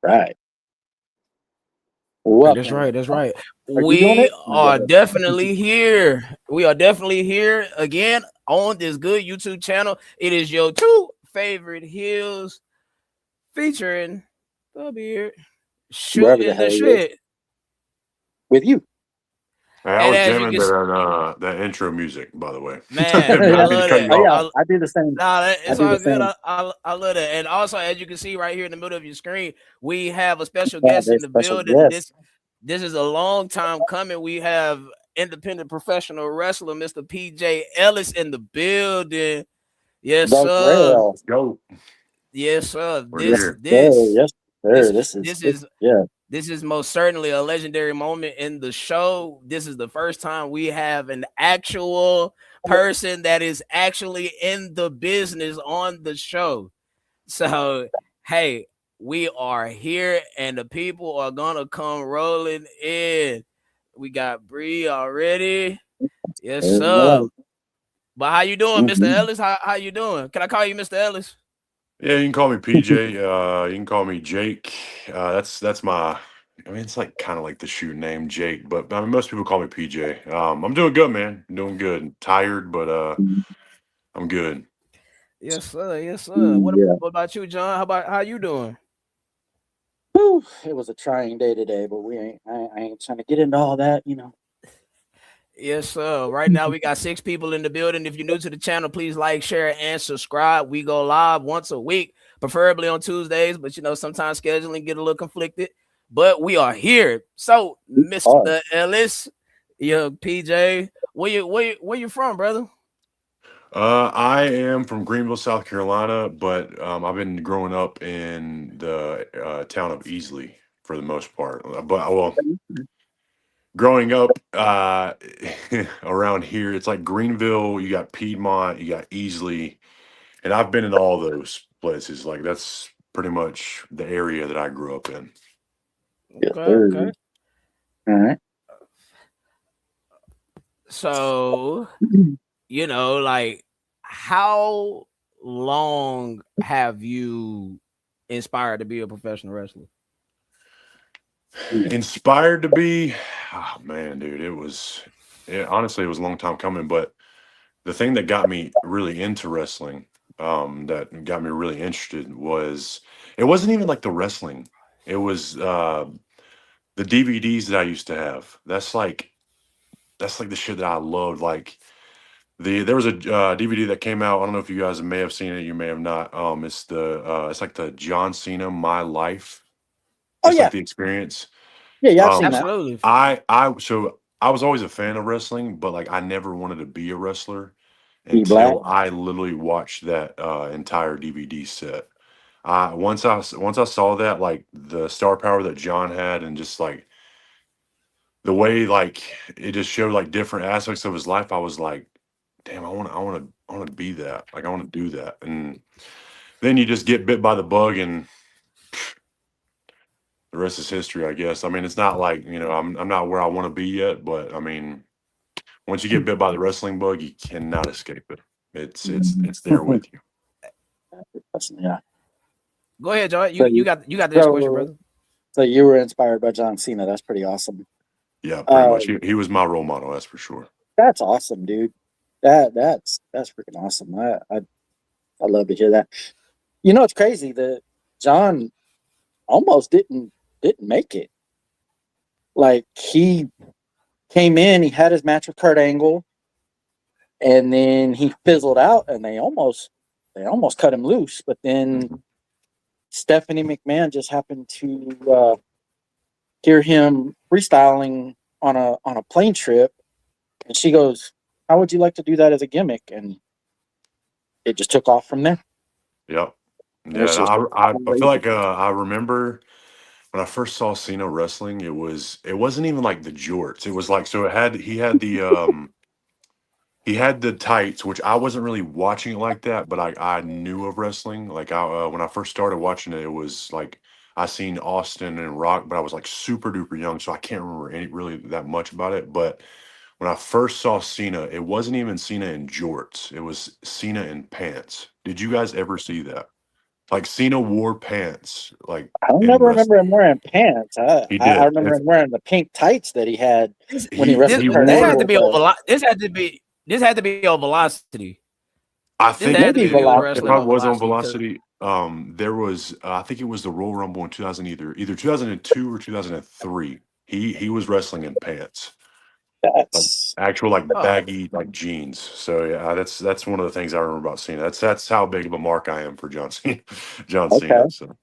right. Right, that's Welcome. right. That's right. Are you doing We it? are definitely here. We are definitely here again on this good YouTube channel. It is your two favorite hills featuring the beard Wherever the shooting the hell he is shit. with you. Hey, I And was as you jamming can, to that intro music, by the way. I man, didn't I mean to love cut that. you Oh off. yeah, I I do the same. Nah, I it's do the all good. same. I love that. And also, as you can see right here in the middle of your screen, we have a special Yeah, guest very in the special building. guest. This is a long time coming. We have independent professional wrestler Mr. PJ Ellis in the building. Yes, The sir. Grail. Let's go. Yes, sir. We're Yes, here. sir. Yes, sir. This This is this this. is Yeah. this is most certainly a legendary moment in the show. This is the first time we have an actual person that is actually in the business on the show. So, hey, we are here and the people are gonna come rolling in. We got Bree already. Yes, There's sir. one. But how you doing, Mr. Mm-hmm. Ellis? How you doing? Can I call you Mr. Ellis? Yeah, you can call me PJ. You can call me Jake. That's my. I mean, it's like kind of like the shoot name, Jake. But I mean, most people call me PJ. I'm doing good, man. I'm doing good. Tired, but I'm good. Yes, sir. Yes, sir. Yeah. What about you, John? How you doing? Whew, it was a trying day today, but we ain't. I ain't trying to get into all that. Yes, sir. Right now we got 6 people in the building. If you're new to the channel, please like, share, and subscribe. We go live once a week, preferably on Tuesdays, but sometimes scheduling get a little conflicted. But we are here. So, Hard. Mr. Ellis, PJ, where you from, brother? I am from Greenville, South Carolina, but I've been growing up in the town of Easley for the most part. But well, growing up around here, it's like Greenville. You got Piedmont, you got Easley, and I've been in all those places. Like that's pretty much the area that I grew up in. Yes, Okay, sir. okay. All right. So, like how long have you inspired to be a professional wrestler? Inspired to be, oh man, dude, honestly, it was a long time coming. But the thing that got me really into wrestling, that got me really interested was it wasn't even like the wrestling. It was the DVDs that I used to have. That's like the shit that I loved. Like there was a DVD that came out. I don't know if you guys may have seen it. You may have not. It's like the John Cena My Life. Oh It's like yeah, the experience. yeah. I've seen Um, that. Absolutely. I was always a fan of wrestling, but like I never wanted to be a wrestler E Black. until I literally watched that entire DVD set. Once I saw that, like the star power that John had, and just like the way like it just showed like different aspects of his life, I was like, damn, I want to be that. Like I want to do that. And then you just get bit by the bug, and the rest is history, I guess. I mean, it's not like I'm not where I want to be yet, but I mean, once you get bit by the wrestling bug, you cannot escape it. It's there with you. Yeah. Go ahead, John. So, You got the next question, so, brother. so you were inspired by John Cena. That's pretty awesome. Yeah, pretty Uh, much. He was my role model, that's for sure. that's awesome, dude. That's freaking awesome. I love to hear that. It's crazy that John almost didn't make it. Like he came in, he had his match with Kurt Angle, and then he fizzled out, and they almost cut him loose. But then Stephanie McMahon just happened to hear him freestyling on a plane trip, and she goes, "How would you like to do that as a gimmick?" And it just took off from there. Yep. It Yeah, was and just I feel crazy. like I remember when I first saw Cena wrestling, it wasn't even like the jorts. It was like so it had he had the tights, which I wasn't really watching it like that, but I knew of wrestling. Like when I first started watching it, it was like I seen Austin and Rock, but I was like super duper young, so I can't remember really that much about it. But when I first saw Cena, it wasn't even Cena in jorts; it was Cena in pants. Did you guys ever see that? Like Cena wore pants, like I don't in never remember him wrestling. wearing pants. He I did. remember him wearing the pink tights that he had This, when he wrestled He Kurt this wore. had to Angle. be on But this had to be on Velocity. I This think had to maybe be he was it wrestling Velocity. on probably was on Velocity. Velocity. There was I think it was the Royal Rumble in 2000, either 2002 or 2003. He was wrestling in pants, like That's actual like Oh, baggy like jeans. So yeah, that's one of the things I remember about Cena. That's how big of a mark I am for John Cena. John okay. Cena. So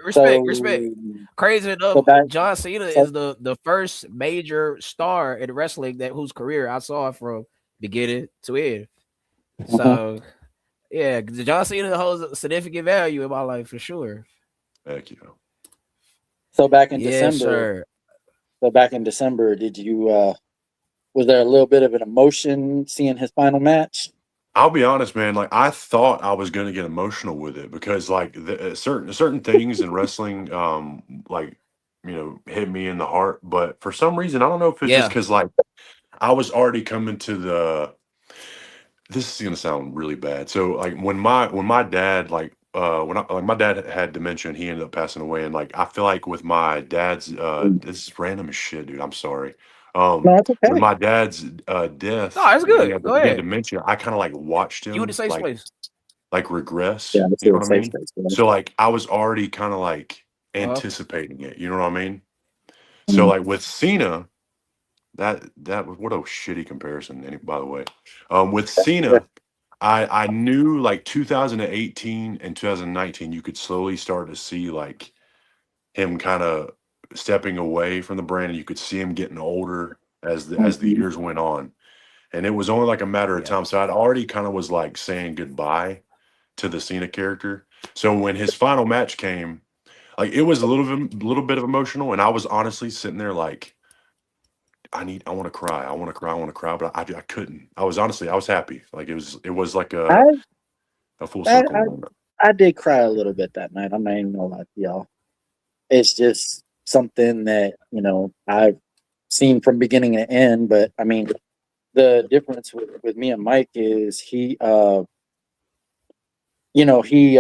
respect. So Crazy so enough, back. John Cena So is the first major star in wrestling that whose career I saw from beginning to end. mhm. So yeah, John Cena holds a significant value in my life for sure. heck yeah. So back in Yes, December. sir. So back in December, did you? Was there a little bit of an emotion seeing his final match? I'll be honest, man. Like I thought I was gonna get emotional with it because like certain things in wrestling, like hit me in the heart. But for some reason, I don't know if it's just Yeah, because like I was already coming to the. This is gonna sound really bad. So like when my dad like my dad had dementia and he ended up passing away, and like I feel like with my dad's Mm. this is random as shit, dude. I'm sorry. No, it's With okay. my dad's death no, it's when he good. had Go he had ahead. dementia, I kind of like watched You in the him safe space. like regress. Yeah, this You is know a what I safe mean? space, bro. So like I was already kind of like Uh-huh. anticipating it. You know what I mean? So Mm. like with Cena, that was what a shitty comparison. By the way, with Yeah. Cena, I knew like 2018 and 2019, you could slowly start to see like him kind of stepping away from the brand, and you could see him getting older as the Mhm. years went on. And it was only like a matter of Yeah. time. So I'd already kind of was like saying goodbye to the Cena character. So when his final match came, like it was a little bit of emotional, and I was honestly sitting there like, I want to cry, I want to cry, but I couldn't. I was happy. Like it was like I, a full I circle I moment. I did cry a little bit that night. I'm not even gonna lie to y'all. It's just something that I've seen from beginning to end. But I mean, the difference with me and Mike is you know, he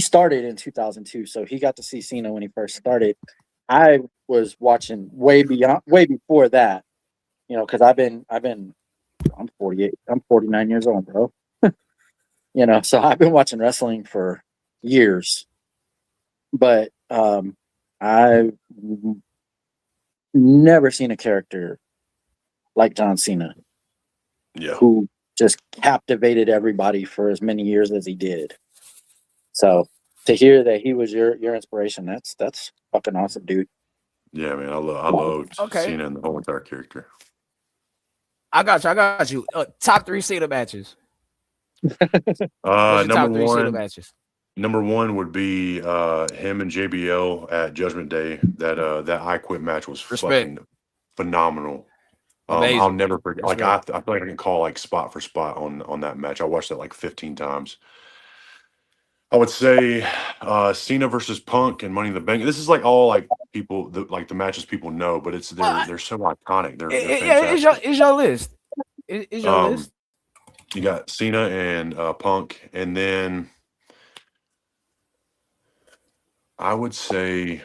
started in 2002, so he got to see Cena when he first started. I was watching way before that, because I'm 48, I'm 49 years old, bro. So I've been watching wrestling for years, but I've never seen a character like John Cena Yeah. who just captivated everybody for as many years as he did. So to hear that he was your inspiration, that's fucking awesome, dude. Yeah, man. I loved Okay. Cena and the whole entire character. I got you. Top three Cena matches. What's your Number top three Cena one, matches? number one would be him and JBL at Judgment Day. That I Quit match was Respect. fucking phenomenal. I'll Amazing. never forget. Like Respect. I feel like I can call like spot for spot on that match. I watched that like 15 times. I would say Cena versus Punk and Money in the Bank. This is like all like like the matches people know, but Well, they're so iconic. They're yeah, fantastic. it's your list. It's your Um, list. you got Cena and Punk, and then I would say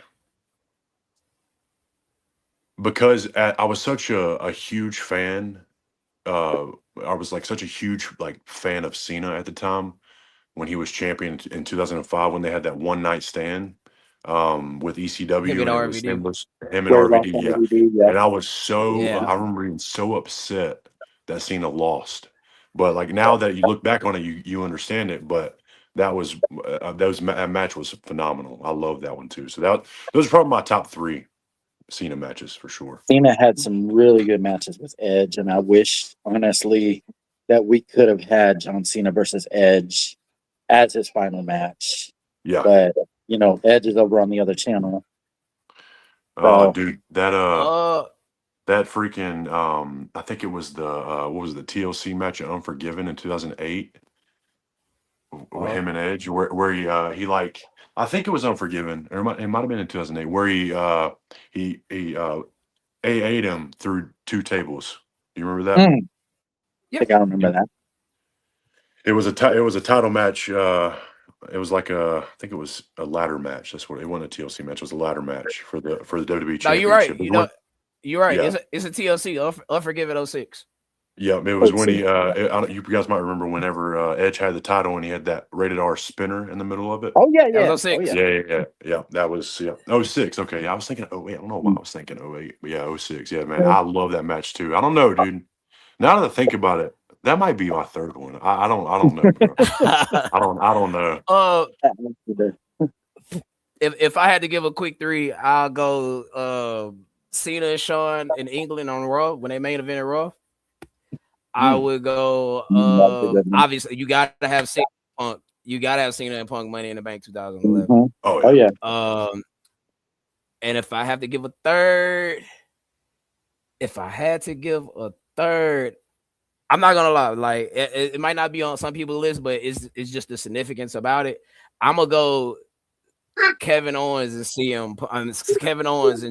because I was such a huge fan. Uh, I was like such a huge like fan of Cena at the time when he was champion in 2005 when they had that one night stand with Him ECW, and and it was RVD. him and Where he lost RVD. on Yeah, ADD, yeah. and Yeah. I remember being so upset that Cena lost. But like now that you look back on it, you understand it. But that match was phenomenal. I love that one too. So those are probably my top three Cena matches for sure. Cena had some really good matches with Edge, and I wish honestly that we could have had John Cena versus Edge as his final match. Yeah. But Edge is over on the other channel. Oh, So dude, Uh that freaking I think it was the what was the TLC match at Unforgiven in 2008 with uh him and Edge where he like I think it was Unforgiven or it might have been in 2008 where he AA'd him through two tables. Do you remember that? I yeah. think I remember that. It was a title match. It was like I think it was a ladder match. That's what it wasn't a TLC match. It was a ladder match for the WWE No, you're right. Championship. You're right. Yeah. It's a TLC. Unforgiven 06. Yeah, it was when he. You guys might remember whenever Edge had the title and he had that rated R spinner in the middle of it. Oh yeah, That yeah. was 06. Oh, Yeah. That was 06. Okay, I was thinking 08. I don't know why I was thinking 08, but yeah, 06. Yeah, man, I love that match too. I don't know, dude. Now that I think about it, that might be my third one. I don't know, bro. I don't know. If I had to give a quick 3, I'll go Cena and Shawn in England on Raw when they main event at Raw. I would go. Obviously, you got to have Cena and Punk. You got to have Cena and Punk Money in the Bank 2011. Mm-hmm. Oh yeah. And if I have to give a third, I'm not gonna lie. Like it might not be on some people's list, but it's just the significance about it. I'm gonna go Kevin Owens and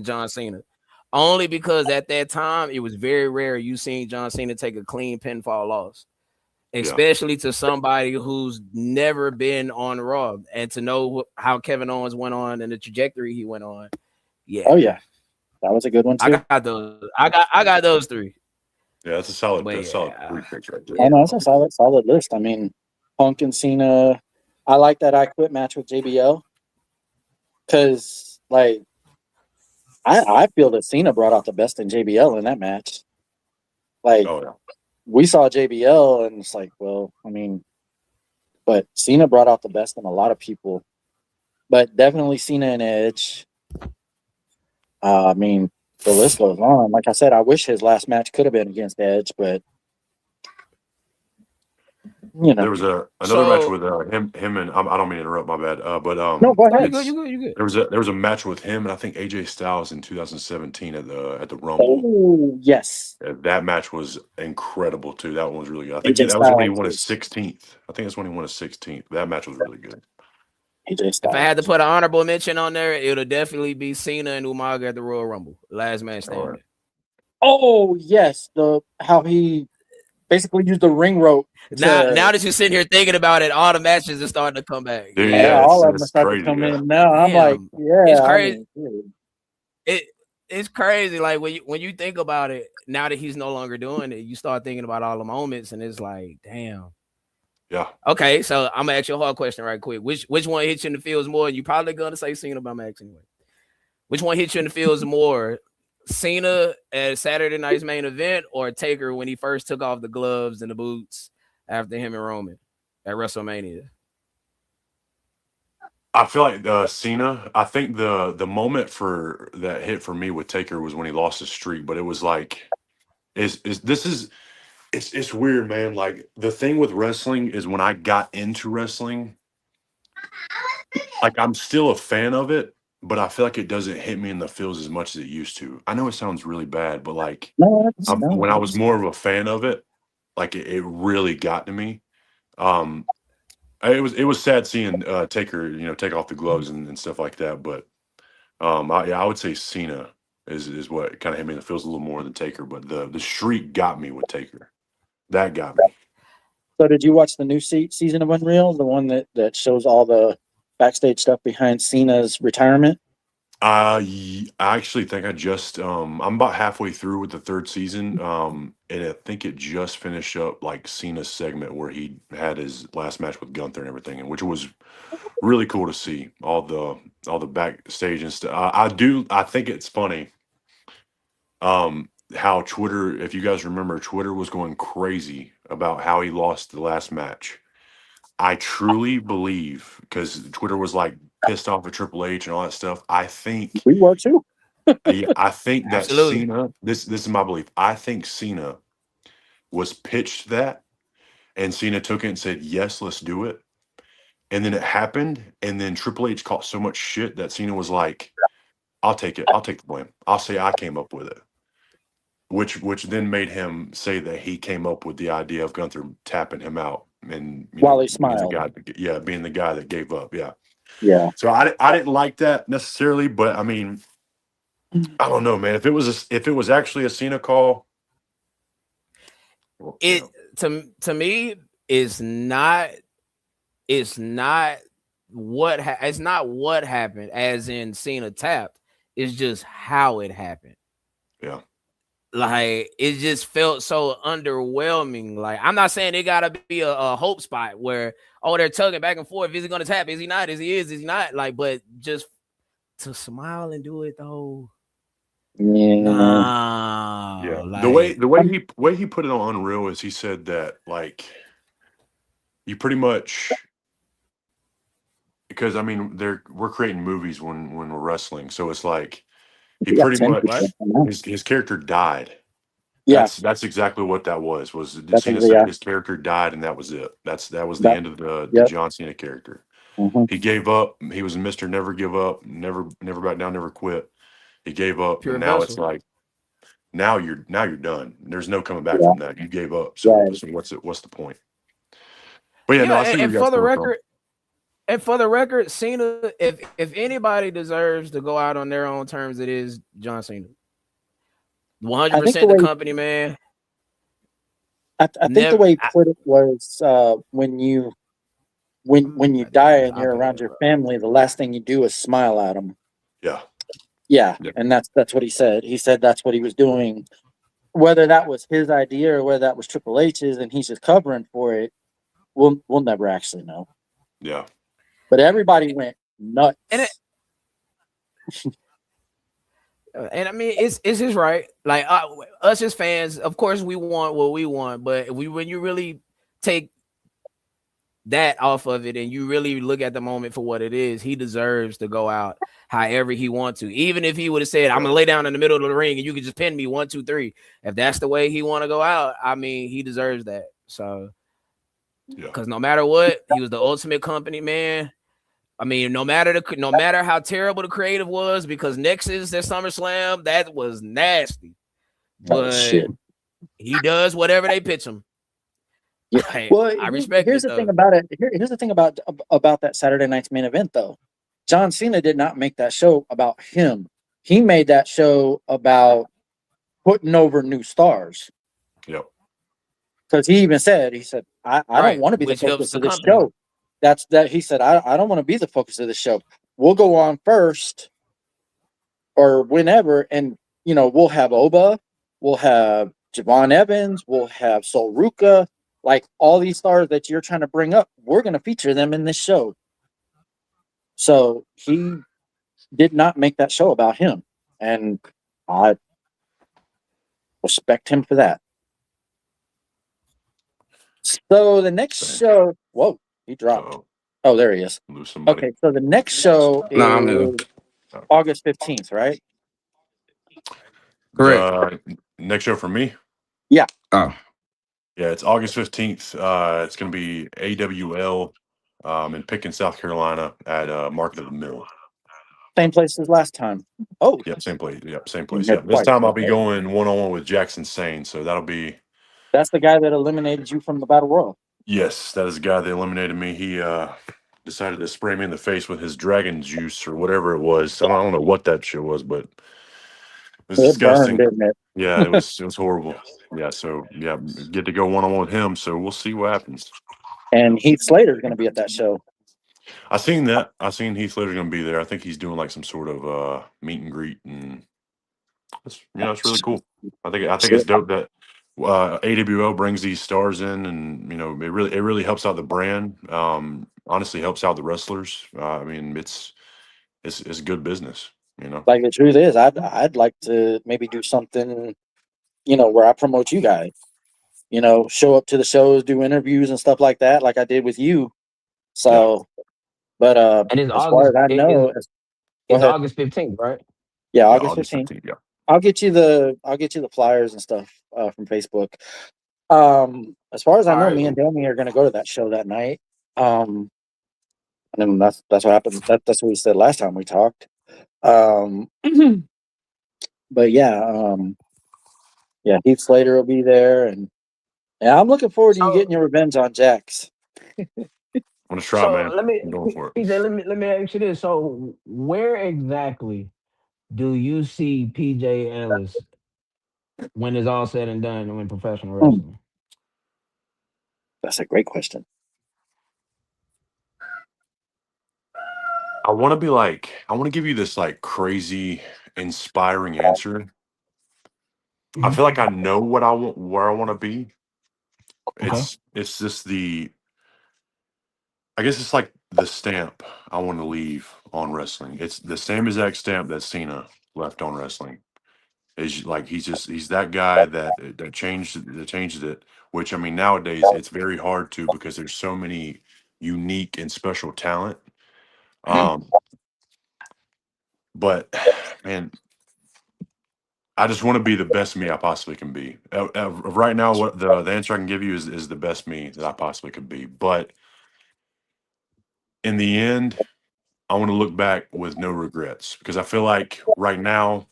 John Cena. Only because at that time it was very rare you seen John Cena take a clean pinfall loss, especially to somebody who's never been on Raw, and to know how Kevin Owens went on and the trajectory he went on. Yeah. Oh yeah, that was a good one too. I got those 3. Yeah, that's a solid. Solid 3 picks right there. I know it's a solid list. I mean, Punk and Cena. I like that I Quit match with JBL because, like, I feel that Cena brought out the best in JBL in that match. Like, we saw JBL, and it's like, well, I mean, but Cena brought out the best in a lot of people. But definitely Cena and Edge. I mean, the list goes on. Like I said, I wish his last match could have been against Edge, but you know, there was another match with him and I don't mean to interrupt, my bad. But no, go ahead. You good. There was a match with him and I think AJ Styles in 2017 at the Rumble. Oh yes, that match was incredible too. That one was really good. I think that was when he won his 16th. I think that's when he won his 16th. That match was really good. If I had to put an honorable mention on there, it would definitely be Cena and Umaga at the Royal Rumble, last man standing. Right. Oh yes, how he basically used the ring rope. Now that you're sitting here thinking about it, all the matches are starting to come back. Dude, all of them are starting to come in now. I'm like, it's crazy. It's crazy. Like when you think about it, now that he's no longer doing it, you start thinking about all the moments, and it's like, damn. Yeah. Okay, so I'm gonna ask you a hard question right quick. Which one hits you in the feels more? You probably gonna say Cena, but I'm asking anyway. Which one hits you in the feels more? Cena at Saturday night's main event, or Taker when he first took off the gloves and the boots after him and Roman at WrestleMania? I feel like Cena. I think the moment for that hit for me with Taker was when he lost his streak, but it was like, it's weird, man. Like the thing with wrestling is when I got into wrestling, like I'm still a fan of it, but I feel like it doesn't hit me in the feels as much as it used to. I know it sounds really bad, but like when I was more of a fan of it, like it really got to me. It was sad seeing Taker, take off the gloves and stuff like that. But I would say Cena is what kind of hit me in the feels a little more than Taker. But the streak got me with Taker. That got me. So did you watch the new season of Unreal, the one that shows all the backstage stuff behind Cena's retirement? I actually think I just I'm about halfway through with the 3rd season. And I think it just finished up like Cena's segment where he had his last match with Gunther and everything, and which was really cool to see all the backstage and stuff. I think it's funny how Twitter, if you guys remember, Twitter was going crazy about how he lost the last match. I truly believe, because Twitter was like pissed off at Triple H and all that stuff. I think we were too. I think that Cena, this is my belief. I think Cena was pitched that, and Cena took it and said, "Yes, let's do it." And then it happened, and then Triple H caught so much shit that Cena was like, "I'll take it. I'll take the blame. I'll say I came up with it." Which then made him say that he came up with the idea of Gunther tapping him out, and while he smiled, being the guy that gave up, yeah. So I didn't like that necessarily, but I mean, I don't know, man. If it was actually a Cena call, to me, it's not it's not what happened, as in Cena tapped. It's just how it happened. Yeah. Like it just felt so underwhelming. Like I'm not saying it gotta be a hope spot where they're tugging back and forth. Is he gonna tap? Is he not? Is he not? Like, but just to smile and do it though. Yeah. Nah. Yeah. Like The way he put it on Unreal is he said that like you pretty much, because I mean we're creating movies when we're wrestling, so it's like he We got pretty 10 much people. his character died. Yeah, That's exactly what that was. that's Cena said yeah. his character died and that was it. That was the That, end of the yep. John Cena character. Mhm. He gave up. He was Mr. Never Give Up, never back down, never quit. He gave up, and pure now it's vessel. like now you're done. There's no coming back Yeah, from that. You gave up. So right. what's the point? But yeah, Yeah, no, I see where and you guys for the coming from. record, Cena, if anybody deserves to go out on their own terms, it is John Cena. I think 100% the the way company, man. I think the Never. way he put it was when you die and you're iPad, around your bro. family, the last thing you do is smile at them. Yeah. Yeah, Yeah. and that's what he said. He said that's what he was doing. Whether that was his idea or whether that was Triple H's and he's just covering for it, we'll never actually know. Yeah. But everybody went nuts. And I mean, it's his right. Like us as fans, of course, we want what we want. But when you really take that off of it and you really look at the moment for what it is, he deserves to go out however he wants to. Even if he would have said, "I'm gonna lay down in the middle of the ring and you can just pin me 1, 2, 3." If that's the way he want to go out, I mean, he deserves that. So, Yeah. because no matter what, he was the ultimate company man. I mean, no matter how terrible the creative was, because Nexus at SummerSlam, that was nasty. But shit. he does whatever they pitch him. Yeah. Well, I respect here's it, the thing though. about it. Here's the thing about that Saturday night's main event, though. John Cena did not make that show about him. He made that show about putting over new stars. Yep. Because he even said, I don't want to be the Which helps focus the of this company. show. He said, I don't want to be the focus of the show. We'll go on first or whenever, and we'll have Oba, we'll have Javon Evans, we'll have Sol Ruka, like all these stars that you're trying to bring up, we're going to feature them in this show. So he did not make that show about him, and I respect him for that. So the next show, whoa, he dropped. Uh-oh. Oh, there he is. Lose somebody. Okay, so the next show is I'm here. August 15th, right? Correct. The next show for me. Yeah. Oh, Yeah, it's August 15th. It's going to be AWL in Pickens, South Carolina at Market of the Mill. Same place as last time. Oh, Yep, same place. Yep, same you place. had Yep. This twice. time I'll be Okay. going one-on-one with Jackson Sane, so that'll be. That's the guy that eliminated you from the Battle Royal. Yes, that is the guy that eliminated me. He decided to spray me in the face with his dragon juice or whatever it was. I don't know what that shit was, but it was It disgusting. burned, didn't it? Yeah, it was horrible. Yeah, so yeah, get to go one-on-one with him, so we'll see what happens. And Heath Slater's going to be at that show. I seen that. I seen Heath Ledger's gonna be there. I think he's doing like some sort of meet and greet, and it's it's really cool. I think it's dope that AWL brings these stars in, and it really helps out the brand. Honestly, helps out the wrestlers. I mean, it's good business. Like the truth is, I'd like to maybe do something, where I promote you guys. Show up to the shows, do interviews and stuff like that, like I did with you. So, but and it's as far as I know, it's go ahead. August 15th, right? Yeah, Yeah, August 15th. 15th, yeah. I'll get you the flyers and stuff from Facebook. As far as I know, me and Domi are going to go to that show that night. And then that's what happened. That's what we said last time we talked. But yeah, Heath Slater will be there, and I'm looking forward to you getting your revenge on Jax. I'm gonna try, So man. let me, I'm going for it. PJ, let me ask you this. So where exactly do you see PJ Ellis when it's all said and done in professional wrestling? That's a great question. I want to give you this like crazy, inspiring answer. I Mhm. feel like I know what I want, where I want to be. Okay. It's just I guess it's like the stamp I want to leave on wrestling. It's the same exact stamp that Cena left on wrestling. Is like he's that guy that changed it. Which I mean nowadays it's very hard to because there's so many unique and special talent. Um, but man, I just want to be the best me I possibly can be. Right now, what the answer I can give you is the best me that I possibly could be. But in the end, I want to look back with no regrets because I feel like right now,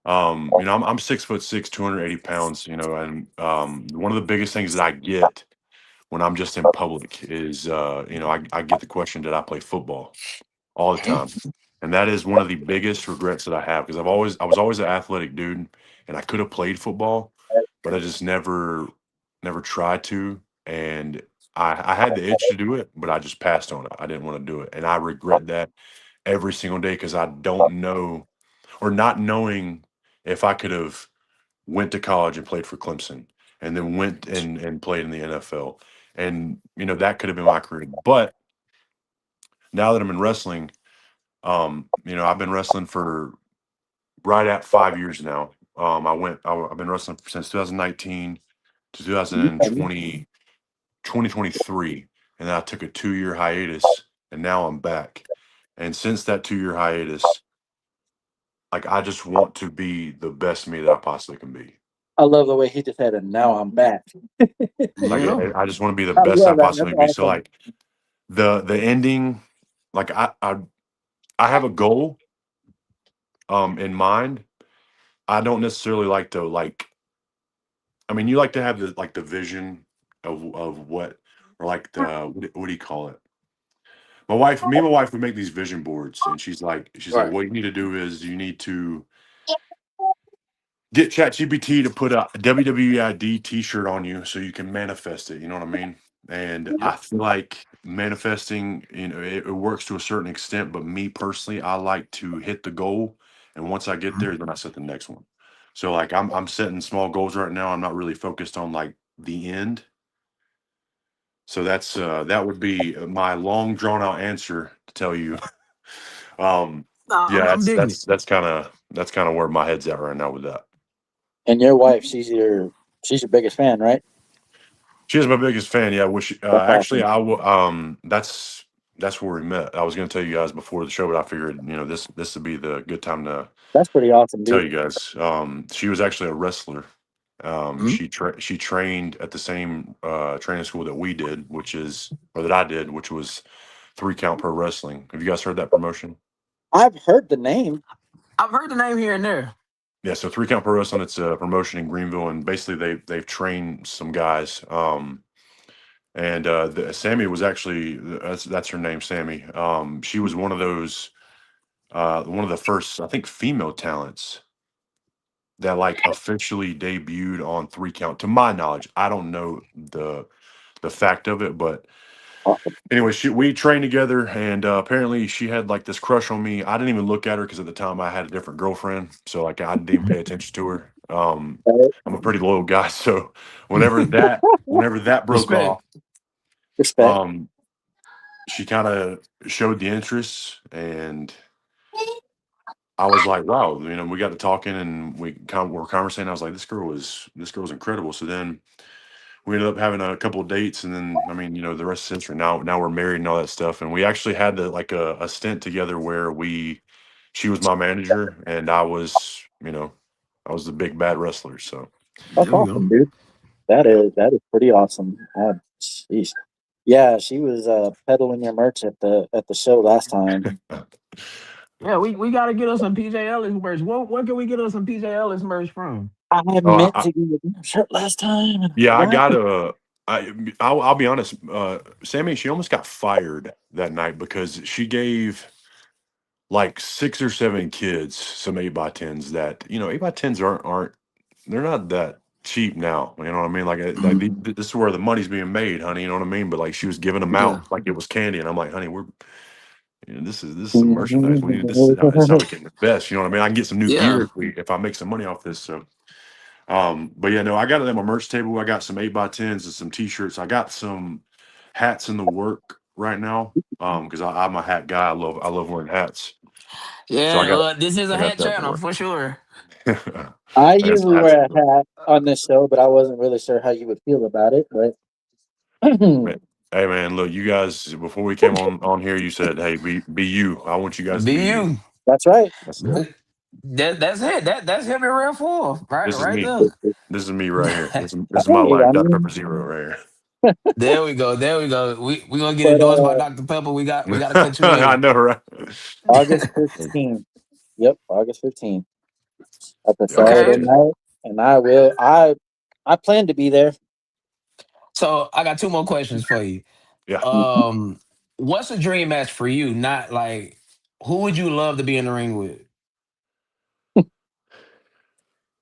I'm 6'6", 280 pounds, and one of the biggest things that I get when I'm just in public is, I get the question, did I play football all the time? And that is one of the biggest regrets that I have because I was always an athletic dude and I could have played football, but I just never tried to. And I had the itch to do it, but I just passed on it. I didn't want to do it. And I regret that every single day because I don't know or not knowing if I could have went to college and played for Clemson and then went and played in the NFL. And, that could have been my career. But now that I'm in wrestling, I've been wrestling for right at 5 years now. I've been wrestling since 2019 to 2020, 2023. And then I took a 2-year hiatus and now I'm back. And since that 2-year hiatus, like I just want to be the best me that I possibly can be. I love the way he just had it. Now I'm back. Like You know. I just want to be the I best I love that. possibly That's can be. So awesome. like the ending, like I have a goal in mind. I don't necessarily like to like I mean you like to have the vision of what or like the what do you call it? Me and my wife, we make these vision boards and she's like, Right. what you need to do is you need to get ChatGPT to put a WWEID t-shirt on you so you can manifest it. You know what I mean? And Yep. I feel like manifesting, it works to a certain extent, but me personally, I like to hit the goal. And once I get there, then I set the next one. So like I'm setting small goals right now. I'm not really focused on like the end. So that would be my long drawn out answer to tell you. um Nah, yeah, I'm that's digging it. that's that's kind of that's kind of where my head's at right now with that. And your wife, she's your biggest fan, right? She is my biggest fan. Yeah, which That's actually awesome. I will. That's where we met. I was going to tell you guys before the show, but I figured this would be the good time to That's pretty awesome, tell dude. you guys. She was actually a wrestler. Mhm. She trained at the same training school that we did, or that I did, which was 3 Count Pro Wrestling. Have you guys heard that promotion? I've heard the name. I've heard the name here and there. Yeah, so 3 Count Pro Wrestling. It's a promotion in Greenville, and basically they've trained some guys. And Sammy was actually that's her name, Sammy. She was one of the first, I think, female talents that like officially debuted on 3 Count. To my knowledge, I don't know the fact of it, but Awesome. anyway, we trained together, and apparently she had like this crush on me. I didn't even look at her because at the time I had a different girlfriend, so like I didn't even pay attention to her. Right? I'm a pretty loyal guy, so whenever that broke Respect. off, Respect. um, she kind of showed the interest and I was like, wow, we got to talking and we kind of were conversating. I was like, this girl was incredible. So then we ended up having a couple of dates and then, I mean, the rest is history. Now we're married and all that stuff. And we actually had like a stint together where she was my manager and I was the big bad wrestler. So That's There we go. awesome, dude. yeah. That is pretty awesome. Jeez. Yeah, she was peddling your merch at the show last time. Yeah, we gotta get us some PJ Ellis merch. Where can we get us some PJ Ellis merch from? I Oh, meant to get your shirt last time and I yeah, I forgot. gotta. I'll be honest. Sammy, she almost got fired that night because she gave like 6 or 7 kids some 8x10s that 8x10s aren't they're not that cheap now. You know what I mean? Like this is where the money's being made, honey. You know what I mean? But like she was giving them Yeah. out like it was candy, and I'm like, honey, this is some merchandise. We need this is how we can invest. You know what I mean? I can get some new Yeah. gear if I make some money off this. So, but yeah, no, I got it at my merch table. I got some 8x10s and some t-shirts. I got some hats in the work right now. Because I'm a hat guy. I love wearing hats. So Yeah. This is I a got hat that in the channel work. for sure. I I got some usually hats wear in a the work. hat on this show, but I wasn't really sure how you would feel about it. But Man, hey man, look, you guys before we came on here, you said, "Hey, be you." I want you guys to Be be you. you. that's right. That's it. But that's it. That's him in real form. Right, This is right me. there. This is me right here. This is my Hey, life. I Dr. Pepper mean, Zero right There we go. There we go. We gonna get but endorsed by Dr. Pepper. We here. gotta cut you I in. know, right? August 15th. Yep, August 15th at the Y'all Saturday Okay. excited? night, and I plan to be there. So I got two more questions for you. Yeah. Um, what's a dream match for you? Not like who would you love to be in the ring with?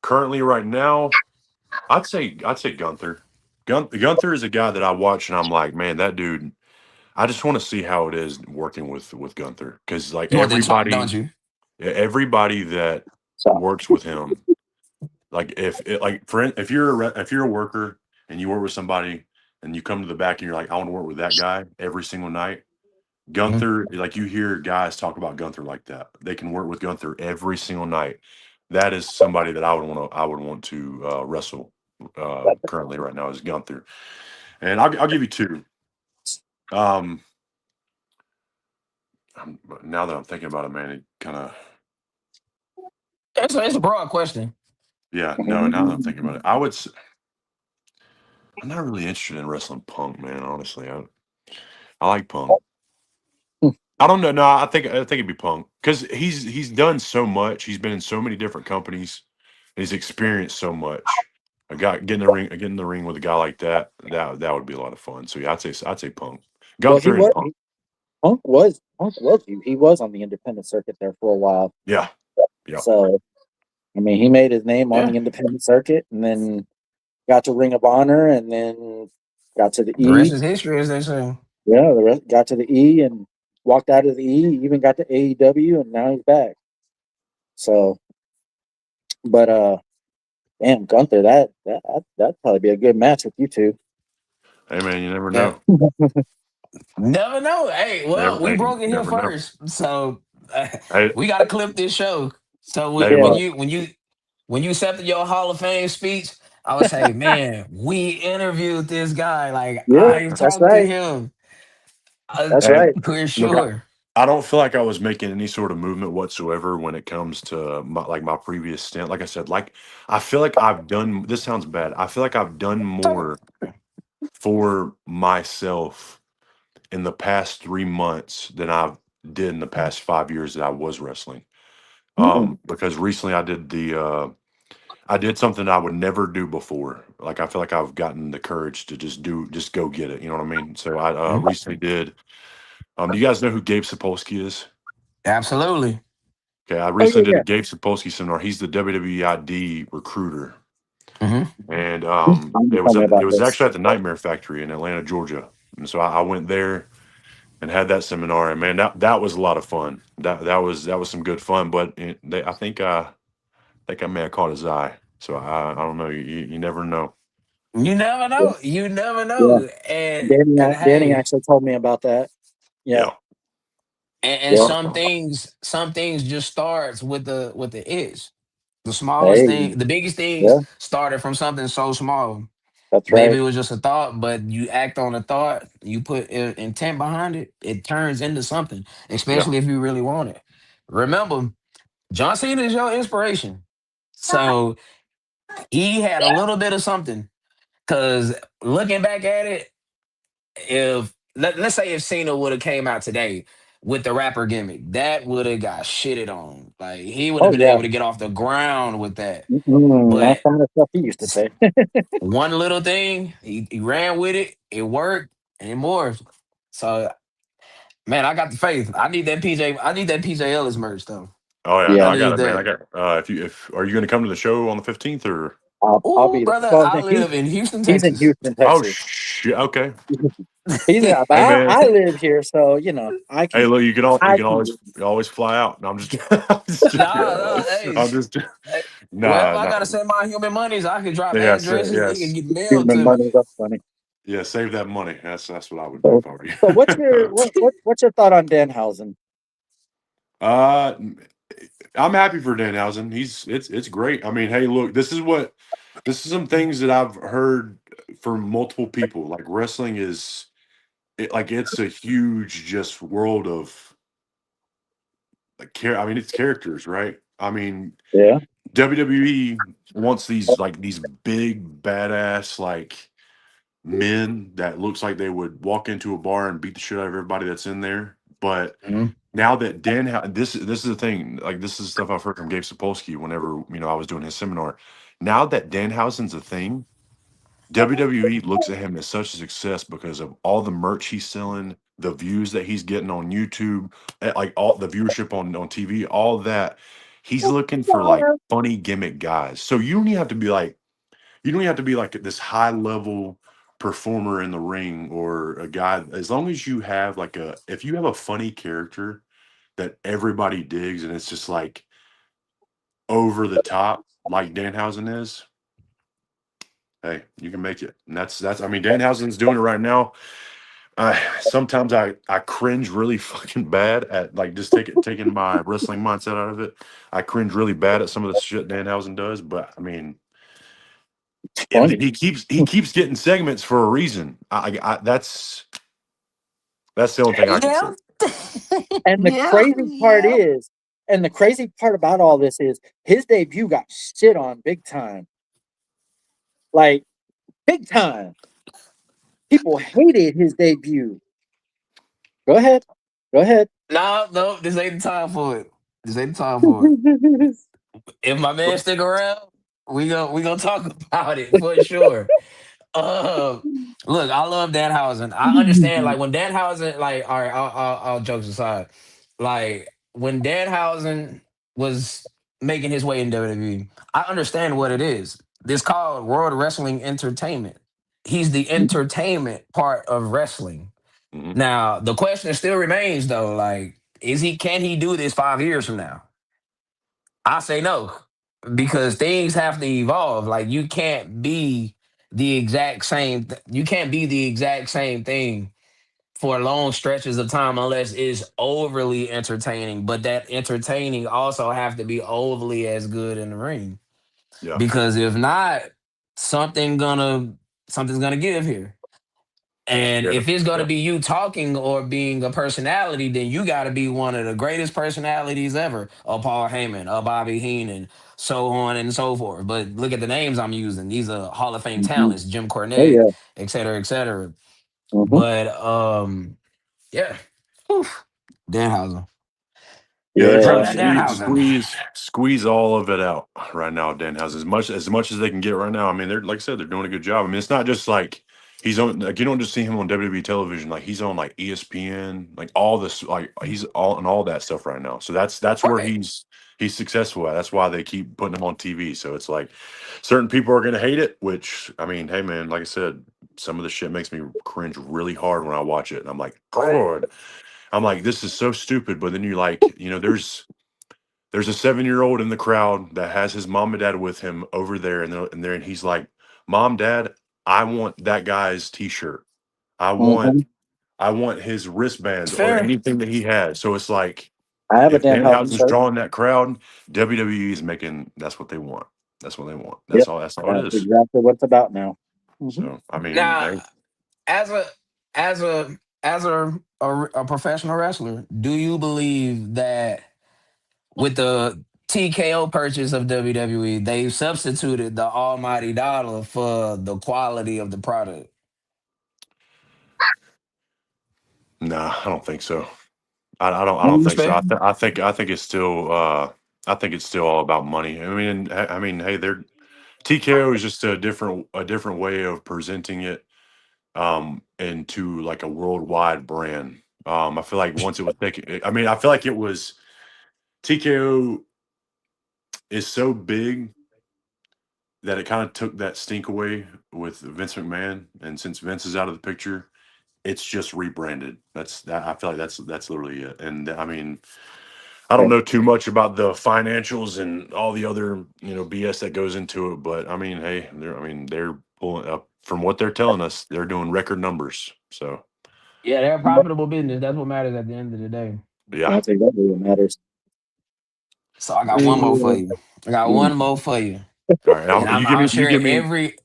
Currently, right now, I'd say Gunther. Gunther is a guy that I watch and I'm like, man, that dude. I just want to see how it is working with Gunther because like You want that talk, don't everybody, you? everybody that So works with him. Like if you're if you're a worker and you work with somebody and you come to the back and you're like, I want to work with that guy every single night. Mhm. Gunther, like you hear guys talk about Gunther like that. They can work with Gunther every single night. That is somebody that I would want to wrestle currently right now is Gunther. And I'll give you two. Um, now that I'm thinking about it, man, it kind of It's a broad question. yeah. No, now that I'm thinking about it, I'm not really interested in wrestling Punk, man. Honestly, I like Punk. I don't know. No, I think it'd be Punk because he's done so much. He's been in so many different companies. And he's experienced so much. A guy getting in the ring with a guy like that, that would be a lot of fun. So yeah, I'd say Punk, well, Gunther, and Punk. Punk was he was on the independent circuit there for a while. Yeah, yeah, So I mean, he made his name on Yeah. the independent circuit, and then got to Ring of Honor, and then got to the The rest E. is history, as they say. Yeah, the rest got to the E and walked out of the E. Even got to AEW, and now he's back. So, but damn Gunther, that'd probably be a good match with you two. hey man, you never Yeah. know. Never know. Hey, well, we You broke it here never know. first, so Hey, we got to clip this show. So hey, Yeah, look, when you accepted your Hall of Fame speech, I would say, man, we interviewed this guy. Like yeah, I that's talked to right. him That's hey, right. for look. sure. I don't feel like I was making any sort of movement whatsoever when it comes to my previous stint. Like I said, like I feel like I've done. This sounds bad. I feel like I've done Talk- more for myself in the past 3 months than I did in the past 5 years that I was wrestling. Mm. Because recently I did something I would never do before. Like I feel like I've gotten the courage to just go get it. You know what I mean? So I Mhm. recently did. Do you guys know who Gabe Sapolsky is? Absolutely. Okay, I Oh yeah, recently did yeah. a Gabe Sapolsky seminar. He's the WWEID recruiter, Hmm. and You told me it about was this. actually at the Nightmare Factory in Atlanta, Georgia. And so I went there and had that seminar, and man, that was a lot of fun. That was some good fun. But I think I may have caught his eye. So I don't know. You never know. You never Yeah, know. You never yeah. know. And Danny hey, actually told me about that. Yeah, Yeah, and a yeah. lot of fun. some things just starts with the itch. The smallest Hey, thing, the biggest things yeah, started from something so small. that's Maybe right. it was just a thought, but you act on a thought, you put intent behind it, it turns into something, Yeah, especially if you really want it. Remember, John Cena is your inspiration. So he had a little bit of something. Cause looking back at it, if let's say if Cena would have came out today with the rapper gimmick, that would have got shitted on. Like he would have Oh been yeah. able to get off the ground with that. Not But some of the stuff he used to say. one little thing, he ran with it, it worked, and it morphed. So man, I got the faith. I need that PJ Ellis merch though. oh yeah, no, I Yeah, I got need it, man. I that. got if are you going to come to the show on the 15th or? I'll Oh, be there. brother, Well, I live in Houston, he's in Texas. Houston, Oh Texas. shit. Okay. He's in, but Hey man. I live here, so I Hey, can look, you I can can. always fly out. No, I'm just I'm just Nah, nah, hey, I'm just hey, wherever nah, I gotta nah. send my human monies, I can drop Yes, addresses. They can yes. get mailed Human to me. money. That's funny. Yeah, save that money. That's what I would do So, if I were so what's your you. what's your thought on Danhausen? uh I'm happy for Danhausen. It's great. I mean, hey, look, this is some things that I've heard from multiple people. Like wrestling it's a huge just world of I mean, it's characters, right? I mean, Yeah. WWE wants these big badass men that looks like they would walk into a bar and beat the shit out of everybody that's in there. But Mhm. now that this is the thing, like this is stuff I've heard from Gabe Sapolsky whenever I was doing his seminar. Now that Danhausen's a thing, WWE looks at him as such a success because of all the merch he's selling, the views that he's getting on YouTube, like all the viewership on TV, all that. He's looking for like funny gimmick guys. So you don't even have to be like this high level performer in the ring or a guy. As long as you have if you have a funny character that everybody digs and it's just like over the top, like Danhausen is, hey, you can make it. And that's I mean, Danhausen's doing it right now. Sometimes I cringe really fucking bad at like just taking my wrestling mindset out of it. I cringe really bad at some of the shit Danhausen does, but I mean, Funny. he keeps getting segments for a reason. That's the only thing I can say. Yeah, And the yeah, crazy part yeah. is, and the crazy part about all this is, his debut got shit on big time, like big time. People hated his debut. Go ahead. Go ahead. No, no, this ain't the time for it. This ain't the time for it. If my man stick around, we gonna talk about it for sure. Uh, Look, I love Danhausen. I understand, like when Danhausen, like, all right, all jokes aside, like when Danhausen was making his way in WWE, I understand what it is. This called World Wrestling Entertainment. He's the entertainment part of wrestling. Mhm. Now, the question still remains though, like, can he do this 5 years from now? I say no, because things have to evolve. Like you can't be the exact same. You can't be the exact same thing for long stretches of time unless it's overly entertaining. But that entertaining also have to be overly as good in the ring. Yeah, Because if not, something gonna something's gonna give here. And yeah, if it's going to yeah, be you talking or being a personality, then you got to be one of the greatest personalities ever. A Paul Heyman, a Bobby Heenan, so on and so forth. But look at the names I'm using. These are Hall of Fame talents, Jim Oh Cornette, yeah. et cetera, et cetera. Hmm. But yeah. Oof. Danhausen. yeah. They're trying Love Yeah. to that Danhausen. squeeze all of it out right now. Danhausen as much as they can get right now. I mean, they're like I said, they're doing a good job. I mean, it's not just like he's on like you don't just see him on WWE television. Like he's on like ESPN, like all this, like he's all on all that stuff right now. So that's where Right. he's successful at. That's why they keep putting him on TV. So it's like certain people are gonna hate it. Which I mean, hey man, like I said, some of the shit makes me cringe really hard when I watch it, and I'm like, God. I'm like, this is so stupid. But then you like, there's a 7-year-old in the crowd that has his mom and dad with him over there, and he's like, Mom, Dad, I want that guy's T-shirt. I want Hmm. I want his wristbands or Fair. anything that he has. So it's like, I have a if Danhausen Danhausen's shirt. drawing that crowd, WWE is making that's what they want. That's what they want. Yep. That's all it That's is. exactly what it's about now. Hmm. So I mean, Now, hey, as a as a as a professional wrestler, do you believe that with the TKO purchase of WWE, they've substituted the almighty dollar for the quality of the product? nah, I don't think so. I don't think so. Respect. I think it's still I think it's still all about money. I mean, hey, they're TKO is just a different way of presenting it into like a worldwide brand. I feel like once it was taken, I mean, I feel like it was TKO is so big that it kind of took that stink away with Vince McMahon, and since Vince is out of the picture, it's just rebranded. That's that. I feel like that's literally it. And I mean, I don't know too much about the financials and all the other BS that goes into it, but I mean, hey, they're pulling up from what they're telling us. They're doing record numbers. So Yeah, they're a profitable business. That's what matters at the end of the day. yeah. I think that really matters. So I got one more for you. I got one more for you. All right. And You I'm sure every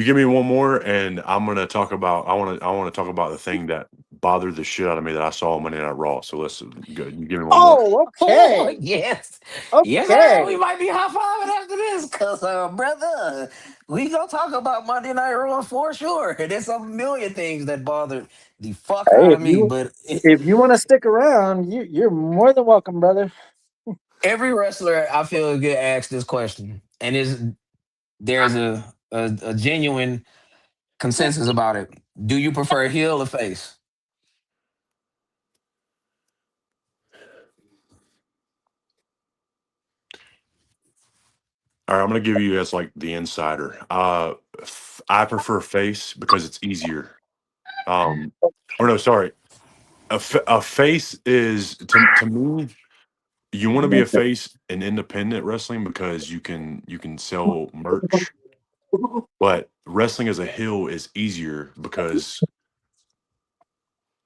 give me one more, and I'm gonna talk about. I want to talk about the thing that bothered the shit out of me that I saw on Monday Night Raw. So let's go. You give me one more. Oh, Oh, okay. yes. Yes, sir. We Okay. might be high fiving after this because, brother, we going to talk about Monday Night Raw for sure. There's a million things that bothered the fuck Hey, out of me, but if you want to stick around, you're more than welcome, brother. every wrestler I feel get asked this question, and there's a genuine consensus about it. Do you prefer heel or face? All right, I'm gonna give you as like the insider. I prefer face because it's easier. Or no, sorry. A face is to me. You want to be a face in independent wrestling because you can sell merch, but wrestling as a heel is easier because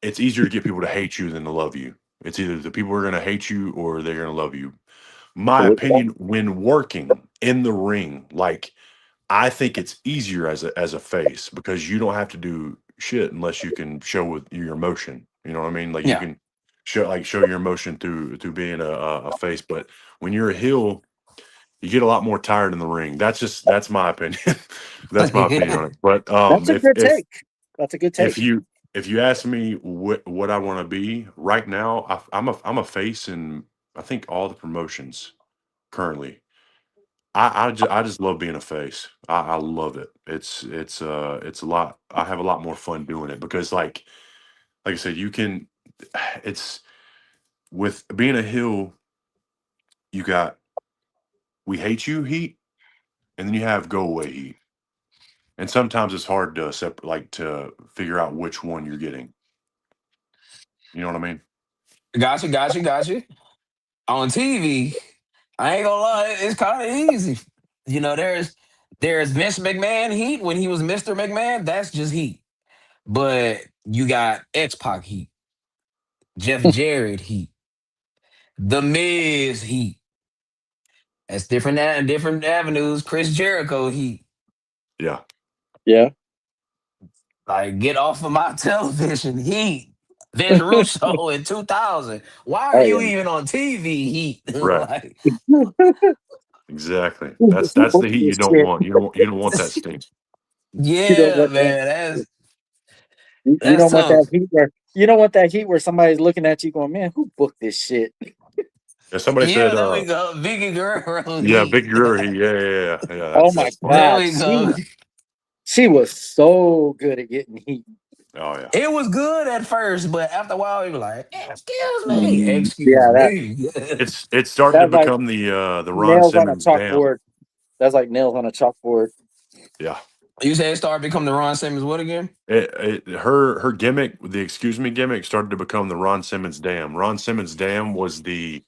it's easier to get people to hate you than to love you. It's either the people are going to hate you or they're going to love you. My opinion, when working in the ring, like I think it's easier as a face because you don't have to do shit unless you can show with your emotion. You know what I mean? Like you Yeah. can show your emotion through being a face. But when you're a heel, you get a lot more tired in the ring. That's my opinion. That's my opinion on it. But That's a good take. That's a good if take. you if you ask me what I want to be right now, I'm a face in I think all the promotions currently. I just love being a face. I love it. It's a lot. I have a lot more fun doing it because like I said, you can. It's with being a heel. You got we hate you heat, and then you have go away heat, and sometimes it's hard to to figure out which one you're getting. You know what I mean? Gotcha. On TV, I ain't gonna lie, it's kind of easy. There's Vince McMahon heat when he was Mr. McMahon. That's just heat. But you got X Pac heat, Jeff Jarrett heat, The Miz heat. That's different avenues. Chris Jericho heat. Yeah. Yeah. Like get off of my television heat. Vince Russo in 2000. Why are Oh you yeah. even on TV heat? Right. Like, Exactly. Who That's the booked heat you this don't shit? want. You don't want that stink. You don't yeah, want that. man, You that's don't want that tough. heat where you don't want that heat where somebody's looking at you going, "Man, who booked this shit?" Yeah, somebody Yeah, said, there we go. Vicky Guerrero yeah, heat. Big Drew heat. Yeah. Oh my That's funny. There god, we go. she was so good at getting heat. Oh yeah. It was good at first, but after a while, we were like, "Excuse me, excuse Yeah, that me." It's starting to that's like become the Ron nails on a Simmons dam. chalkboard. That's like nails on a chalkboard. Yeah. You said it started becoming the Ron Simmons what again? Her gimmick, the excuse me gimmick, started to become the Ron Simmons dam. Ron Simmons dam was the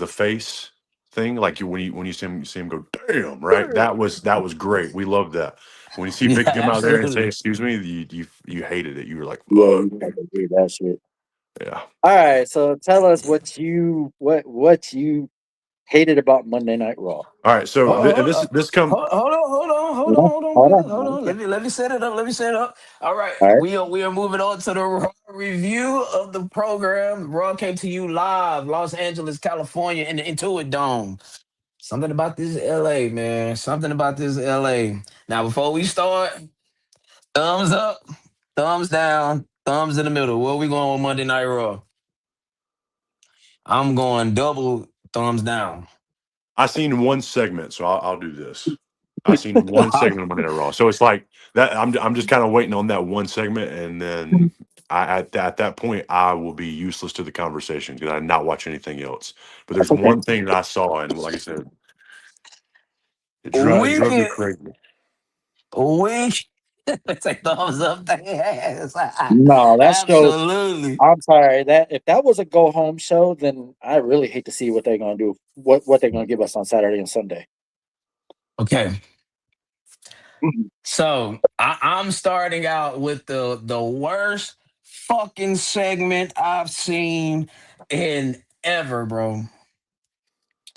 face thing. Like when you see him go damn right. That was great. We loved that. When you see Yeah, Big come out there and say absolutely. excuse me, you hated it. You were like Yeah, fuck. you fucking do that shit. Yeah. All right, so tell us what you hated about Monday Night Raw. All right. So Hold, hold, this come. Hold on, brother. Hold on. Let me set it up. Let me set it up. All right. All right. We are moving on to the Raw review of the program. Raw came to you live, Los Angeles, California, in the Intuit Dome. Something about this LA, man. Something about this LA. Now, before we start, thumbs up, thumbs down, thumbs in the middle. Where we going with Monday Night Raw? I'm going double thumbs down. I seen one segment, so I'll do this. I seen one segment of Monday Night Raw, so it's like that. I'm just kind of waiting on that one segment, and then at that point I will be useless to the conversation because I did not watch anything else. But That's there's okay. one thing that I saw, and like I said, It We drove me can, crazy. we can take thumbs up there. No, that show. Absolutely. I'm sorry that if that was a go home show, then I really hate to see what they're gonna do. What they're gonna give us on Saturday and Sunday. Okay. Mhm. So I'm starting out with the worst fucking segment I've seen in ever, bro.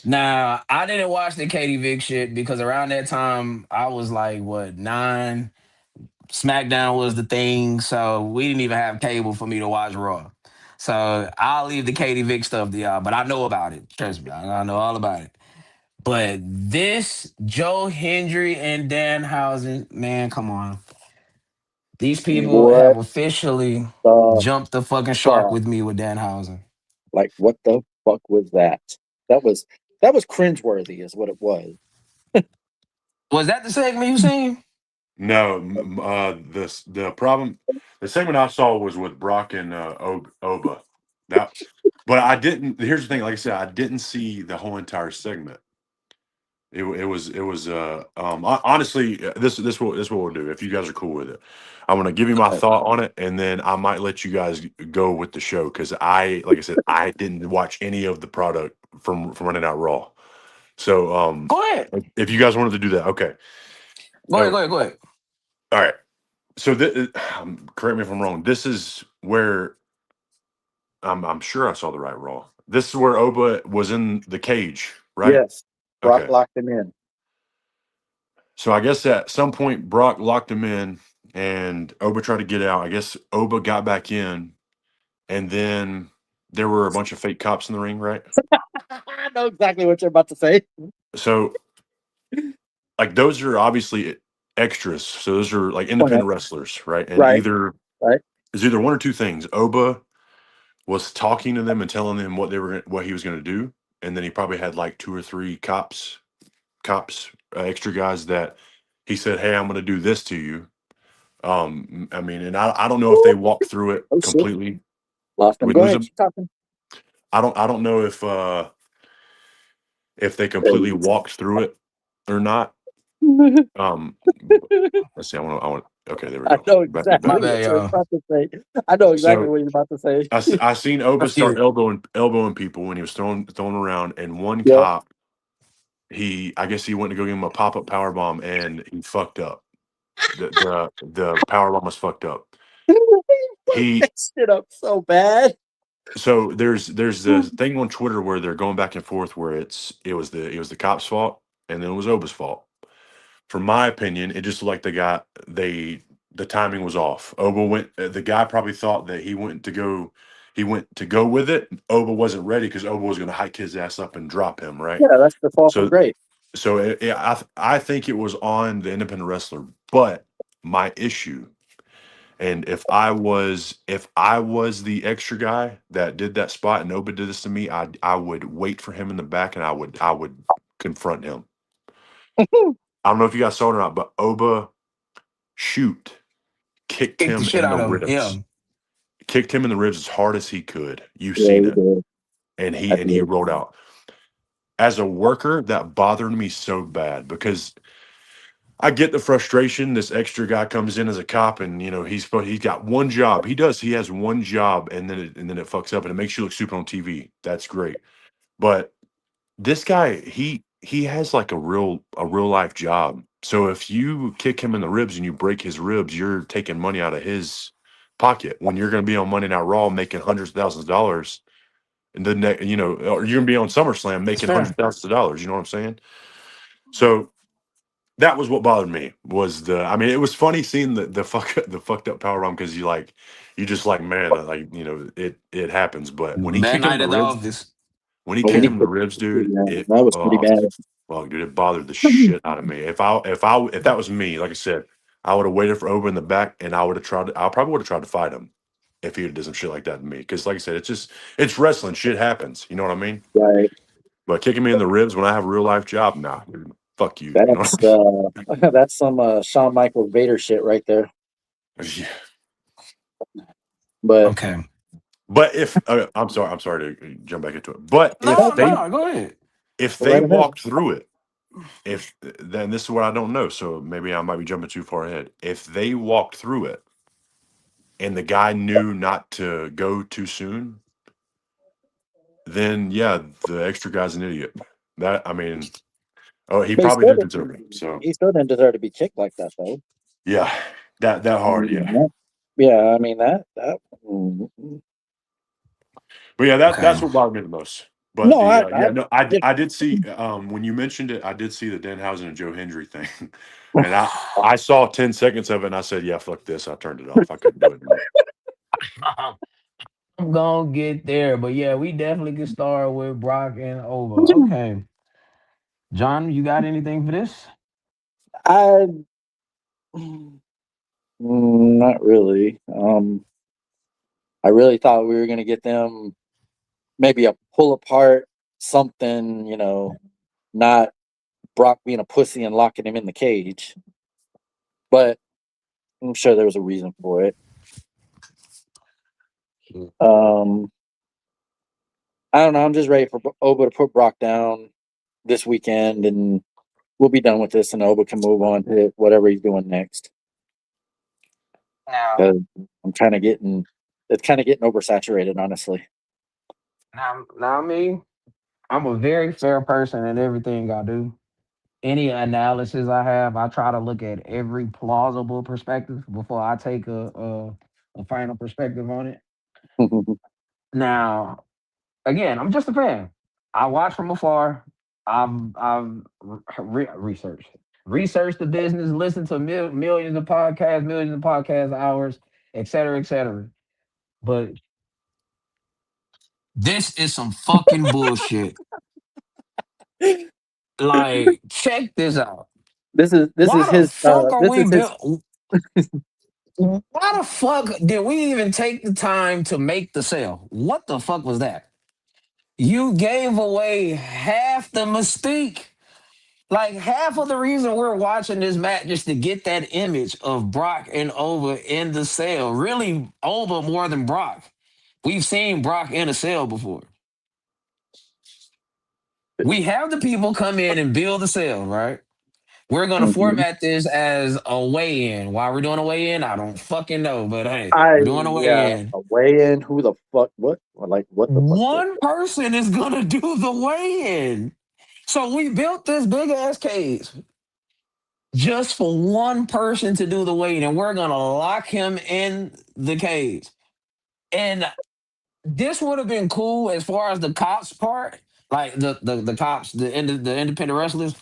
Now I didn't watch the Katie Vick shit because around that time I was like what 9. SmackDown was the thing, so we didn't even have cable for me to watch Raw. So I'll leave the Katie Vick stuff to y'all, but I know about it. Trust me, I know all about it. But this Joe Hendry and Danhausen, man, come on. These people have What officially the jumped the fucking shark fuck? with me with Danhausen. Like what the fuck was that? That was that was cringeworthy, is what it was. Was that the segment you seen? No, the problem, the segment I saw was with Brock and Oba. That, but I didn't. Here's the thing. Like I said, I didn't see the whole entire segment. Honestly, this what we'll do if you guys are cool with it. I'm gonna give you my thought on it, and then I might let you guys go with the show because like I said, I didn't watch any of the product from running out raw. So Go ahead. if you guys wanted to do that, okay. Go ahead, Oh, go ahead, go ahead. all right. So correct me if I'm wrong. This is where I'm sure I saw the right raw. This is where Oba was in the cage, right? Yes, Brock Okay. locked him in. So I guess at some point Brock locked him in and Oba tried to get out. I guess Oba got back in and then there were a bunch of fake cops in the ring, right? I know exactly what you're about to say. So like those are obviously extras. So those are like Okay. independent wrestlers, right? And Right, right. it's either one or two things. Oba was talking to them and telling them what he was going to do, and then he probably had like two or three extra guys that he said, "Hey, I'm going to do this to you." I mean, and I don't know if they walked through it Oh shit, completely lost him. with Go ahead, Musa. keep talking. I don't know if they completely walked through it or not. Um, let's see. I want. Okay, there we I go. know My exactly bad, what you're y'all. about to say. I know exactly So what you're about to say. I seen Oba Let's get start it. elbowing people when he was throwing around, and one Yep. cop, I guess he went to go give him a pop up power bomb, and he fucked up. The power bomb was fucked up. He fucked He that shit up so bad. So there's this thing on Twitter where they're going back and forth where it was the cop's fault and then it was Oba's fault. For my opinion, it just looked like the timing was off. Oba went. The guy probably thought that he went to go with it. Oba wasn't ready because Oba was going to hike his ass up and drop him, right? Yeah, that's the fall from So grace. I think it was on the independent wrestler. But my issue, and if I was the extra guy that did that spot and Oba did this to me, I would wait for him in the back and I would confront him. I don't know if you guys saw it or not, but Oba kicked Kick the him shit in the out of him. ribs. Yeah. Kicked him in the ribs as hard as he could. You've Yeah, seen he it. did. And I he did. rolled out. As a worker, that bothered me so bad because I get the frustration. This extra guy comes in as a cop, and he's got one job. He has one job, and then it fucks up, and it makes you look stupid on TV. That's great, but this guy, he has like a real life job. So if you kick him in the ribs and you break his ribs, you're taking money out of his pocket when you're going to be on Monday Night Raw making hundreds of thousands of dollars, and or you're going to be on SummerSlam That's making hundreds fair. of thousands of dollars. You know what I'm saying? So that was what bothered me was I mean, it was funny seeing the fucked up power bomb because you just like, man, it happens. But when he Bad kicked him in night the at the ribs, office. when he But when kicked he him in the put, ribs, dude, yeah, that was pretty bad. fuck, dude, it bothered the shit out of me. If that was me, like I said, I would have waited for Oba in the back, and I probably would have tried to fight him if he had done some shit like that to me. Because, like I said, it's wrestling. Shit happens. You know what I mean? Right. But kicking me in the ribs when I have a real life job, nah, dude, fuck you. You know? That's that's some Shawn Michaels Vader shit right there. Yeah. But Okay. But if I'm sorry to jump back into it. But No, no, go ahead. if go they right ahead. walked through it, if then this is what I don't know, so maybe I might be jumping too far ahead. If they walked through it and the guy knew not to go too soon, then yeah, the extra guy's an idiot. That I mean, oh, he But probably did deserve it. So he still didn't deserve to be kicked like that, though. yeah, that hard, yeah. Yeah, I mean that. But yeah, that's Okay. what bothered me the most. But No, the I, yeah, I no, I did see when you mentioned it, I did see the Denhausen and Joe Hendry thing, and I saw 10 seconds of it, and I said, yeah, fuck this. I turned it off. I couldn't do it anymore. I'm gonna get there, but yeah, we definitely could start with Brock and over. Okay, John, you got anything for this? I not really. I really thought we were gonna get them maybe a pull apart something, not Brock being a pussy and locking him in the cage. But I'm sure there was a reason for it. Um, I don't know. I'm just ready for Oba to put Brock down this weekend, and we'll be done with this, and Oba can move on to whatever he's doing next. Now, Because I'm kind of getting it's kind of getting oversaturated, honestly. now, me, I'm a very fair person in everything I do. Any analysis I have, I try to look at every plausible perspective before I take a final perspective on it. Now, again, I'm just a fan. I watch from afar. I've researched the business, listened to millions of podcast hours, et cetera, et cetera. But this is some fucking bullshit. Like, check this out. This is Why the his fuck are this we is his built? Why the fuck did we even take the time to make the sale? What the fuck was that? You gave away half the mystique. Like half of the reason we're watching this match just to get that image of Brock and Oba in the cell. Really, Oba more than Brock. We've seen Brock in a cell before. We have the people come in and build the cell, right? We're gonna Mhm. format this as a weigh-in. Why we're doing a weigh-in, I don't fucking know. But hey, I we're doing a yeah, weigh-in. a weigh in. Who the fuck? What the fuck? One person is gonna do the weigh-in. So we built this big ass cage just for one person to do the weigh-in, and we're gonna lock him in the cage. And this would have been cool as far as the cops part, like the cops, the independent wrestlers.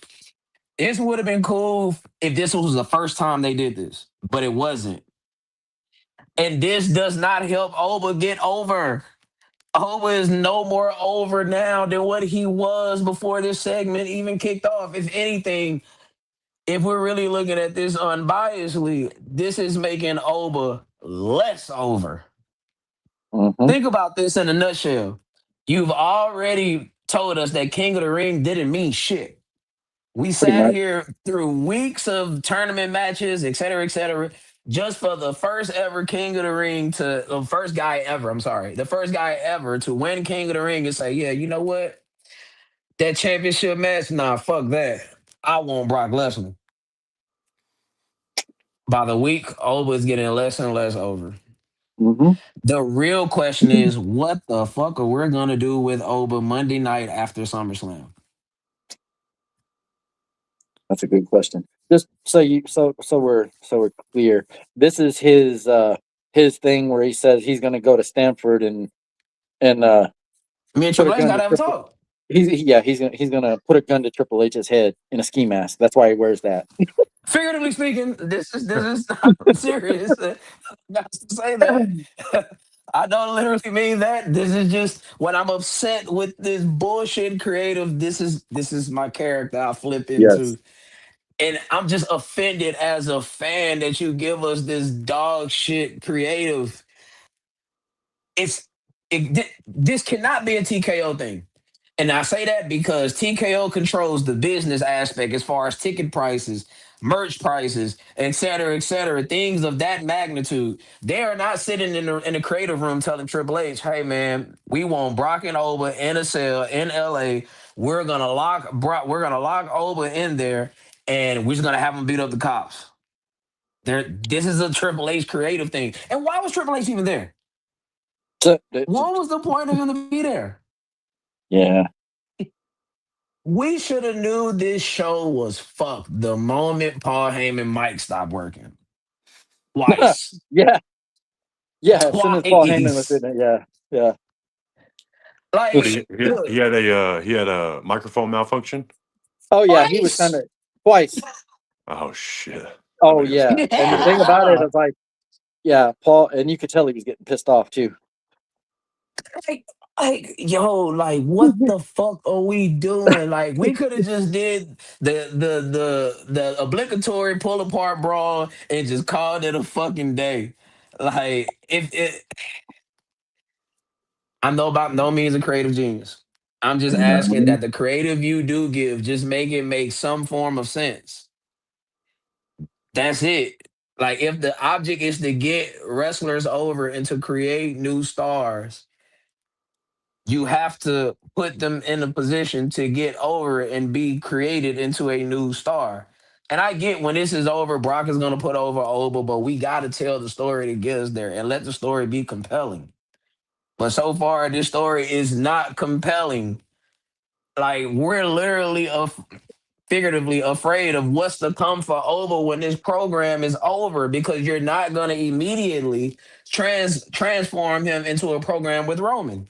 This would have been cool if this was the first time they did this, but it wasn't. And this does not help Oba get over. Oba is no more over now than what he was before this segment even kicked off. If anything, if we're really looking at this unbiasedly, this is making Oba less over. Mm-hmm. Think about this in a nutshell. You've already told us that King of the Ring didn't mean shit. We Pretty sat much. here through weeks of tournament matches, et cetera, just for the first ever King of the Ring first guy ever, I'm sorry, the first guy ever to win King of the Ring and say, yeah, you know what? That championship match, nah, fuck that. I want Brock Lesnar. By the week, Oba is getting less and less over. Mm-hmm. The real question is, what the fuck are we gonna do with Oba Monday night after SummerSlam? That's a good question. Just so we're clear. This is his thing where he says he's going to go to Stanford and Me and put a Triple H gun to gotta have a Triple. talk. He's gonna put a gun to Triple H's head in a ski mask. That's why he wears that. Figuratively speaking, this is I'm serious. I got to say that. I don't literally mean that. This is just when I'm upset with this bullshit creative. This is my character I flip Yes. into. And I'm just offended as a fan that you give us this dog shit creative. This cannot be a TKO thing. And I say that because TKO controls the business aspect as far as ticket prices, merch prices, et cetera, things of that magnitude. They are not sitting in the creative room telling Triple H, hey man, we want Brock and Oba in a cell in LA we're gonna lock Brock, we're gonna lock Oba in there, and we're just gonna have him beat up the cops. This is a Triple H creative thing. And why was Triple H even there? What was the point of him to be there? Yeah. We should have knew this show was fucked the moment Paul Heyman mic stopped working. Twice. Yeah. Yeah. As soon as Paul Heyman was Twice. in it, yeah. Yeah. But Like, look, he had a microphone malfunction. Oh yeah, he was kind twice. of twice. Oh shit. Oh yeah. And the thing about it is like, yeah, Paul, and you could tell he was getting pissed off too. Yo, like, what the fuck are we doing? Like, we could have just did the obligatory pull apart brawl and just called it a fucking day. Like, if it, I'm no about no means a creative genius. I'm just asking that the creative you do give, just make it make some form of sense. That's it. Like, if the object is to get wrestlers over and to create new stars, you have to put them in a position to get over and be created into a new star. And I get when this is over, Brock is going to put over Oba, but we got to tell the story to get us there and let the story be compelling. But so far, this story is not compelling. Like, we're literally figuratively afraid of what's to come for Oba when this program is over, because you're not going to immediately transform him into a program with Roman.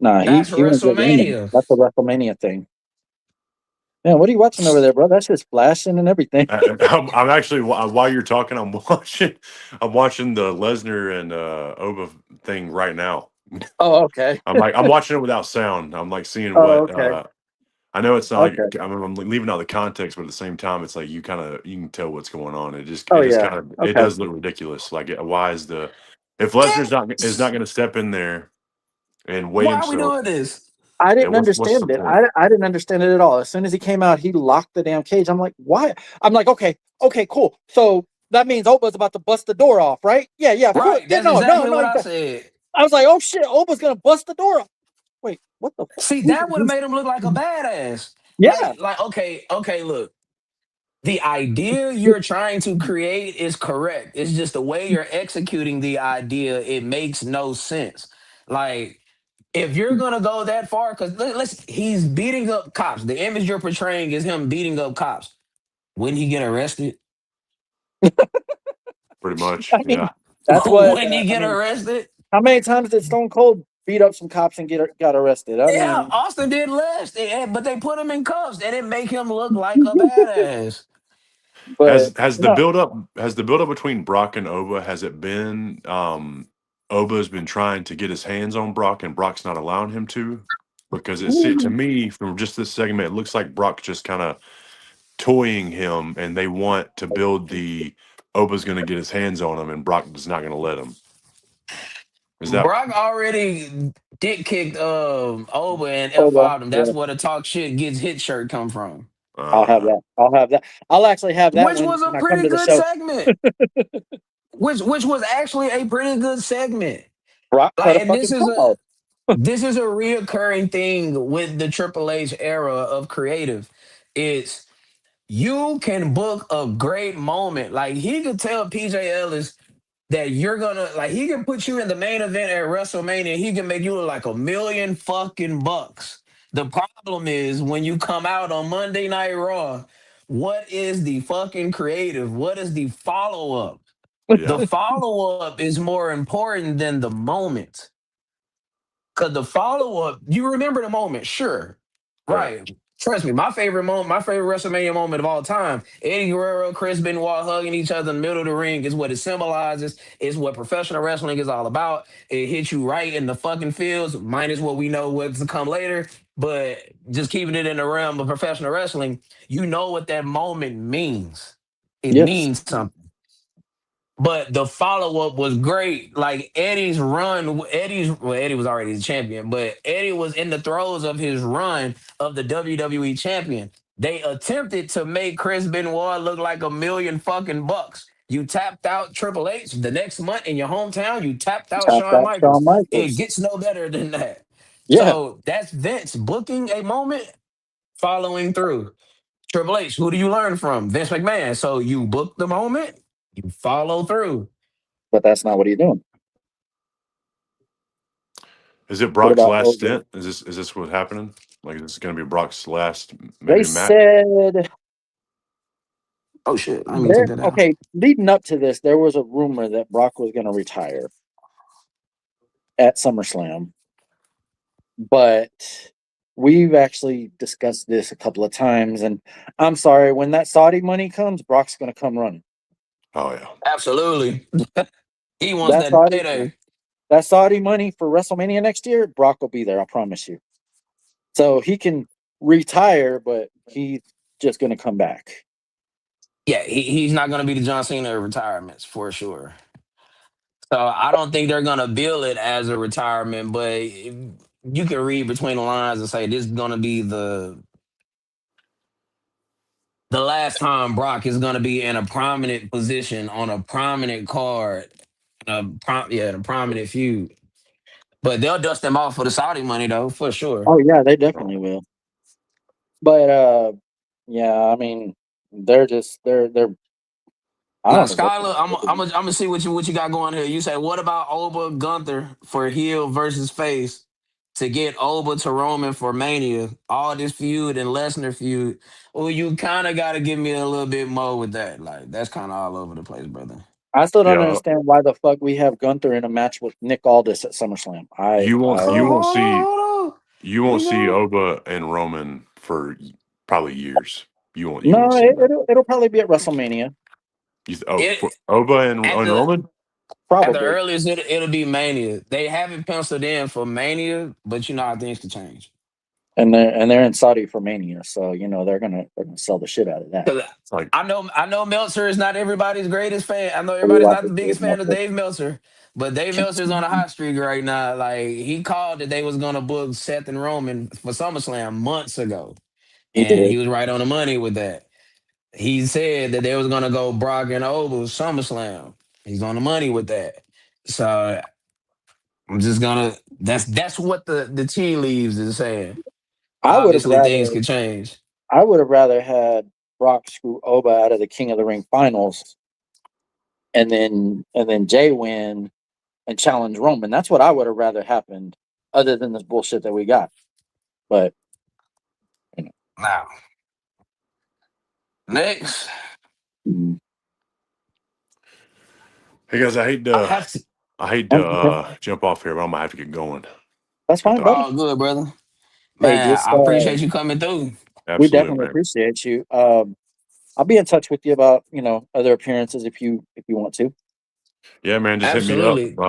Nah, That's he won't get Roman. WrestleMania. That's a WrestleMania thing. Man, what are you watching over there, bro? That's just flashing and everything. I'm actually while you're talking, I'm watching the Lesnar and Oba thing right now. Oh, okay. I'm watching it without sound. I'm like seeing Oh, what okay. I know it's not Okay. like I'm leaving out the context, but at the same time, it's like you can tell what's going on. It just Oh, it just yeah. kind of it Okay. does look ridiculous. Like why is if Lesnar's not going to step in there and weigh Why are we himself, doing this? I then didn't what's the understand it. point? I didn't understand it at all. As soon as he came out, he locked the damn cage. I'm like, why? I'm like, okay, cool. So that means Oba's about to bust the door off, right? Yeah, cool. Right. Yeah, That's no. exactly what I said. I was like, oh shit, Oba's gonna bust the door off. Wait, what the fuck? See, that would have made him look like a badass. Yeah. Okay, look. The idea you're trying to create is correct. It's just the way you're executing the idea, it makes no sense. Like, if you're gonna go that far, because he's beating up cops. The image you're portraying is him beating up cops. Wouldn't he get arrested? Pretty much, I yeah. mean, that's what Wouldn't he I get mean. arrested? How many times did Stone Cold beat up some cops and got arrested? I Yeah, mean, Austin did less, but they put him in cuffs and it make him look like a badass. but Has the no, build up between Brock and Oba, has it been Oba's been trying to get his hands on Brock and Brock's not allowing him to? Because to me from just this segment, it looks like Brock just kind of toying him, and they want to build Oba's going to get his hands on him, and Brock is not going to let him. Is that Brock already dick kicked Oba and Oba, F5'd him. yeah. That's where the talk shit gets hit shirt come from. I'll have that. I'll actually have that Which was a when I come pretty to the good show. segment. which was actually a pretty good segment. Brock cut Like, a and fucking promo. this is a reoccurring thing with the Triple H era of creative. It's you can book a great moment. Like, he could tell PJ Ellis that you're gonna, like, he can put you in the main event at WrestleMania. He can make you look like $1 million fucking. The problem is when you come out on Monday Night Raw, what is the fucking creative? What is the follow up? The yeah? follow up is more important than the moment. Because the follow up, you remember the moment, sure. Right. Right. Trust me, my favorite moment, my favorite WrestleMania moment of all time, Eddie Guerrero, Chris Benoit hugging each other in the middle of the ring is what it symbolizes. It's what professional wrestling is all about. It hits you right in the fucking feels, minus what we know what's to come later. But just keeping it in the realm of professional wrestling, you know what that moment means. It Yes. means something. But the follow up was great. Like, Eddie's run, Eddie was already the champion, but Eddie was in the throes of his run of the WWE champion. They attempted to make Chris Benoit look like $1 million fucking. You tapped out Triple H the next month in your hometown. You tapped out Tap Shawn that Michaels. Shawn It Michaels. gets no better than that. Yeah, So that's Vince booking a moment, following through. Triple H, who do you learn from? Vince McMahon. So you book the moment, you follow through. but that's not what he's doing. Is it What Brock's about last over? stint? Is this what's happening? Like, this is going to be Brock's last They maybe match? said Oh shit, I didn't mean to there. take that down. Okay, leading up to this, there was a rumor that Brock was going to retire at SummerSlam, but we've actually discussed this a couple of times. And I'm sorry, when that Saudi money comes, Brock's going to come running. Oh yeah. Absolutely. He wants That that Saudi, payday. that Saudi money for WrestleMania next year, Brock will be there. I promise you. So he can retire, but he's just going to come back. Yeah, he's not gonna be the John Cena of retirements for sure. So I don't think they're gonna bill it as a retirement, but you can read between the lines and say this is gonna be the last time Brock is gonna be in a prominent position on a prominent card, in a prominent feud. But they'll dust them off for the Saudi money though, for sure. Oh yeah, they definitely will. But yeah, I mean, they're. I Now, don't know what. Skylar, I'm gonna see what you got going here. You say, what about Oba Gunther for heel versus face to get Oba to Roman for Mania? All this feud and Lesnar feud. Well, you kind of got to give me a little bit more with that. Like that's kind of all over the place, brother. I still don't Yeah. understand why the fuck we have Gunther in a match with Nick Aldis at SummerSlam. You won't Hold you on, won't hold on, see hold on. you won't You see know, Oba and Roman for probably years. You won't No, see that. it'll probably be at WrestleMania, it For Oba and, at and the Roman? at the probably. earliest it'll be Mania. They haven't penciled in for Mania, but you know how things can change. And they're in Saudi for Mania, so they're gonna sell the shit out of that. 'Cause It's like, I know Meltzer is not everybody's greatest fan. I know Really everybody's like not this the biggest dude, fan of Meltzer. Dave Meltzer, but Dave Meltzer's on a hot streak right now. Like he called that they was gonna book Seth and Roman for SummerSlam months ago, He and did. he was right on the money with that. He said that they was gonna go Brock and Oval SummerSlam. He's on the money with that. So I'm just gonna. That's what the tea leaves is saying. I would have Obviously, things rather could change. I would have rather had Brock screw Oba out of the King of the Ring finals, and then Jay win and challenge Roman. That's what I would have rather happened, other than this bullshit that we got. But Now, next, mm, hey guys, I hate I to have to. I hate to okay, jump off here, but I'm gonna have to get going. that's Good fine, brother. talking. All good, brother. Hey, Man, just I appreciate you coming through. we Absolutely, definitely man. appreciate you. I'll be in touch with you about other appearances if you want to. Yeah, man, just hit me up. Absolutely.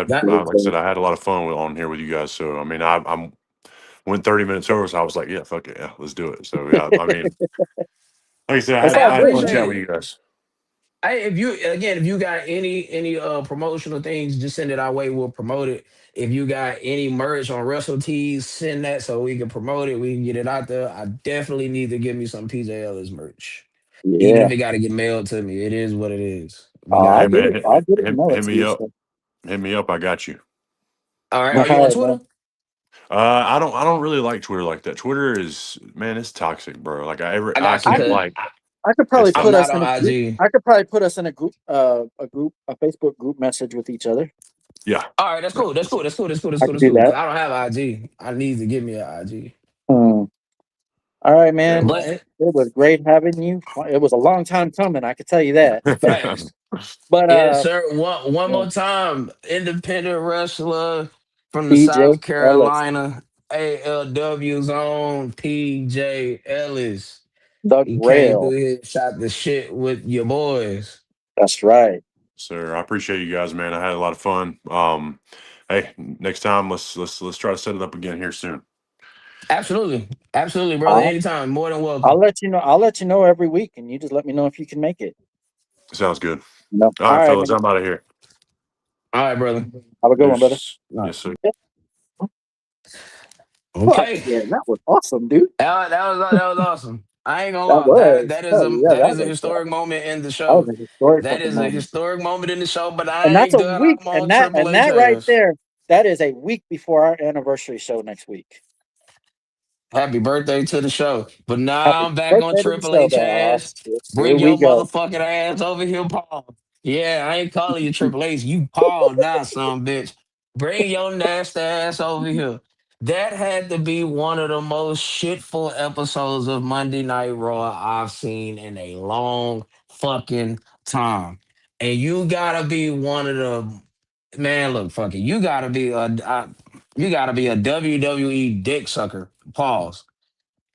That Like I said, I had a lot of fun on here with you guys. So I mean, I'm went 30 minutes over, so I was like, yeah, fuck it, yeah, let's do it. So yeah, I mean, like I said, That's hey, all I I had good, fun man. chatting appreciate with it. you guys. Hey, if you got any promotional things, just send it our way. We'll promote it. If you got any merch on Wrestle Tees, send that so we can promote it. We can get it out there. I definitely need to give me some PJ Ellis merch. Even Yeah, if it got to get mailed to me, it is what it is. We got I'll Hey it. get man, it. I'll get it. Mail it hit to me you. up. So. Hit me up. I got you. All right. All Are you on right, man. Twitter? I don't really like Twitter like that. Twitter is, man, it's toxic, bro. Like I I got you, I can't could cuz. like I could it's probably I'm put toxic. not us in on a group. IG. I could probably put us in a Facebook group message with each other. Yeah, All right, that's yeah. cool. That's cool. That's cool. That's cool. That's I cool. could That's do cool. Because that. I don't have IG. I need to give me an IG. Hmm. All right, Yeah, man. But It was great having you. It was a long time coming. I could tell you that. facts. But Yes, sir. One yeah, more time. Independent wrestler from the PJ South Ellis, Carolina, ALW's own PJ Ellis. the He came through Grail. here, shot the shit with your boys. That's right. sir. I appreciate you guys, man. I had a lot of fun. Hey, next time let's try to set it up again here soon. Absolutely. Absolutely, brother. I'll, Anytime. More than I'll welcome. let you know. I'll let you know every week, and you just let me know if you can make it. Sounds good. All All right, right, fellas, man. I'm out of here. All right, brother. Have a good one, brother. Deuce. All Yes, sir. right. Fuck Okay. yeah, that was awesome, dude. That was awesome. I ain't gonna That lie. That was. that is Oh a yeah, that that is a was. historic moment in the That was show. a historic That fucking is a moment. historic moment in the show. But And I that's ain't a done. week, I'm on and that Triple and H that right ass. there. that is a week before our anniversary show next week. Happy birthday to the show. But now Happy I'm back on birthday to the Triple show, H dog. ass. Here Bring we your go. motherfucking ass over here, Paul. Yeah, I ain't calling you Triple H. You Paul now, son bitch. Bring your nasty ass over here. That had to be one of the most shitful episodes of Monday Night Raw I've seen in a long fucking time. And you gotta be one of the man. Look, fuck it. You gotta be a WWE dick sucker. Pause.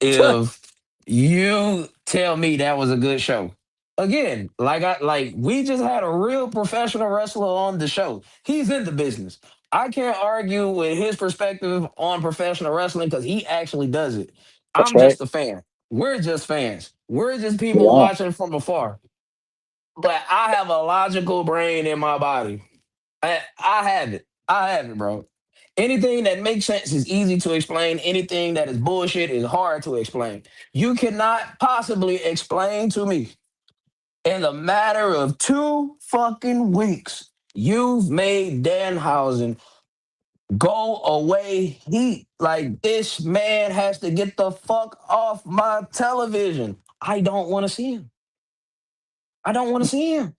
If you tell me that was a good show. Again, we just had a real professional wrestler on the show. He's in the business. I can't argue with his perspective on professional wrestling because he actually does it. That's I'm right. just a fan. We're just fans. We're just We people are. watching from afar. But I have a logical brain in my body. I have it. I have it, bro. Anything that makes sense is easy to explain. Anything that is bullshit is hard to explain. You cannot possibly explain to me in the matter of 2 fucking weeks, you've made Danhausen go away heat. Like, this man has to get the fuck off my television. I don't want to see him. I don't want to see him.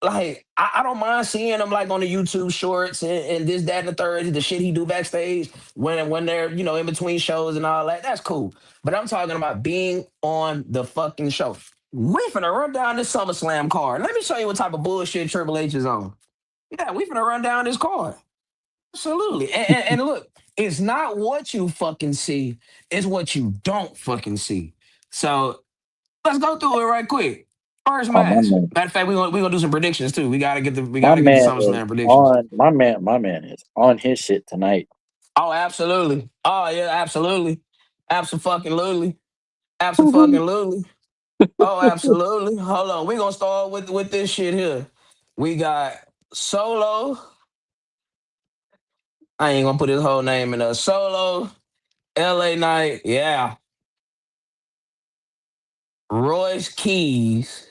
Like, I don't mind seeing him like on the YouTube shorts and this, that, and the third, the shit he do backstage when they're, in between shows and all that. That's cool. But I'm talking about being on the fucking show. We finna run down this SummerSlam card. Let me show you what type of bullshit Triple H is on. Yeah, we finna run down this card. Absolutely. And look, it's not what you fucking see, it's what you don't fucking see. So let's go through it right quick. First Oh, my match. man. Matter of fact, we gonna do some predictions too. We gotta get the My man is SummerSlam predictions. on. My man is on his shit tonight. Oh, absolutely. Oh yeah, absolutely. Absolutely. Woo-hoo. Absolutely. Oh, absolutely. Hold on. We're gonna start with this shit here. We got Solo. I ain't gonna put his whole name in there. Solo, LA Knight, yeah. Royce Keys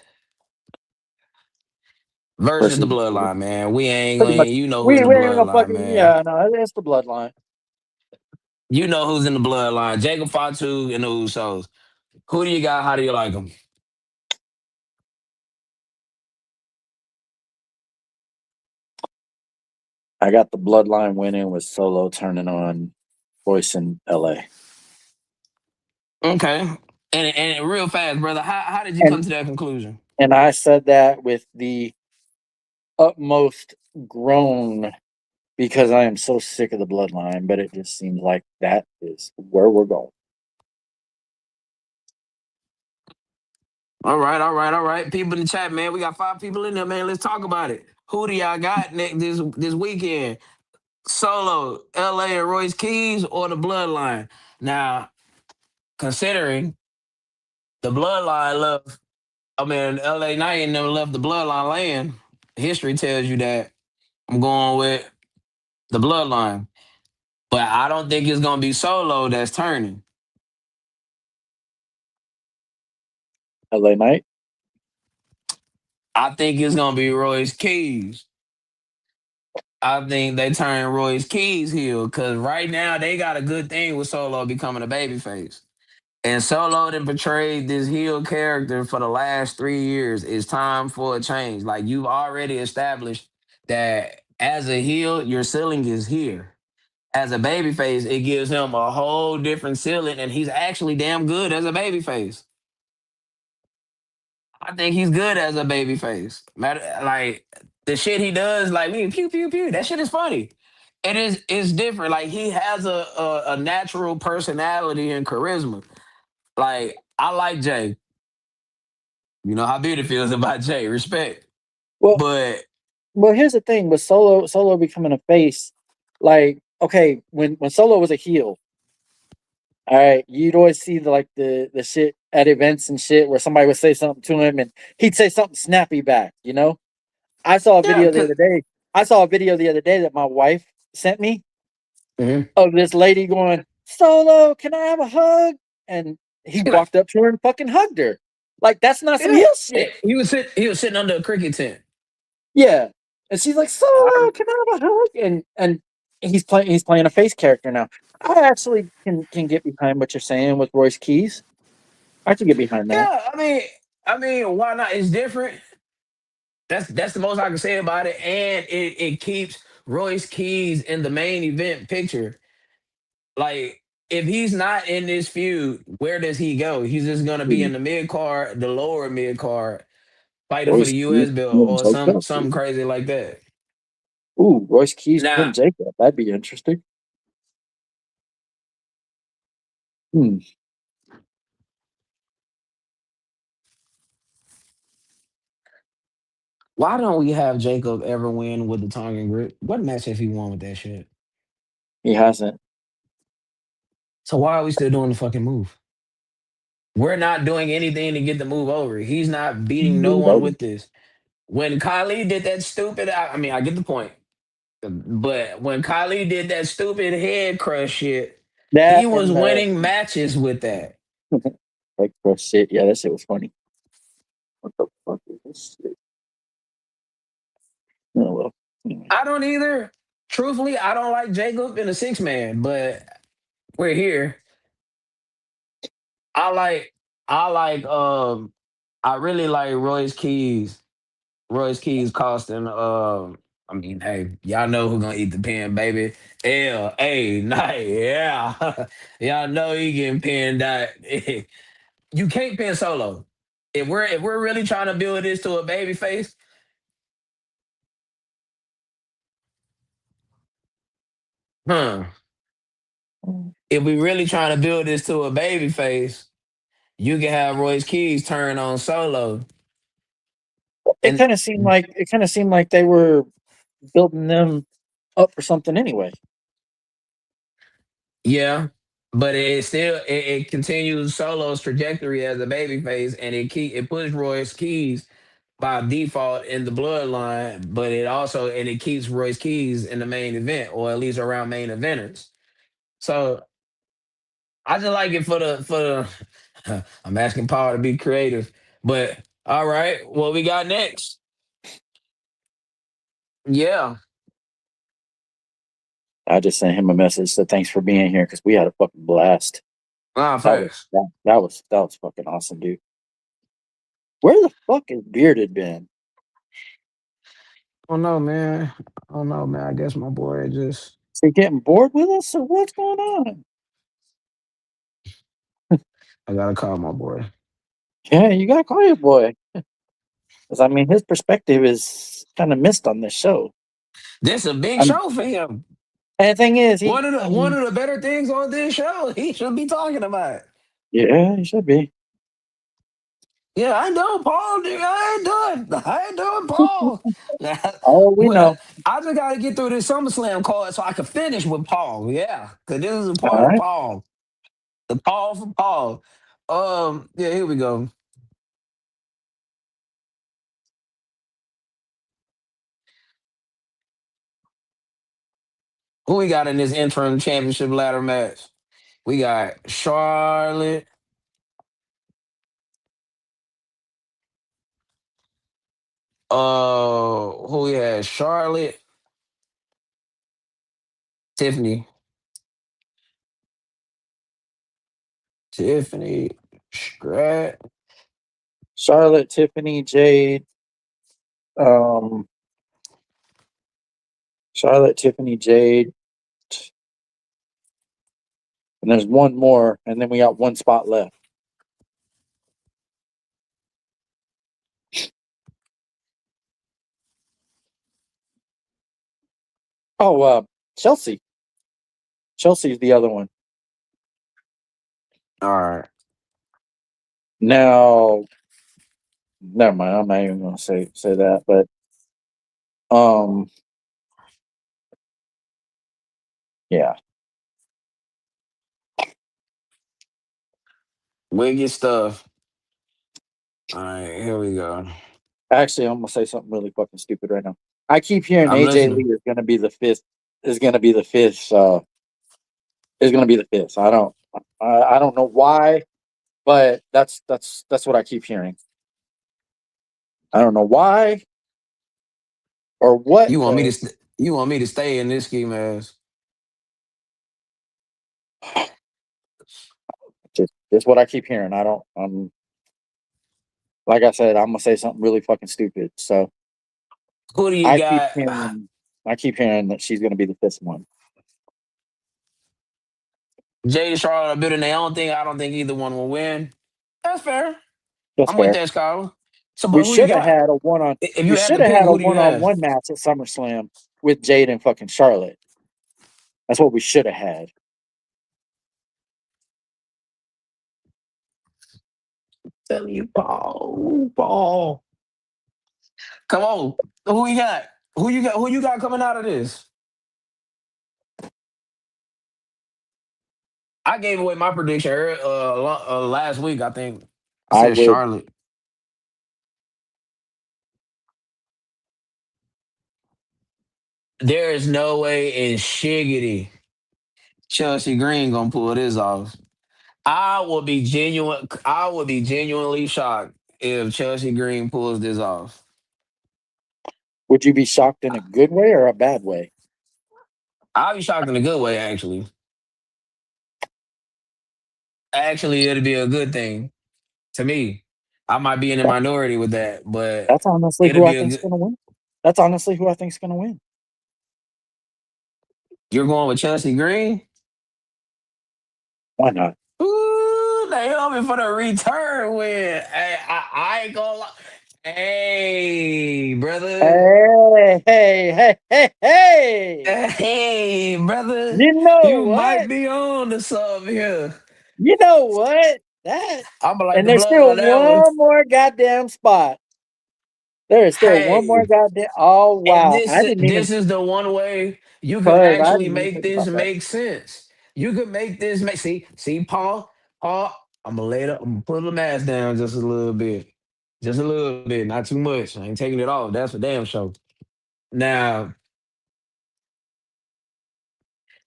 versus the Versus Bloodline, man. We ain't pretty gonna, much. you know We who's in ain't the gonna Bloodline, fucking man. no. It's the bloodline. You know who's in the Bloodline. Jacob Fatu and the Usos. Who do you got? How do you like them? I got the bloodline winning with Solo turning on Royce in L.A. Okay. And real fast, brother. How did you come And to that conclusion? and I said that with the utmost groan because I am so sick of the bloodline, but it just seems like that is where we're going. All right, all right, all right. People in the chat, man. We got 5 people in there, man. Let's talk about it. Who do y'all got next this weekend? Solo, LA, and Royce Keys, or the Bloodline? Now, considering the Bloodline left, LA Knight and them left the Bloodline land, history tells you that I'm going with the Bloodline. But I don't think it's gonna be Solo that's turning. LA Knight. I think it's gonna be Royce Keys. I think they turn Royce Keys heel because right now they got a good thing with Solo becoming a babyface. And Solo done portrayed this heel character for the last 3 years. It's time for a change. Like, you've already established that as a heel, your ceiling is here. As a babyface, it gives him a whole different ceiling, and he's actually damn good as a babyface. I think he's good as a babyface. Like, the shit he does, like, we pew pew pew. That shit is funny. It's different. Like, he has a natural personality and charisma. Like, I like Jay. You know how Beauty feels about Jay. Respect. Well, But here's the thing with Solo becoming a face. Like, okay, when Solo was a heel, all right, you'd always see the shit at events and shit where somebody would say something to him and he'd say something snappy back. I saw a yeah, video the other day. I saw a video the other day that my wife sent me mhm. of this lady going, "Solo, can I have a hug?" And he Like, walked up to her and fucking hugged her. Like, that's not some yeah, heel yeah. shit. He was sitting under a cricket tent. Yeah. And she's like, Solo, can I have a hug? And he's playing a face character now. I actually can get behind what you're saying with Royce Keys. I can get behind that. Yeah, I mean, why not? It's different. That's the most I can say about it, and it keeps Royce Keys in the main event picture. Like, if he's not in this feud, where does he go? He's just gonna be in the mid card, the lower mid card, fighting for Royce the Keys U.S. belt pin or Jacob. something crazy like that. Ooh, Royce Keys pin Now, Jacob. That'd be interesting. Hmm. why don't we have Jacob ever win with the tongue and grip? What match have he won with that shit? He hasn't. So why are we still doing the fucking move? We're not doing anything to get the move over. He's not beating no Move one over. with this. When Kylie did that stupid, I mean, I get the point. But when Kylie did that stupid head crush shit, he That was and the winning matches with that. like for shit. Yeah, that shit was funny. What the fuck is this shit? Oh well. Anyway. I don't either. Truthfully, I don't like Jacob in a 6-man, but we're here. I like, I like, I really like Royce Keys. Royce Keys costing, I mean, hey, y'all know who gonna eat the pen, baby. L.A. Knight, yeah. Y'all know he getting pinned out. You can't pin Solo. If we're really trying to build this to a baby face, huh? If we really trying to build this to a baby face, you can have Royce Keys turn on Solo. It And kind of seemed like they were building them up for something anyway. yeah, but it continues Solo's trajectory as a baby face, and it puts Royce Keys by default in the bloodline, but it keeps Royce Keys in the main event, or at least around main eventers. So I just like it for the I'm asking Paul to be creative. But all right, what we got next? Yeah. I just sent him a message, said thanks for being here because we had a fucking blast. Facts. That was fucking awesome, dude. Where the fuck is Bearded been? Oh no, man. Oh no, man. I guess my boy just Is he getting bored with us or what's going on? I gotta call my boy. Yeah, you gotta call your boy. Because I mean his perspective is kind of missed on this show. This a big I'm, show for him. and the thing is, One of the better things on this show. He should be talking about. yeah, he should be. Yeah, I know, Paul. Nigga, I ain't doing Paul. Oh, we Well, know. I just got to get through this SummerSlam card so I can finish with Paul. Yeah, because this is a All part of right. Paul. The Paul for Paul. Yeah, here we go. Who we got in this interim championship ladder match? We got Charlotte. Who we had? Charlotte, Tiffany, Strat. Charlotte, Tiffany, Jade, um, Charlotte, Tiffany, Jade, and there's one more, and then we got one spot left. Oh, Chelsea. Chelsea's the other one. All right. Now, never mind. I'm not even going to say that, but yeah. Wicked stuff. All right, here we go. Actually, I'm going to say something really fucking stupid right now. I keep hearing I'm AJ listening. Lee is going to be the fifth. Is going to be the fifth. Is going to be the fifth. I don't know why, but that's what I keep hearing. I don't know why, Or what? You want me to Though? you want me to stay in this ski mask? Just what I keep hearing. I don't. Like I said, I'm gonna say something really fucking stupid. So Who do you I keep got? hearing. I keep hearing that she's gonna be the fifth one. Jay, Charlotte, building their own thing. I don't think either one will win. That's fair. That's I'm with fair. that, Scholar. So, We but who you should have got? had a one on. If We you had should to have pick, had a who do you one on have? one match at SummerSlam with Jade and fucking Charlotte. That's what we should have had. Tell you, Paul. Come on. Who you got? Who you got? Who you got coming out of this? I gave away my prediction last week. I think I I said would. Charlotte. There is no way in shiggity Chelsea Green gonna pull this off. I will be genuine. I would be genuinely shocked if Chelsea Green pulls this off. Would you be shocked in a good way or a bad way? I'll be shocked in a good way. Actually, it'll be a good thing to me. I might be in the That, minority with that, but that's honestly it'll who I be a think's good. gonna win. That's honestly who I think's gonna win. You're going with Chelsea Green? Why not? Ooh, Naomi for the return win. Hey, I ain't gonna lie. Hey, brother. Hey, hey, hey, hey, hey! Hey, brother. You know You might what? be on to something here. You know what? That I'm gonna like and the there's blood still on that one. one more goddamn spot. There is still one more Hey, goddamn. Oh and wow! I didn't even this is the one way you could cause I actually didn't even make think this about that. make sense. You could make this make see Paul. I'm gonna lay it up. I'm gonna put the mask down just a little bit, not too much. I ain't taking it off. That's for damn sure. Now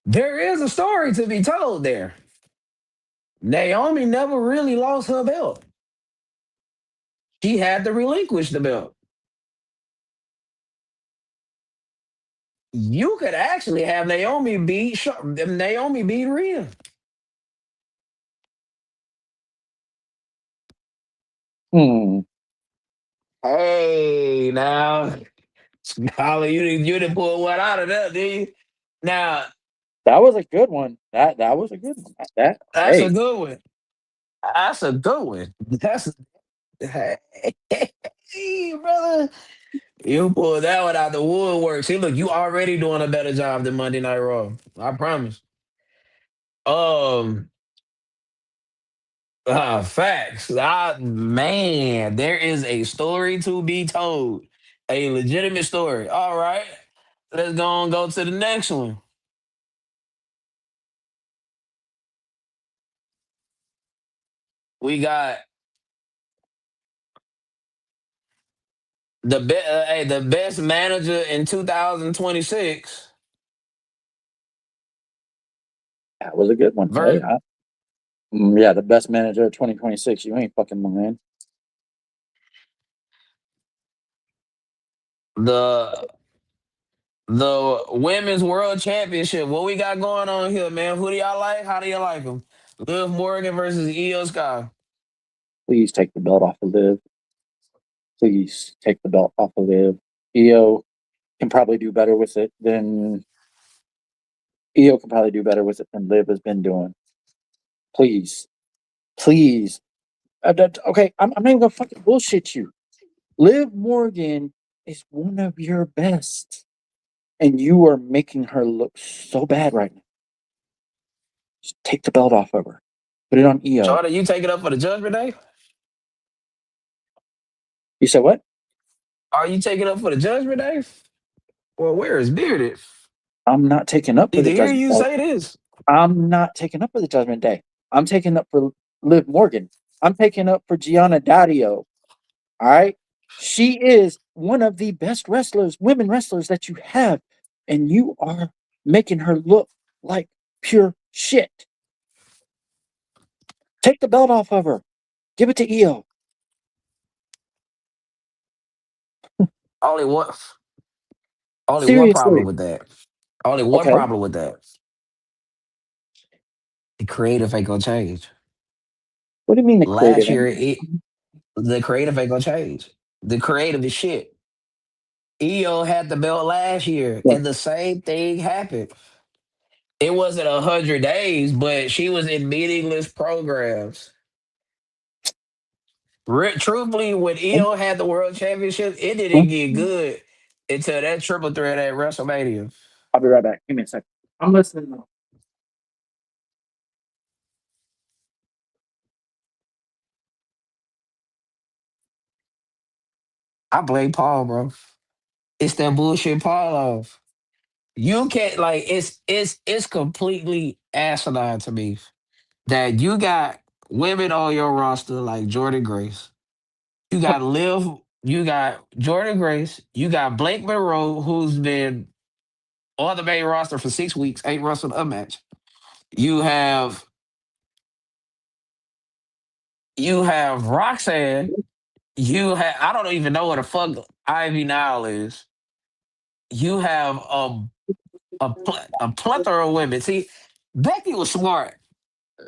there is a story to be told there. Naomi never really lost her belt. She had to relinquish the belt. You could actually have Naomi beat Rhea. Hmm. Hey, now, Holly, you didn't pull one out of that, did you? Now, That was a good one. That was a good one. That that's a hey, good one. That's a good one. That's hey, brother. You pulled that one out the woodwork. See, look, you already doing a better job than Monday Night Raw. I promise. Um, facts. Man, there is a story to be told. A legitimate story. All right. Let's go to the next one. We got the best manager in 2026. that was a good one. Hey, Ver- yeah, the best manager of 2026. You ain't fucking lying. the the women's world championship. What we got going on here, man? Who do y'all like? How do you like them? Liv Morgan versus Io Sky. Please take the belt off of Liv. Please take the belt off of Liv. EO can probably do better with it than EO can probably do better with it than Liv has been doing. Please, please. Okay, I'm not even gonna fucking bullshit you. Liv Morgan is one of your best, and you are making her look so bad right now. Just take the belt off of her. Put it on EO. Charlie, you take it up for the Judgment Day? You said what? Are you taking up for the Judgment Day? Well, where is Bearded? I'm not taking up for Need the to hear judgment you day. say this. I'm not taking up for the judgment day. I'm taking up for Liv Morgan. I'm taking up for Gianna Dario. All right. She is one of the best wrestlers, women wrestlers that you have, and you are making her look like pure shit. Take the belt off of her. Give it to Io. Only one. Only one problem Seriously. with that. Only one Okay. problem with that. The creative ain't gonna change. What do you mean the Last creative year, angle? the creative ain't gonna change. The creative is shit. EO had the belt last year, Yeah. and the same thing happened. It wasn't 100 days, but she was in meaningless programs. Truthfully, when EO had the world championship, it didn't get good until that triple threat at WrestleMania. I'll be right back. Give me a second. I'm listening now. I blame Paul, bro. It's that bullshit Paul off. You can't like it's completely asinine to me that you got women on your roster like Jordan Grace. You got Liv, you got Jordan Grace, you got Blake Monroe, who's been on the main roster for 6 weeks, ain't wrestled a match. You have Roxanne. You have I don't even know what the fuck Ivy Nile is. You have a plethora of women. See, Becky was smart.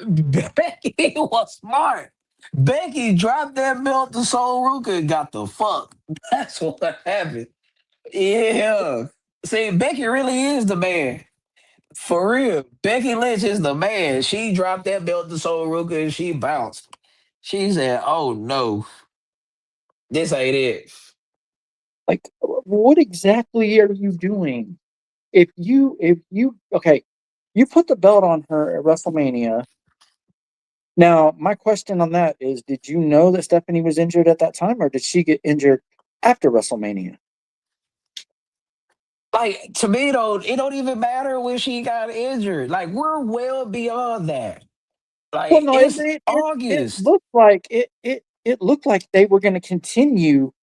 Becky was smart. Becky dropped that belt to Sol Ruka and got the fuck. That's what happened. Yeah. See, Becky really is the man. For real. Becky Lynch is the man. She dropped that belt to Sol Ruka and she bounced. She said, oh no, this ain't it. Like, what exactly are you doing? If you okay, you put the belt on her at WrestleMania. Now, my question on that is, did you know that Stephanie was injured at that time, or did she get injured after WrestleMania? Like, to me, though, it don't even matter when she got injured. Like, we're well beyond that. Well, Like, no, it's it August. looked like it looked like they were going to continue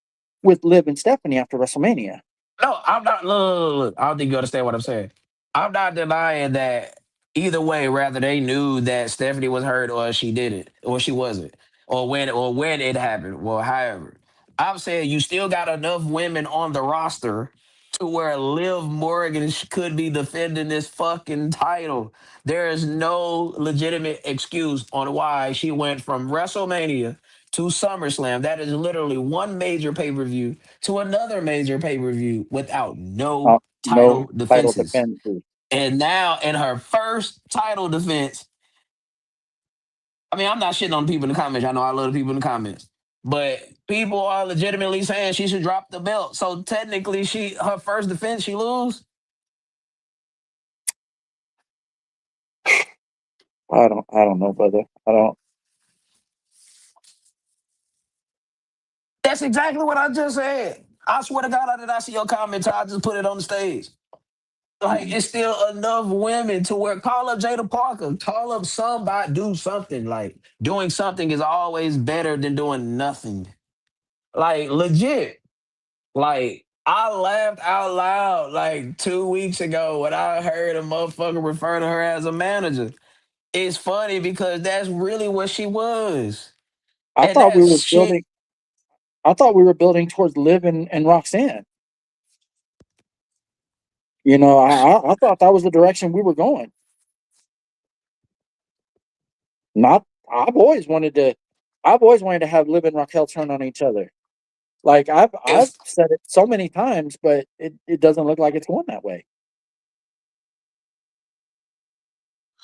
with Liv and Stephanie after WrestleMania. No, I'm not. Look. I don't think you understand what I'm saying. I'm not denying that either way. Rather, they knew that Stephanie was hurt, or she didn't, or she wasn't, or when it happened. Well, however, I'm saying you still got enough women on the roster to where Liv Morgan could be defending this fucking title. There is no legitimate excuse on why she went from WrestleMania to SummerSlam. That is literally one major pay per view to another major pay per view without no No title title defenses. defenses. And now in her first title defense, I mean, I'm not shitting on people in the comments. I know I love the people in the comments. But people are legitimately saying she should drop the belt. So technically, her first defense, she lose. I don't know, brother. I don't. That's exactly what I just said. I swear to God, I did not see your comment. I just put it on the stage. Like, it's still enough women to where call up Jada Parker, call up somebody, do something. Like, doing something is always better than doing nothing. Like, legit. Like, I laughed out loud like 2 weeks ago when I heard a motherfucker refer to her as a manager. It's funny because that's really what she was. I And thought that we were shit, building. I thought we were building towards Liv and Roxanne. I thought that was the direction we were going. Not. I've always wanted to have Liv and Raquel turn on each other. Like I've if said it so many times, but it doesn't look like it's going that way.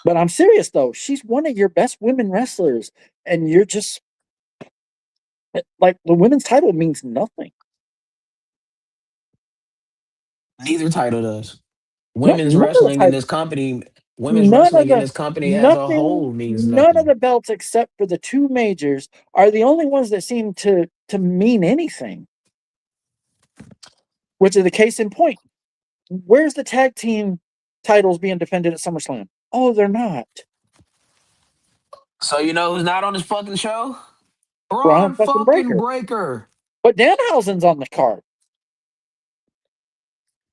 But I'm serious though. She's one of your best women wrestlers, and you're just like the women's title means nothing. neither title does. No, Women's none of the wrestling in title, this company, women's none of wrestling in the this company as a nothing, whole means none of nothing. the belts except for the two majors are the only ones that seem to mean anything. Which is the case in point. Where's the tag team titles being defended at SummerSlam? Oh, they're not. So you know who's not on this fucking show? Braun Braun fucking fucking Breaker. Breaker. But Danhausen's on the card.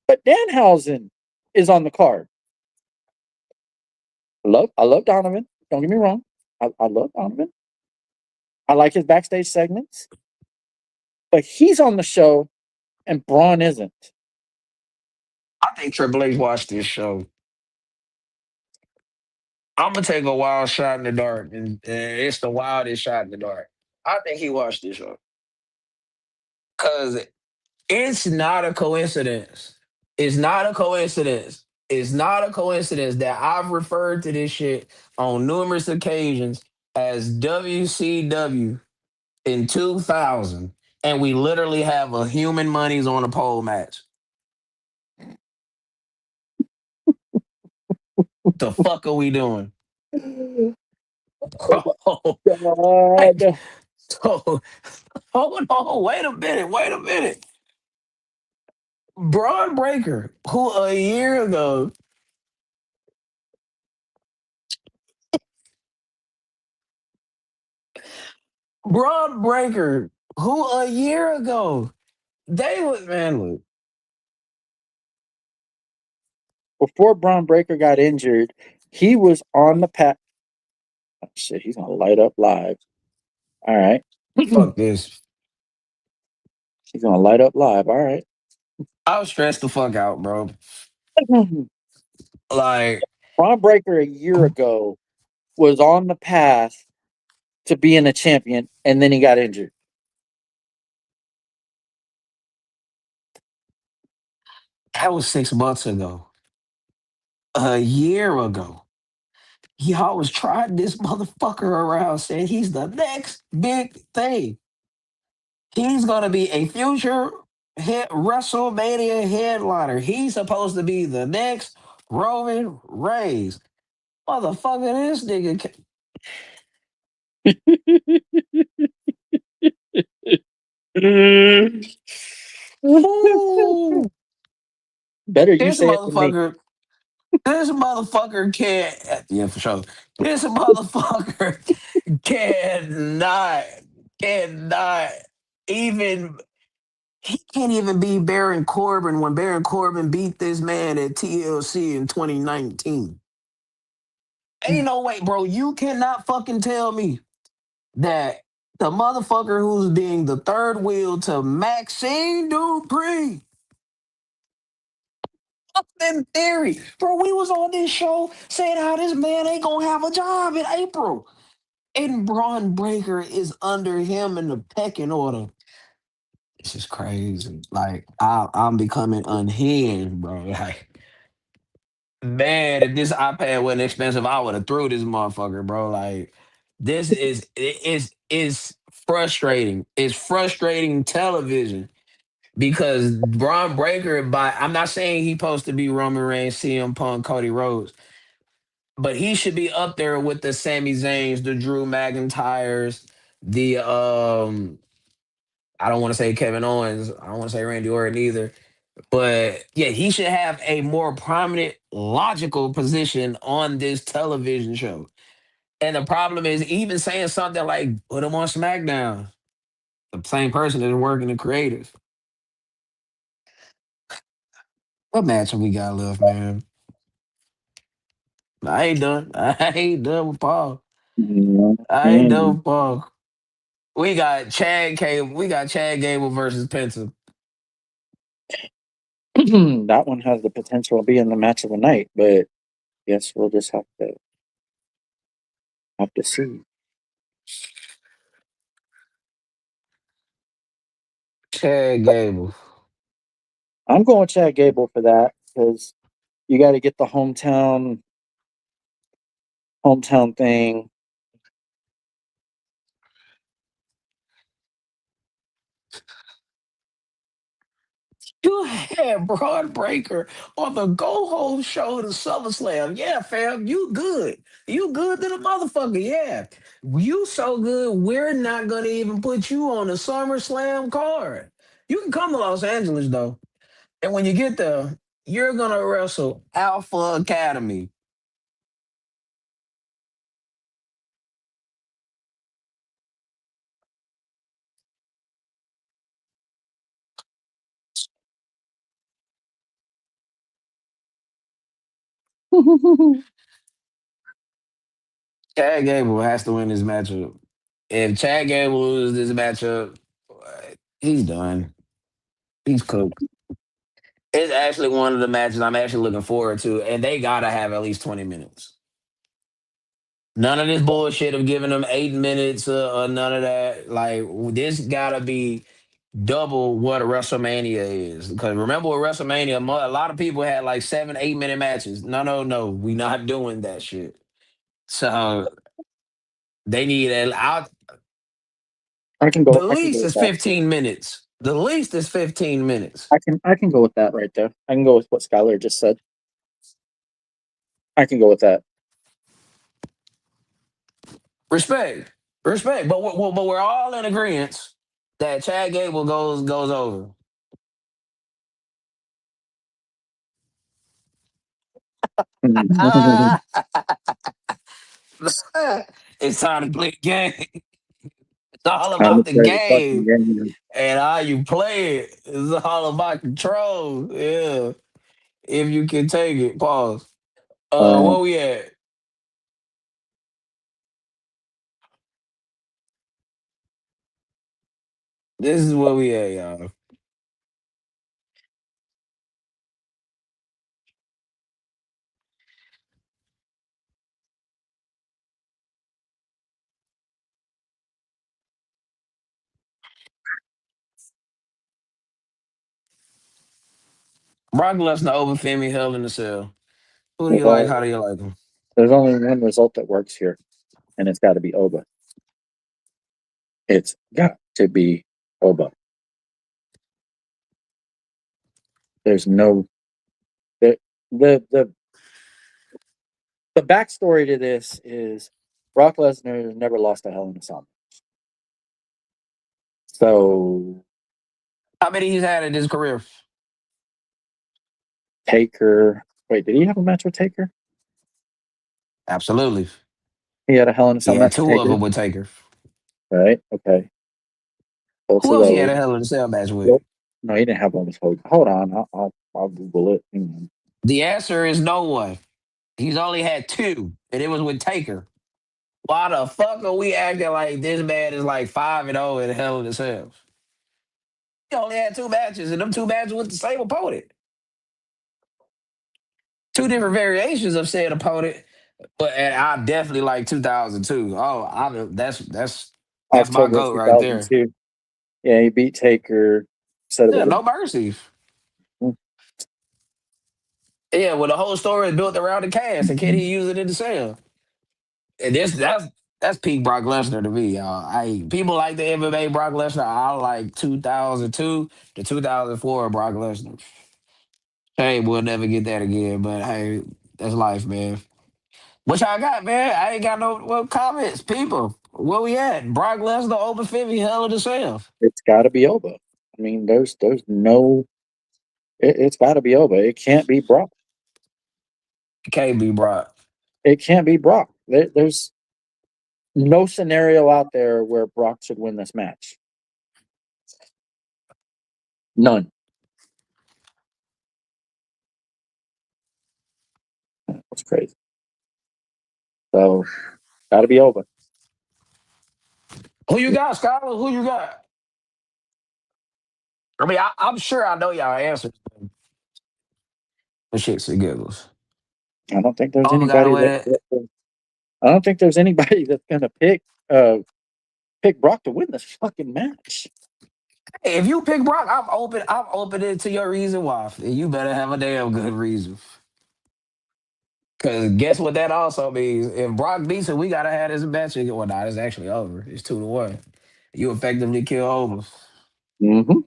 But Danhausen is on the card. I love Donovan. Don't get me wrong. I love Donovan. I like his backstage segments. But he's on the show and Braun isn't. think Triple H watched this show. I'm gonna take a wild shot in the dark, and it's the wildest shot in the dark. I think he watched this show because it's not a coincidence. It's not a coincidence. It's not a coincidence that I've referred to this shit on numerous occasions as WCW in 2000, and we literally have a human monies on a pole match. What the fuck are we doing? Oh, God. so, hold on, wait a minute. Braun Breaker, who a year ago, Braun Breaker, who a year ago, they was, man, look, Before Braun Breaker got injured, he was on the path. Oh, shit, he's gonna light up live. All right. fuck this. He's gonna light up live. All right. I was stressed the fuck out, bro. Like, Braun Breaker a year ago was on the path to being a champion, and then he got injured. that was 6 months ago. A year ago. Y'all was trying this motherfucker around saying he's the next big thing. He's gonna be a future WrestleMania headliner. He's supposed to be the next Roman Reigns. Motherfucker, this nigga. Ooh, Better you this say it than me. motherfucker. This motherfucker can't. Yeah, for sure. This motherfucker cannot, cannot even. He can't even be Baron Corbin when Baron Corbin beat this man at TLC in 2019. Ain't no way, bro. You cannot fucking tell me that the motherfucker who's being the third wheel to Maxine Dupree, in theory, bro, we was on this show saying how this man ain't gonna have a job in April. And Braun Breaker is under him in the pecking order. This is crazy. Like, I'm becoming unhinged, bro. Like, man, if this iPad wasn't expensive, I would have threw this motherfucker, bro. Like, this is frustrating. It's frustrating television because Braun Breaker, I'm not saying he's supposed to be Roman Reigns, CM Punk, Cody Rhodes, but he should be up there with the Sami Zayns, the Drew McIntyres, the I don't want to say Kevin Owens, I don't want to say Randy Orton either. But yeah, he should have a more prominent, logical position on this television show. And the problem is, even saying something like put him on SmackDown, the same person is working the creative. What match have we got left, man? I ain't done. I ain't done with Paul. I ain't done with Paul. We got Chad Cable. We got Chad Gable versus Penta. That one has the potential of being the match of the night, but yes, we'll just have to see. Chad Gable. I'm going Chad Gable for that because you got to get the hometown thing. You had Braun Breaker on the Go Home show to SummerSlam. Yeah, fam, you good. You good than a motherfucker. Yeah. You so good, we're not going to even put you on the SummerSlam card. You can come to Los Angeles, though. And when you get there, you're going to wrestle Alpha Academy. Chad Gable has to win this matchup. If Chad Gable loses this matchup, he's done. He's cooked. It's actually one of the matches I'm actually looking forward to, and they gotta have at least 20 minutes. None of this bullshit of giving them 8 minutes or none of that. Like this gotta be double what a WrestleMania is. Because remember with WrestleMania, a lot of people had like 7, 8 minute matches. No, no, no, we not doing that shit. So they need I can the go. I can go least with is that. 15 minutes. The least is 15 minutes. I can go with that right there. I can go with what Skylar just said. I can go with that. Respect, respect. But we're all in agreement that Chad Gable goes over. Ah, it's time to play the game. It's all Time to about the play the fucking game game. and how you play it. It's all about control. Yeah, if you can take it. Pause. Where Um, we at? This is where we at, y'all. Brock Lesnar over Femi Hell in the Cell. Who do you like? How well, do you like him? there's only one result that works here, and it's got to be Oba. It's got to be Oba. There's no the the the the backstory to this is Brock Lesnar never lost a Hell in a Cell. So How many he's had in his career? Taker, wait, did he have a match with Taker? Absolutely. He had a Hell in a Cell Yeah, match with two of Taker, them with Taker. right? Okay, both Who of else he had a those. Hell in the Cell match with? Yep. No, he didn't have one with Hogan. Hold on, I'll Google it. Hang on. The answer is no one. He's only had two, and it was with Taker. Why the fuck are we acting like this man is like 5-0 in Hell in a Cell? He only had two matches, and them two matches with the same opponent. Two different variations of said opponent, but and I definitely like 2002. Oh, that's my October goat right there. 2002. Yeah, he beat Taker. Said it Yeah, was no mercy. a Yeah, well, the whole story is built around the cast, and can he use it in the cell? And that's peak Brock Lesnar to me, y'all. People like the MMA Brock Lesnar. I like 2002 to 2004 Brock Lesnar. Hey, we'll never get that again, but hey, that's life, man. What y'all got, man? I ain't got no comments. People, where we at? Brock Lesnar, Open 50, Hell in the Cell. it's got to be Oba. I mean, there's no. It's got to be Oba. It can't be Brock. It can't be Brock. It can't be Brock. There's no scenario out there where Brock should win this match. None. That's crazy. So, got to be Oba. Who you got, Scholar? Who you got? I mean, I'm sure I know y'all answers. But shit, it giggles. I don't think there's Oh, got anybody away that. that. I don't think there's anybody that's gonna pick Brock to win this fucking match. Hey, if you pick Brock, I'm open. I'm open it to your reason why. And you better have a damn good reason. Cause guess what that also means? If Brock beats him, we gotta have this match. Well, nah, it's actually over. It's 2-1. You effectively kill over. Mm-hmm.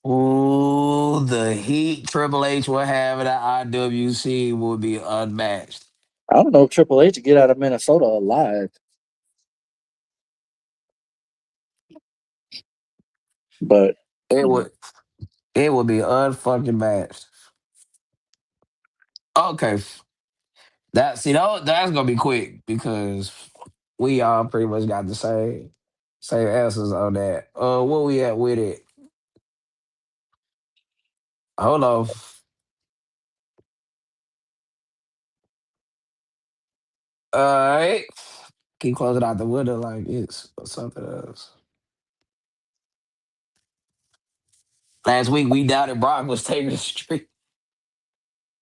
Ooh, the heat Triple H will have at IWC will be unmatched. I don't know if Triple H would get out of Minnesota alive, but It you know, would it would be unfucking matched. Okay. That's gonna be quick because we all pretty much got the same answers on that. Where we at with it? Hold on. All right. Keep closing out the window like it's something else. Last week we doubted Brock was taking the streak.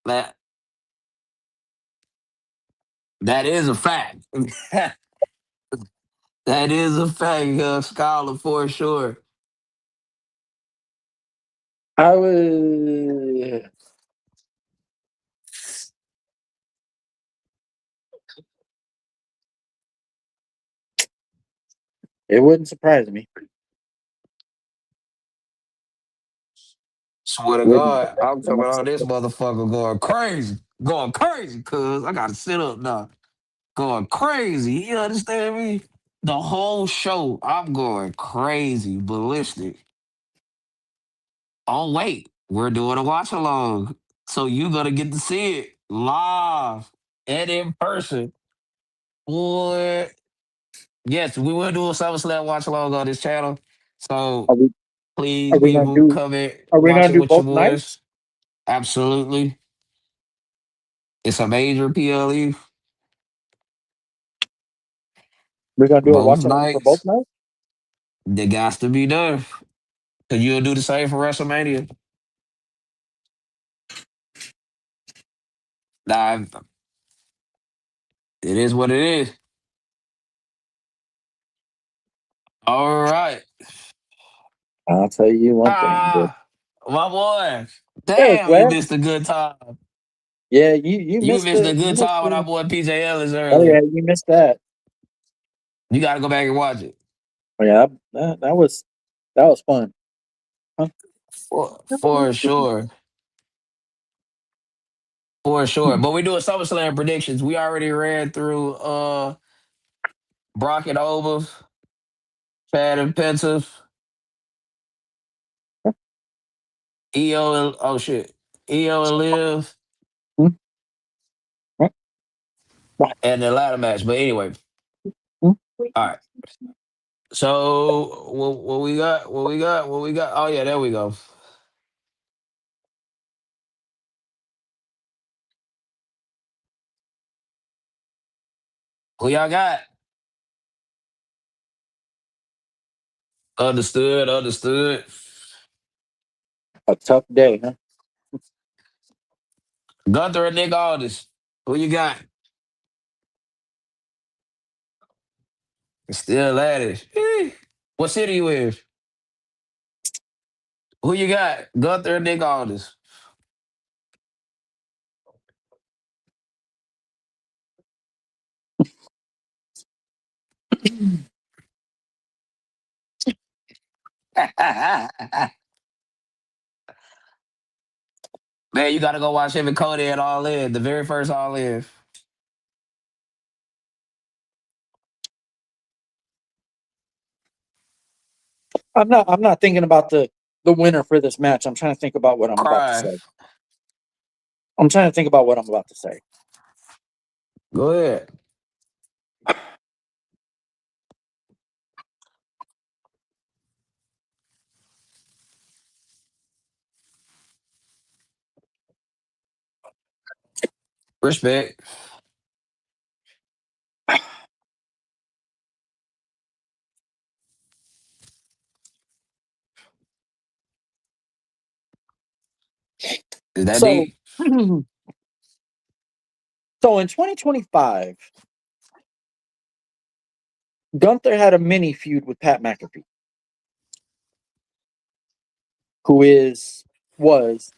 That that is a fact. That is a fact, Scholar, for sure. I was. It wouldn't surprise me. Swear to Wouldn't God, I'm surprise coming on me. this motherfucker going crazy, cuz I gotta sit up now, going crazy. You understand me? The whole show, I'm going crazy, ballistic. Oh wait, we're doing a watch along, so you gonna get to see it live and in person. Boy, yes, we will do a SummerSlam watch along on this channel. So Are we? please, Are we gonna people, do? come in, Are we watch gonna it do with your both boys. nights? Absolutely, it's a major PLE. We're gonna do a Both watch along for both nights. nights. That got to be done. Cause you'll do the same for WrestleMania. Nah, it is what it is. All right. I'll tell you one thing, bro. Ah, my boy. Yes, Damn, you Wes. missed a good time. Yeah, you You missed missed the a you good missed time with our the. boy PJ Ellis Oh earlier. yeah, you missed that. You got to go back and watch it. Oh yeah, that was fun. Huh? For sure. For sure. But we doing SummerSlam predictions. We already ran through Brock and Over, Chad and Penta, EO and oh shit. EO and Liv, Hmm? Huh? and the ladder match. But anyway, Hmm? all right. So what we got? What we got? What we got? Oh yeah, there we go. Who y'all got? Understood. Understood. A tough day, huh? Gunther and Nick Aldis. Who you got? Still at it. What city you in? Who you got? Gunther and Nick Aldis. Man, you gotta go watch him and Cody at All In, the very first All In. I'm not thinking about the winner for this match. I'm trying to think about what I'm about to Cry. say. I'm trying to think about what I'm about to say. Go ahead. Respect. Is that So, deep? so in 2025, Gunther had a mini feud with Pat McAfee, who was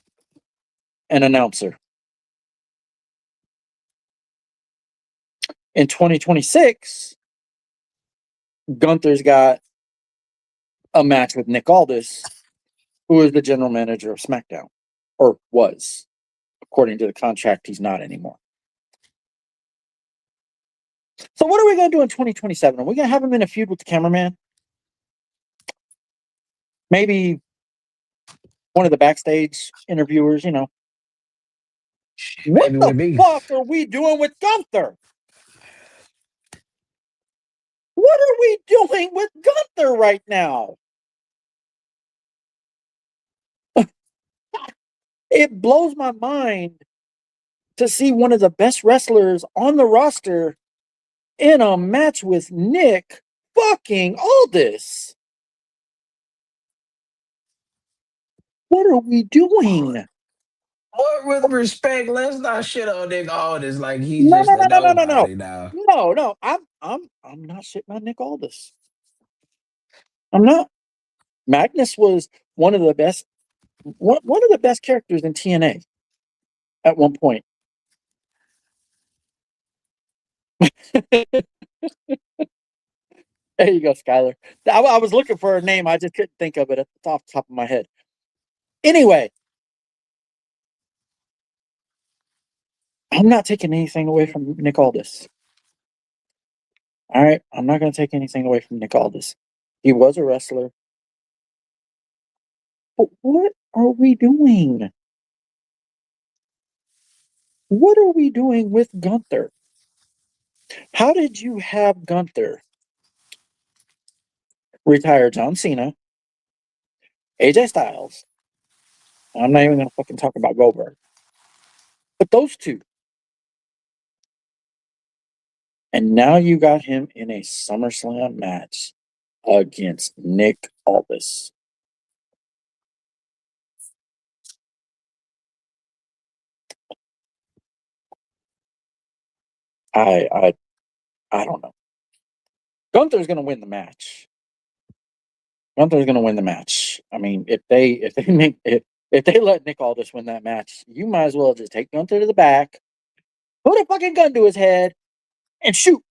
an announcer. In 2026, Gunther's got a match with Nick Aldis, who is the general manager of SmackDown, or was. According to the contract, he's not anymore. So what are we going to do in 2027? Are we going to have him in a feud with the cameraman? Maybe one of the backstage interviewers, What Maybe with the a B. fuck are we doing with Gunther? What are we doing with Gunther right now? It blows my mind to see one of the best wrestlers on the roster in a match with Nick fucking Aldis. What are we doing? Or with respect, let's not shit on Nick Aldis like he's No, just no, a no, no, no, no, no, nobody now. no, no. I'm not shitting on Nick Aldis. I'm not. Magnus was one of the best, one of the best characters in TNA at one point. There you go, Skylar. I was looking for a name. I just couldn't think of it off the top of my head. Anyway, I'm not taking anything away from Nick Aldis. All right, I'm not going to take anything away from Nick Aldis. He was a wrestler. But what are we doing? What are we doing with Gunther? How did you have Gunther retire John Cena, AJ Styles? I'm not even going to fucking talk about Goldberg. But those two. And now you got him in a SummerSlam match against Nick Aldis. I don't know. Gunther's going to win the match. Gunther's going to win the match. I mean, if they let Nick Aldis win that match, you might as well just take Gunther to the back, put a fucking gun to his head, and shoot.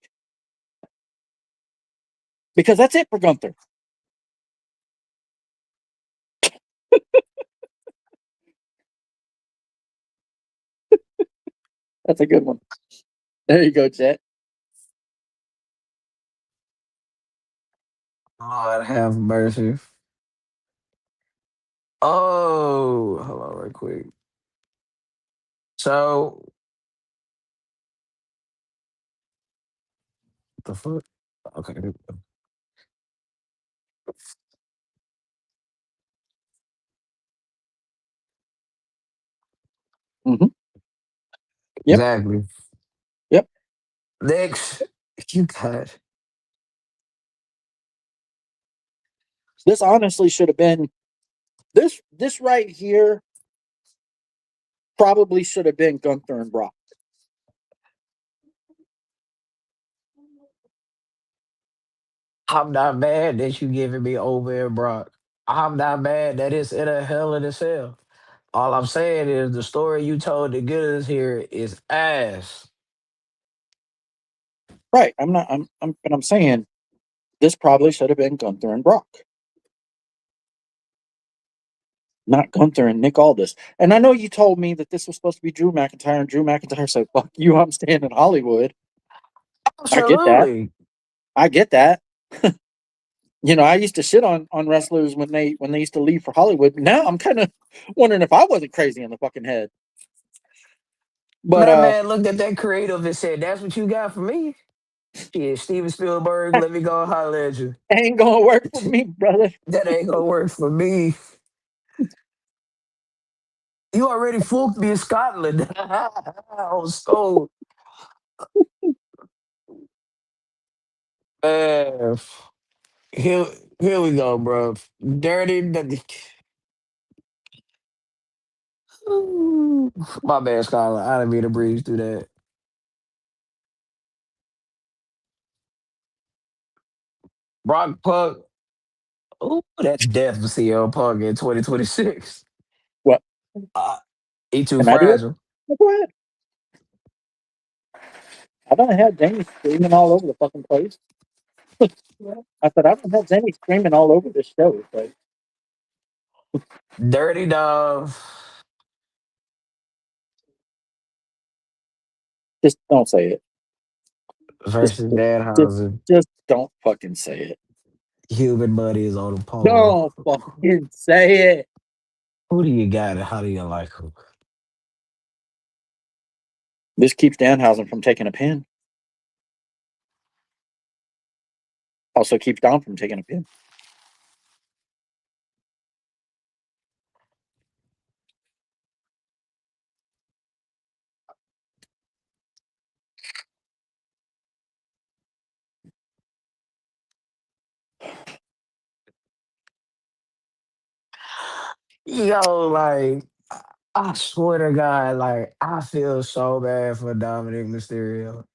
Because that's it for Gunther. That's a good one. There you go, Jet. Lord have mercy. Oh, hold on, right quick. So, what the fuck? Okay. Here we go. Mm-hmm. Yep. Exactly. Yep. Next, you got This honestly should have been this right here probably should have been Gunther and Brock. I'm not mad that you giving me over and Brock. I'm not mad that it's in a hell in a cell. All I'm saying is the story you told to get us here is ass. Right. But I'm saying this probably should have been Gunther and Brock. Not Gunther and Nick Aldis. And I know you told me that this was supposed to be Drew McIntyre, and Drew McIntyre said, fuck you, I'm staying in Hollywood. I get that. Absolutely. I get that. I used to shit on wrestlers when they used to leave for Hollywood. Now I'm kind of wondering if I wasn't crazy in the fucking head. But That man looked at that creative and said, "That's what you got for me." Shit, Steven Spielberg, let me go holler at you. ain't gonna work for me, brother. That ain't gonna work for me. You already fooled me in Scotland. I was so man. Here, here we go, bro. Dirty. My bad, Scotland. I didn't mean to breeze through that. Brock Punk. Oh, that's death for CL Punk in 2026. What? He too Can I do it? fragile. Go ahead. I don't have Jamie screaming all over the fucking place. I said I don't have Jamie screaming all over this show. But Dirty Dove just don't say it. Just, versus just, Danhausen. just don't fucking say it. Human Buddy is on the pole. Don't fucking say it. Who do you got and how do you like him? This keeps Danhausen from taking a pin. Also keeps Dom from taking a pin. Yo, like, I swear to God, like, I feel so bad for Dominic Mysterio.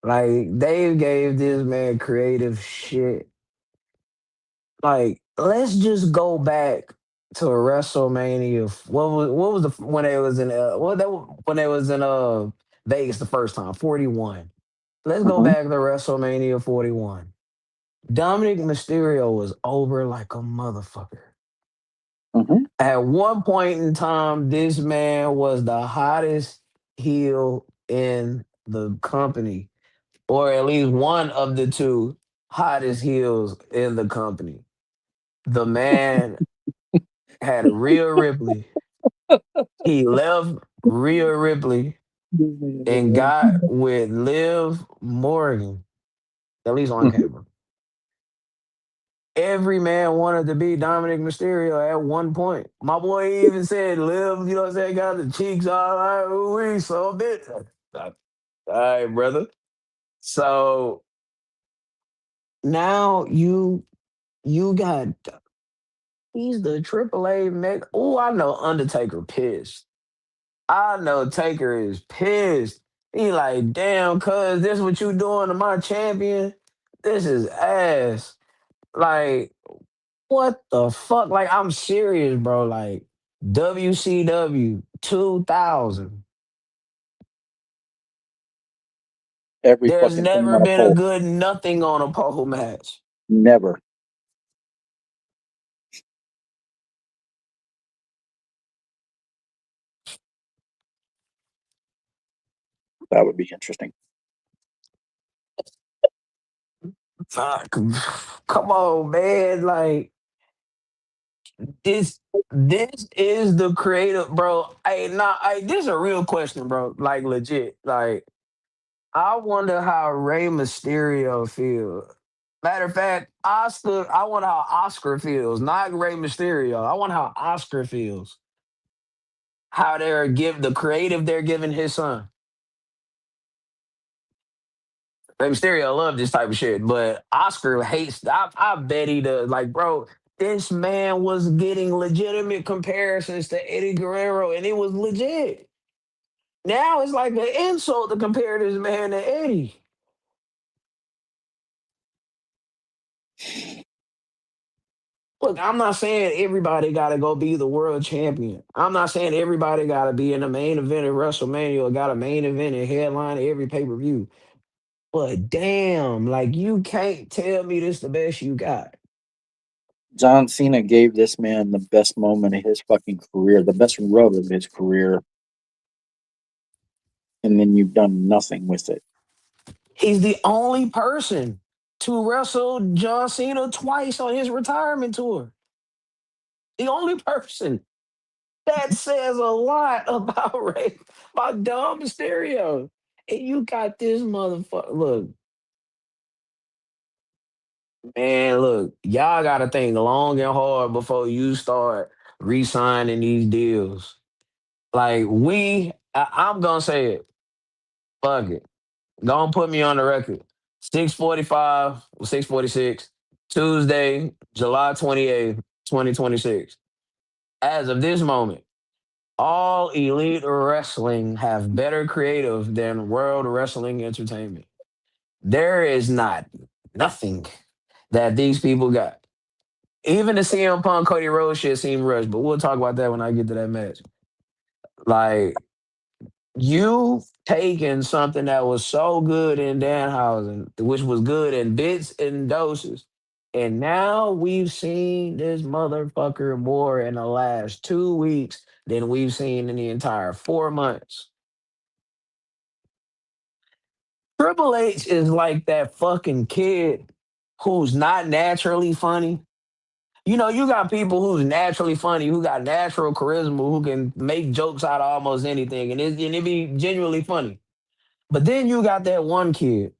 Like, Dave gave this man creative shit. Like, let's just go back to WrestleMania. What was the when they was in when they was in Vegas the first time? 41. Let's go Mhm, back to WrestleMania 41. Dominic Mysterio was over like a motherfucker. mhm. At one point in time, this man was the hottest heel in the company, or at least one of the two hottest heels in the company. The man had Rhea Ripley. He left Rhea Ripley and got with Liv Morgan, at least on Mhm. camera. Every man wanted to be Dominic Mysterio at one point. My boy even said, Liv, you know what I'm saying, got the cheeks all right, ooh, we so bit. All right, brother. So now you got he's the AAA mega. Oh, I know Undertaker pissed. I know Taker is pissed. He like, damn, cuz this what you doing to my champion? This is ass. Like, what the fuck? Like, I'm serious, bro. Like, WCW 2000. Every There's fucking thing never on a been a pole. good nothing on a pole match. Never. That would be interesting. Fuck. Come on, man. Like, this this is the creative, bro. Hey, nah, hey, this is a real question, bro. Like, legit. Like, I wonder how Rey Mysterio feels. Matter of fact, Oscar, I wonder how Oscar feels, not Rey Mysterio. I wonder how Oscar feels. How they're give the creative they're giving his son. Rey Mysterio love this type of shit, but Oscar hates. I bet he does. Like, bro, this man was getting legitimate comparisons to Eddie Guerrero, and it was legit. Now it's like an insult to compare this man to Eddie. Look, I'm not saying everybody got to go be the world champion. I'm not saying everybody got to be in the main event of WrestleMania or got a main event and headline every pay per view. But damn, like you can't tell me this the best you got. John Cena gave this man the best moment of his fucking career, the best rub of his career, and then you've done nothing with it. He's the only person to wrestle John Cena twice on his retirement tour. The only person. That says a lot about about Dom Mysterio. And you got this motherfucker. Look, man, look, y'all gotta think long and hard before you start re-signing these deals. Like I'm gonna say it. Fuck it. Don't put me on the record. 6:45 or 6:46, Tuesday, July 28th, 2026. As of this moment, all elite wrestling have better creative than World Wrestling Entertainment. There is not nothing that these people got. Even the CM Punk Cody Rhodes shit seemed rushed, but we'll talk about that when I get to that match. Like you taking something that was so good in Danhausen, which was good in bits and doses, and now we've seen this motherfucker more in the last 2 weeks than we've seen in the entire 4 months. Triple H is like that fucking kid who's not naturally funny. You know, you got people who's naturally funny, who got natural charisma, who can make jokes out of almost anything, and it be genuinely funny. But then you got that one kid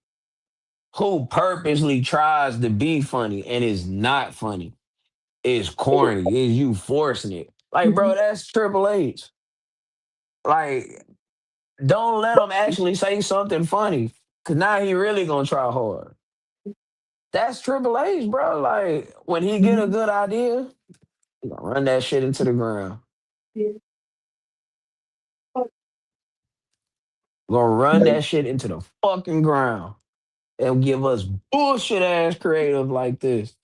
who purposely tries to be funny and is not funny. It's corny. Is you forcing it. Like, bro, that's Triple H. Like, don't let him actually say something funny. Cause now he really gonna try hard. That's Triple H, bro. Like when he get a good idea, He gonna run that shit into the ground. Gonna run that shit into the fucking ground and give us bullshit ass creative like this.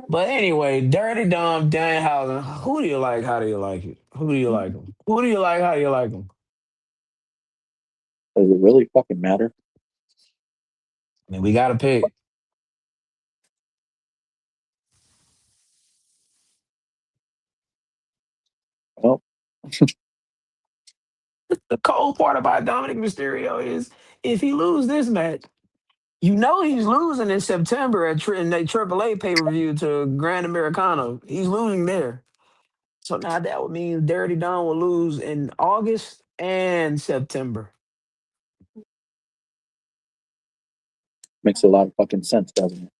But anyway, Dirty Dom, Danhausen, who do you like? How do you like it? Who do you like him? Who do you like? How do you like him? Does it really fucking matter? I mean, we got to pick. Well, The cold part about Dominic Mysterio is if he lose this match, you know he's losing in September in the AAA pay per view to Grand Americano. He's losing there. So now that would mean Dirty Don will lose in August and September. makes a lot of fucking sense, doesn't it?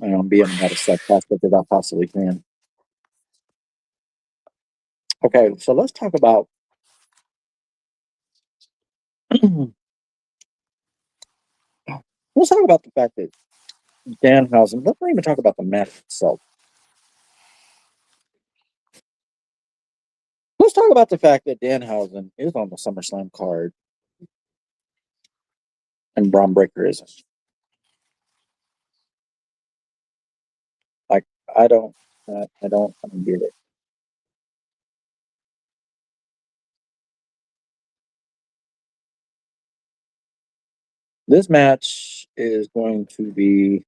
And I'm being about as sarcastic as I possibly can. Okay, so let's talk about let's talk about the fact that Danhausen. Let's not even talk about the match itself. Let's talk about the fact that Danhausen is on the SummerSlam card and Braun Breaker isn't. Like, I don't get it. This match is going to be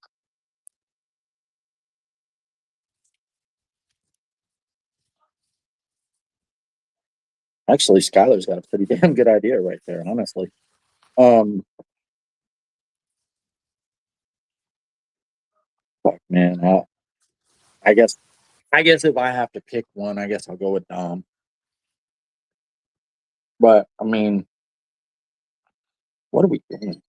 actually Skylar's got a pretty damn good idea right there, honestly. Fuck man, I guess if I have to pick one, I guess I'll go with Dom. But I mean, what are we doing?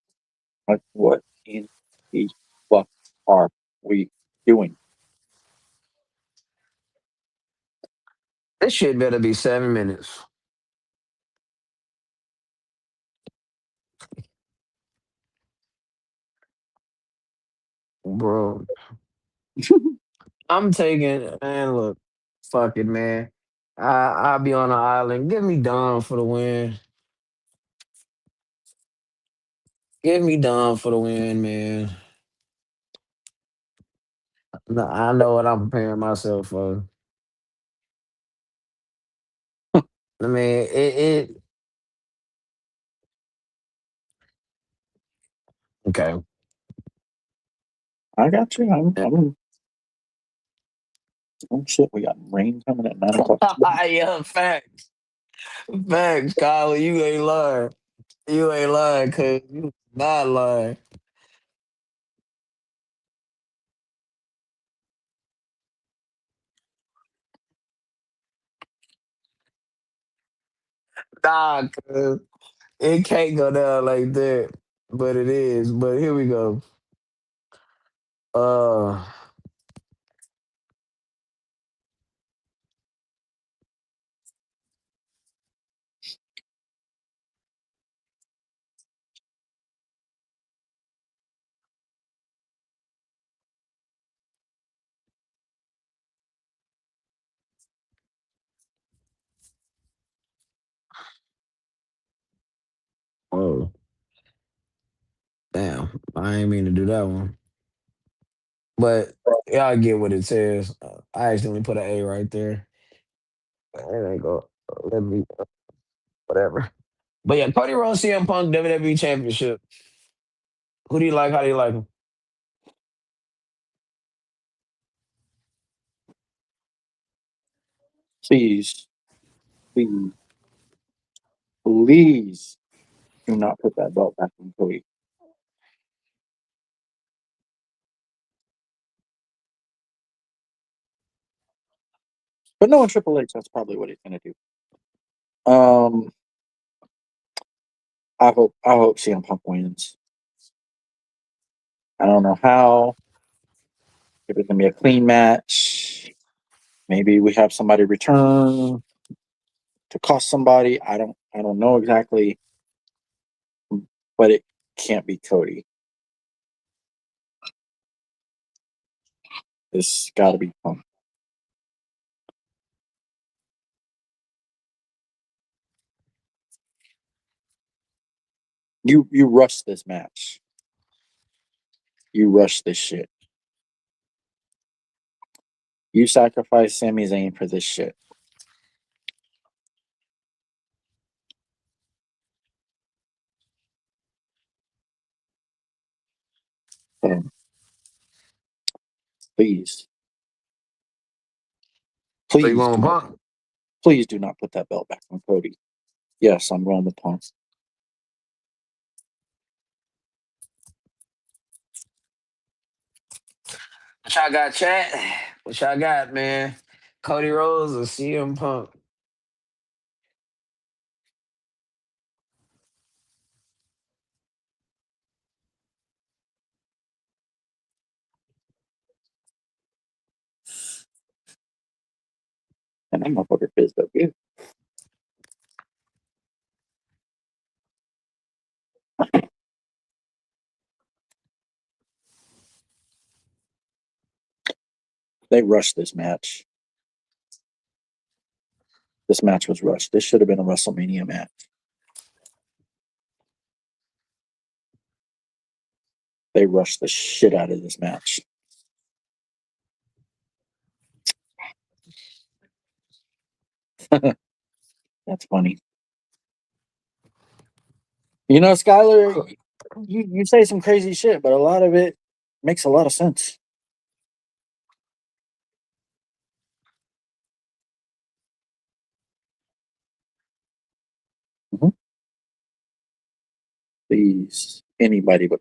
Like, what in the fuck are we doing? This shit better be 7 minutes. Bro. I'm taking, man, look, fuck it, man. I'll be on the island. Give me Dom for the win. Give me Dom for the win, man. No, I know what I'm preparing myself for. I mean, okay. I got you. Oh shit, we got rain coming at 9 o'clock. Yeah, facts. Facts, Kyle. You ain't lying. You ain't lying, cuz you not lying. Nah, cuz it can't go down like that. But it is. But here we go. Uh oh. Damn. I ain't mean to do that one. But y'all get what it says. I accidentally put an A right there. There they go. Let me whatever. But yeah, Cody Rhodes, CM Punk, WWE Championship. Who do you like? How do you like him? Please, please, please do not put that belt back in Cody. But no, in Triple H, that's probably what he's gonna do. I hope CM Punk wins. I don't know how. If it's gonna be a clean match, maybe we have somebody return to cost somebody. I don't know exactly, but it can't be Cody. This got to be Punk. You rushed this match. You rushed this shit. You sacrificed Sami Zayn for this shit. Please. So you Please going do, with not, Punk? please do not put that belt back on Cody. Yes, I'm going with Punk. What y'all got, chat? What y'all got, man? Cody Rhodes or CM Punk? And that motherfucker pissed up good. They rushed this match. This match was rushed. This should have been a WrestleMania match. They rushed the shit out of this match. That's funny. You know, Skylar, you say some crazy shit, but a lot of it makes a lot of sense. Mm-hmm. Please, anybody but.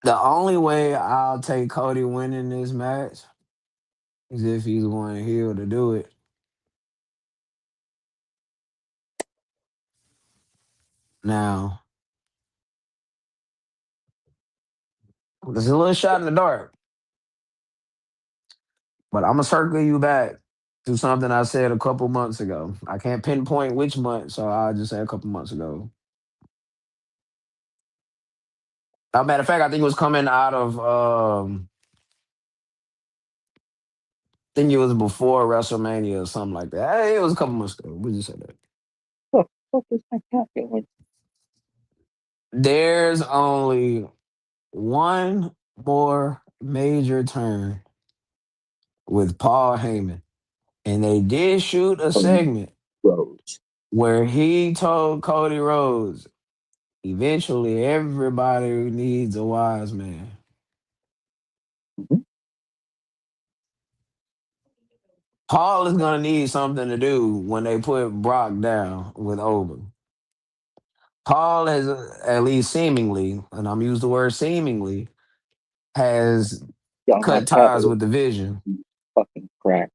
The only way I'll take Cody winning this match is if he's going heel to do it. Now, there's a little shot in the dark, but I'm gonna circle you back to something I said a couple months ago. I can't pinpoint which month, so I'll just say a couple months ago. Matter of fact, I think it was coming out of I think it was before WrestleMania or something like that. Hey, it was a couple months ago. We just said that. What the fuck is my cat doing? There's only one more major turn with Paul Heyman. And they did shoot a segment Rose. where he told Cody Rhodes, eventually everybody needs a wise man. Mm-hmm. Paul is going to need something to do when they put Brock down with Oban. Paul has, at least seemingly, and I'm using the word seemingly, has Y'all, my cut cat ties is with the Vision. fucking crack.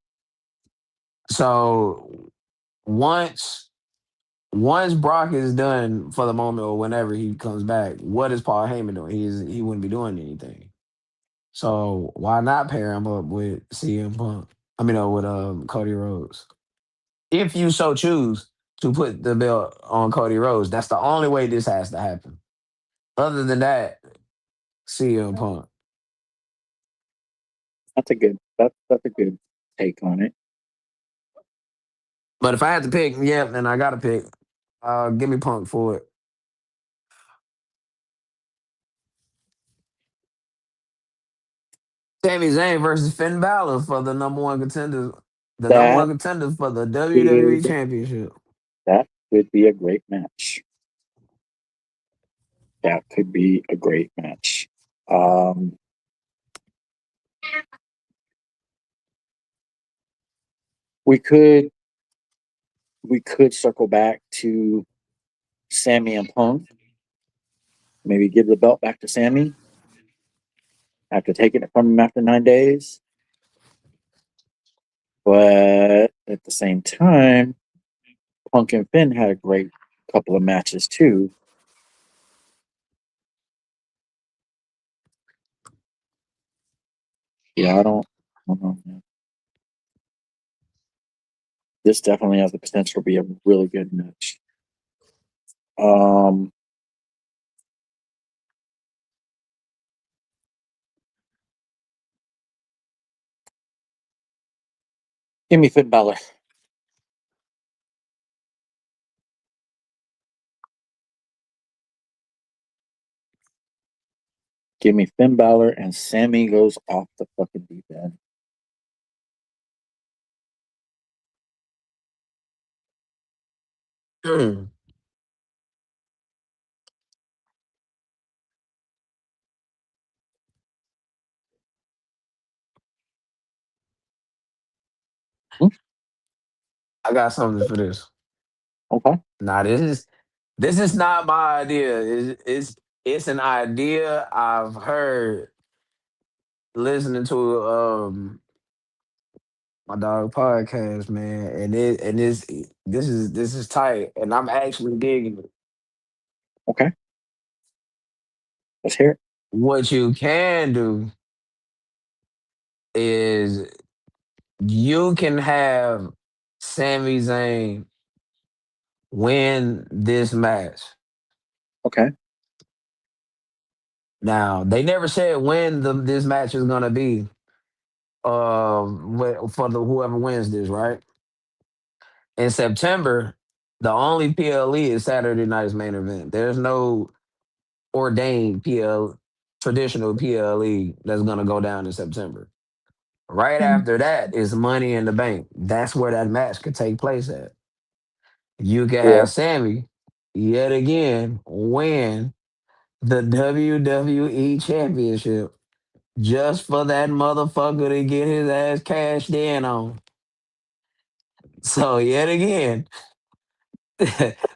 So once Brock is done for the moment or whenever he comes back, what is Paul Heyman doing? He wouldn't be doing anything. So why not pair him up with CM Punk? I mean, with Cody Rhodes. If you so choose to put the belt on Cody Rhodes, that's the only way this has to happen. Other than that, CM Punk. That's a good take on it. But if I had to pick, yeah, then I got to pick. Give me Punk for it. Sami Zayn versus Finn Balor for the number one contender. The number That one contender for the is WWE Championship. that could be a great match. That could be a great match. We could circle back to Sammy and Punk. Maybe give the belt back to Sammy after taking it from him after 9 days. But at the same time, Punk and Finn had a great couple of matches too. Yeah, I don't know, man. This definitely has the potential to be a really good match. Give me Finn Balor. Give me Finn Balor and Sammy goes off the fucking deep end. Hmm. Hmm? I got something for this. Okay. Now this is not my idea. It's an idea I've heard listening to my dog podcast, man, and this is tight, and I'm actually digging it. Okay. Let's hear it. What you can do is you can have Sami Zayn win this match. Okay. Now they never said when this match is gonna be. For the whoever wins this, right? In September, the only PLE is Saturday night's main event. There's no ordained traditional PLE that's gonna go down in September. Right after that is Money in the Bank. That's where that match could take place at. You can Yeah. have Sammy yet again win the WWE Championship just for that motherfucker to get his ass cashed in on. So yet again,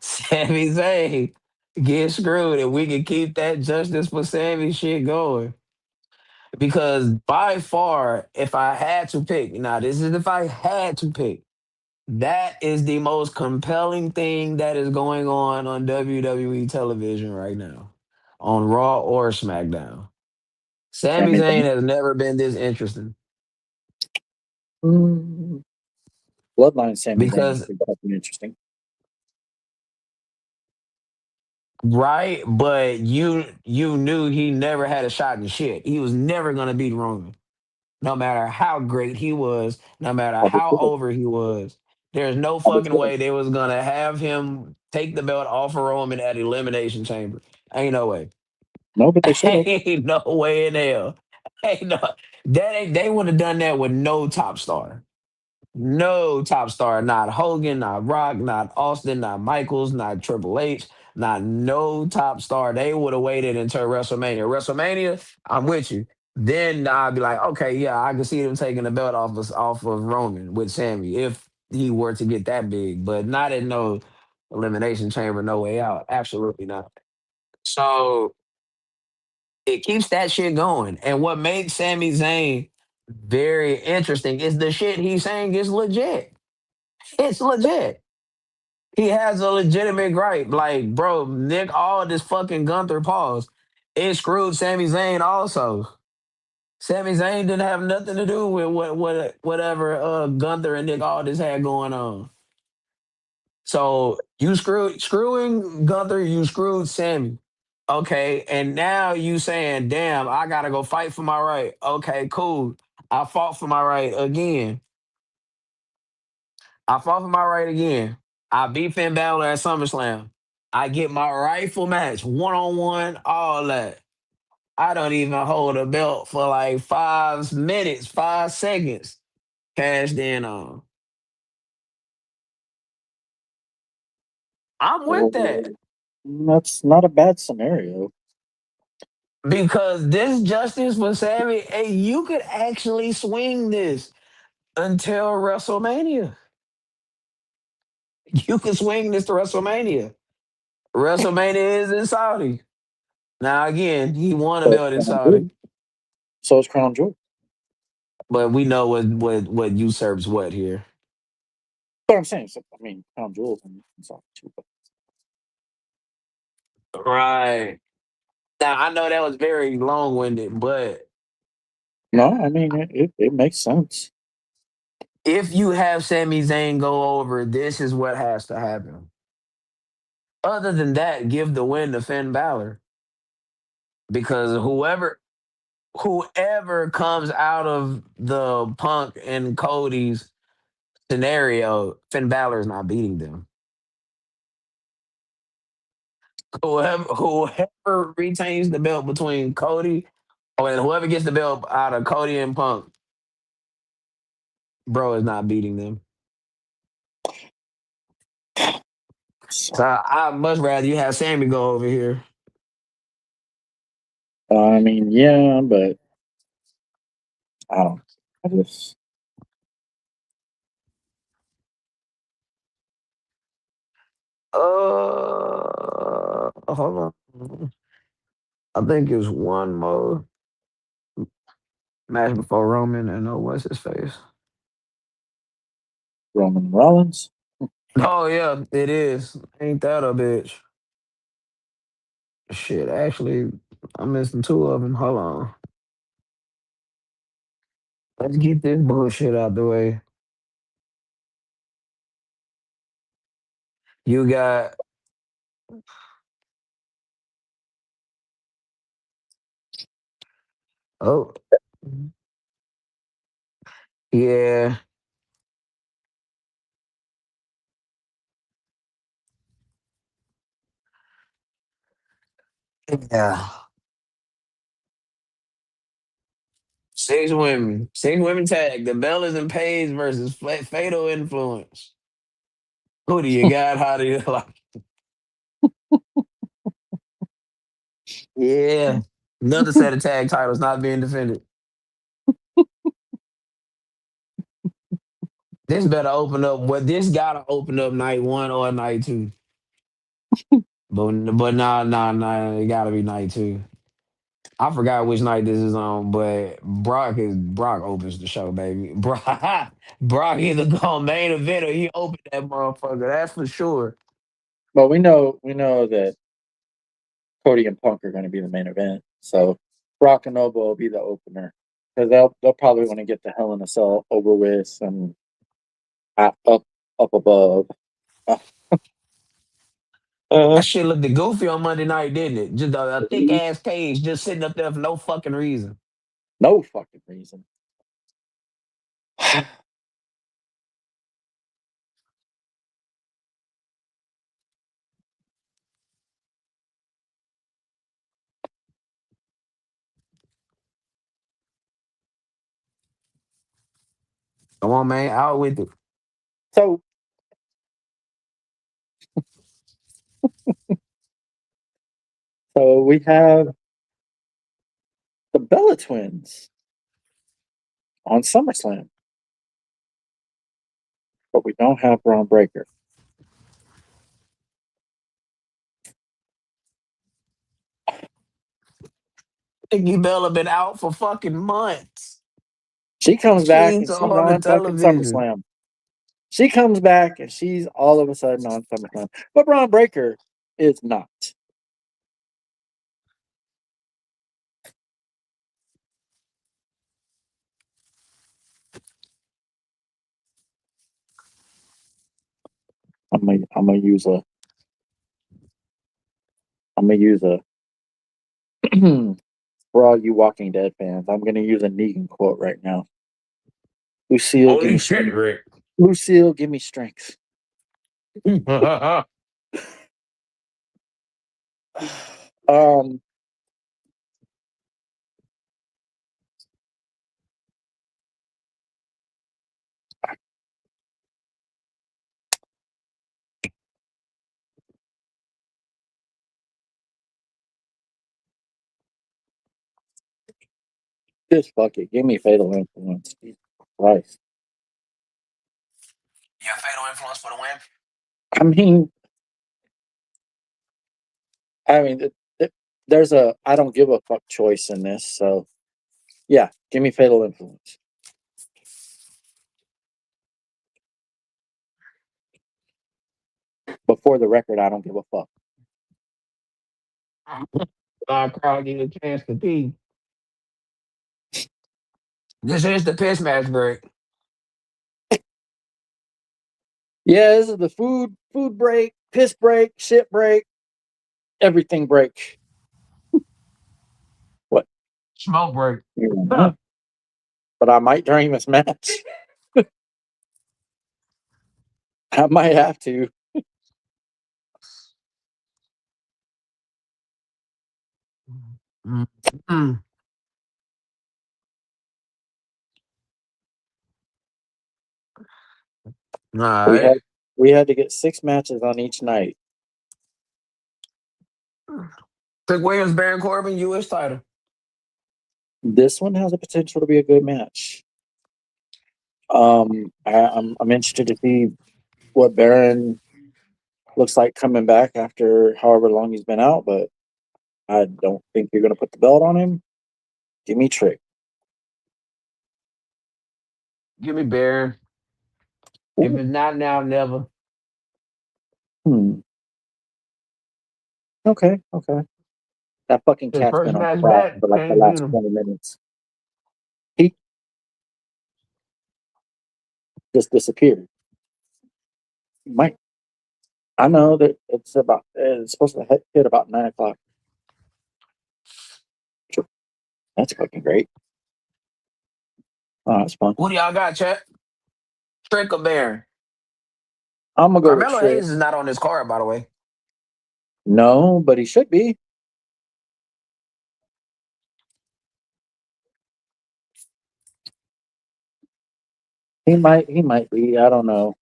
Sami Zayn get screwed, and we can keep that justice for Sammy shit going. Because by far, if I had to pick, now this is if I had to pick, that is the most compelling thing that is going on WWE television right now, on Raw or SmackDown. Sami Sami Zayn Zayn. has never been this interesting Mm, Bloodline Sami Zayn was because pretty fucking interesting. right, but you knew he never had a shot in shit. He was never gonna beat Roman, no matter how great he was, no matter how Understood. over he was. There's no fucking Understood. way they was gonna have him take the belt off of Roman at Elimination Chamber. Ain't no way. No, but they should have. Ain't no way in hell. Ain't no that ain't they would have done that with no top star. No top star, not Hogan, not Rock, not Austin, not Michaels, not Triple H, not no top star. They would have waited until WrestleMania. WrestleMania, I'm with you. Then I'd be like, okay, yeah, I can see them taking the belt off of Roman with Sammy if he were to get that big, but not in no elimination chamber, no way out. Absolutely not. So it keeps that shit going. And what makes Sami Zayn very interesting is the shit he's saying is legit. It's legit. He has a legitimate gripe. Like, bro, Nick Aldis fucking Gunther pause. It screwed Sami Zayn also. Sami Zayn didn't have nothing to do with whatever Gunther and Nick Aldis had going on. So you screwing Gunther, you screwed Sammy. Okay, and now you saying, damn, I gotta go fight for my right. Okay, cool. I fought for my right again. I fought for my right again. I beat Finn Balor at SummerSlam. I get my rightful match, one on one, all that. I don't even hold a belt for like 5 minutes, 5 seconds. Cashed in on. I'm with Well, that that's not a bad scenario. because this justice for Sammy, hey, you could actually swing this until WrestleMania. You can swing this to WrestleMania. WrestleMania is in Saudi. Now again, he won a So it's belt in Crown Jewel. Saudi. So it's Crown Jewel. But we know what usurps what here. But I'm saying, so, I mean, Crown Jewel and stuff too. But Right. Now I know that was very long winded, but no, I mean, it makes sense. if you have Sami Zayn go over, this is what has to happen. Other than that, give the win to Finn Balor because whoever comes out of the Punk and Cody's scenario, Finn Balor's not beating them. Whoever retains the belt between Cody, or whoever gets the belt out of Cody and Punk, bro is not beating them. So I'd much rather you have Sammy go over here. I mean, yeah, but I don't. I just Hold on. I think it's one more match before Roman and what's his face. Roman Rollins. Oh yeah, it is. Ain't that a bitch? Shit, actually, I'm missing two of them. Hold on. Let's get this bullshit out the way. You got oh yeah. Yeah. Six women tag. The Bellas and Paige versus Fatal Influence. Who do you got? How do you like? Yeah. Another set of tag titles not being defended. This better open up. Well, this gotta open up night one or night two. But nah. It gotta be night two. I forgot which night this is on, but Brock opens the show, baby. Brock either gonna main event or he opened that motherfucker. That's for sure. But we know that Cody and Punk are going to be the main event. So Brock and Noble will be the opener because they'll probably want to get the Hell in a Cell over with and up above. That shit looked goofy on Monday night, didn't it? Just a thick ass cage just sitting up there for no fucking reason. No fucking reason. Come on, man, out with it. So we have the Bella Twins on SummerSlam, but we don't have Braun Breaker. Nikki Bella been out for fucking months. She comes back and She's she's on the on fucking television. SummerSlam. She comes back and she's all of a sudden on SummerSlam. But Braun Breaker is not. I'm gonna use a for all you Walking Dead fans, I'm gonna use a Negan quote right now. Lucille, give Holy me shit, strength. Rick. Lucille, give me strength. Um, just fuck it. Give me Fatal Influence. Jesus Christ. Yeah, Fatal Influence for the win. I mean, there's a I don't give a fuck choice in this. So, yeah, give me Fatal Influence. Before the record, I don't give a fuck. Crowd get a chance to pee. This is the piss match break. Yeah, this is the food break, piss break, shit break, everything break. What? Smoke break. But I might during this match. I might have to. Mm. Mm. All We right. had we had to get 6 matches on each night. Trick Williams, Baron Corbin, U.S. title. This one has the potential to be a good match. I'm interested to see what Baron looks like coming back after however long he's been out, but I don't think you're going to put the belt on him. Give me Trick. Give me Baron. If it's not now, never. Okay. That fucking His cat's first been on match crack back, for like the can't beat last him. 20 minutes. He just disappeared. Might. I know that it's supposed to hit about 9 o'clock. That's fucking great. Oh, that's fun. What do y'all got, chat? Trick or Baron? I'm gonna go with Carmelo Trick. Hayes is not on this card, by the way. No, but he should be. He might be. I don't know.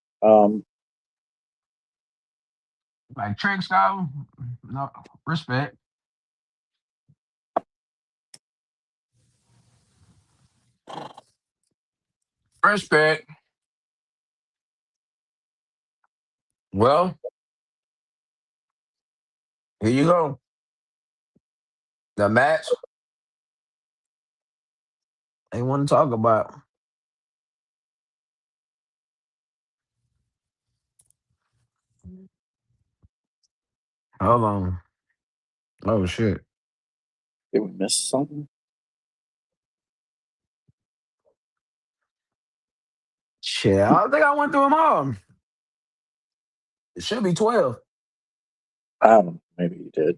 Like Trick style, no respect. Respect. Well, here you go. The match they want to talk about. Hold on. Oh shit. Did we miss something? Shit, I don't think I went through them all. It should be 12. I don't know. Maybe you did.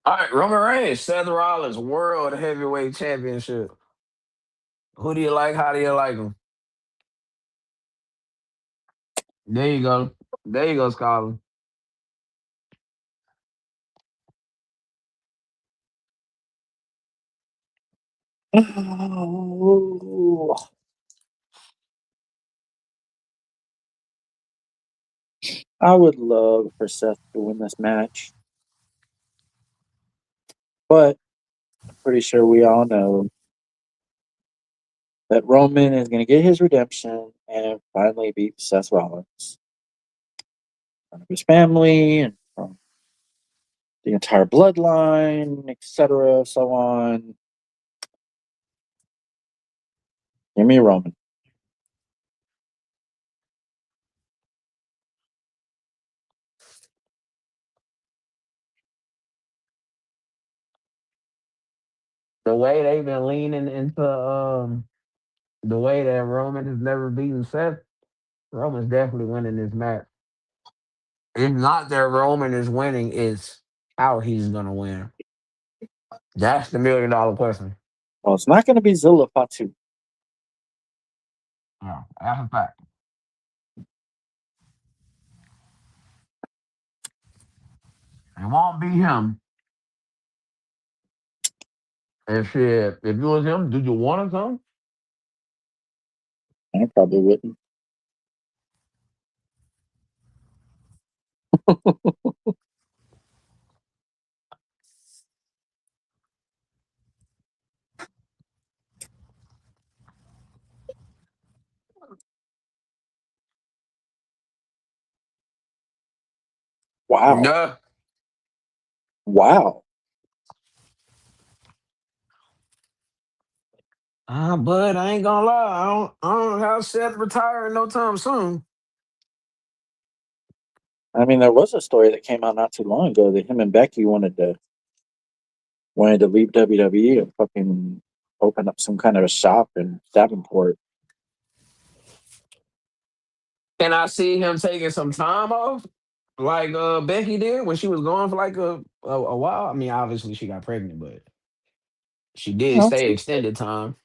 All right, Roman Reigns, Seth Rollins, World Heavyweight Championship. Who do you like? How do you like them? There you go. There you go, Scotland. Oh, I would love for Seth to win this match, but I'm pretty sure we all know that Roman is going to get his redemption and finally beat Seth Rollins in front of his family and from the entire bloodline, etc., so on. Give me Roman. The way they've been leaning into the way that Roman has never beaten Seth, Roman's definitely winning this match. It's not that Roman is winning, it's how he's gonna win. That's the $1 million question. Well, it's not going to be Zilla Fatu. Yeah, that's a fact. It won't be him. And shit, if you was him, did you want to come? I probably wouldn't. Wow. No. Wow. But I ain't gonna lie, I don't have Seth retiring no time soon. I mean, there was a story that came out not too long ago that him and Becky wanted to leave WWE and fucking open up some kind of a shop in Davenport. And I see him taking some time off, like Becky did when she was gone for like a while. I mean, obviously she got pregnant, but she did No, stay extended time,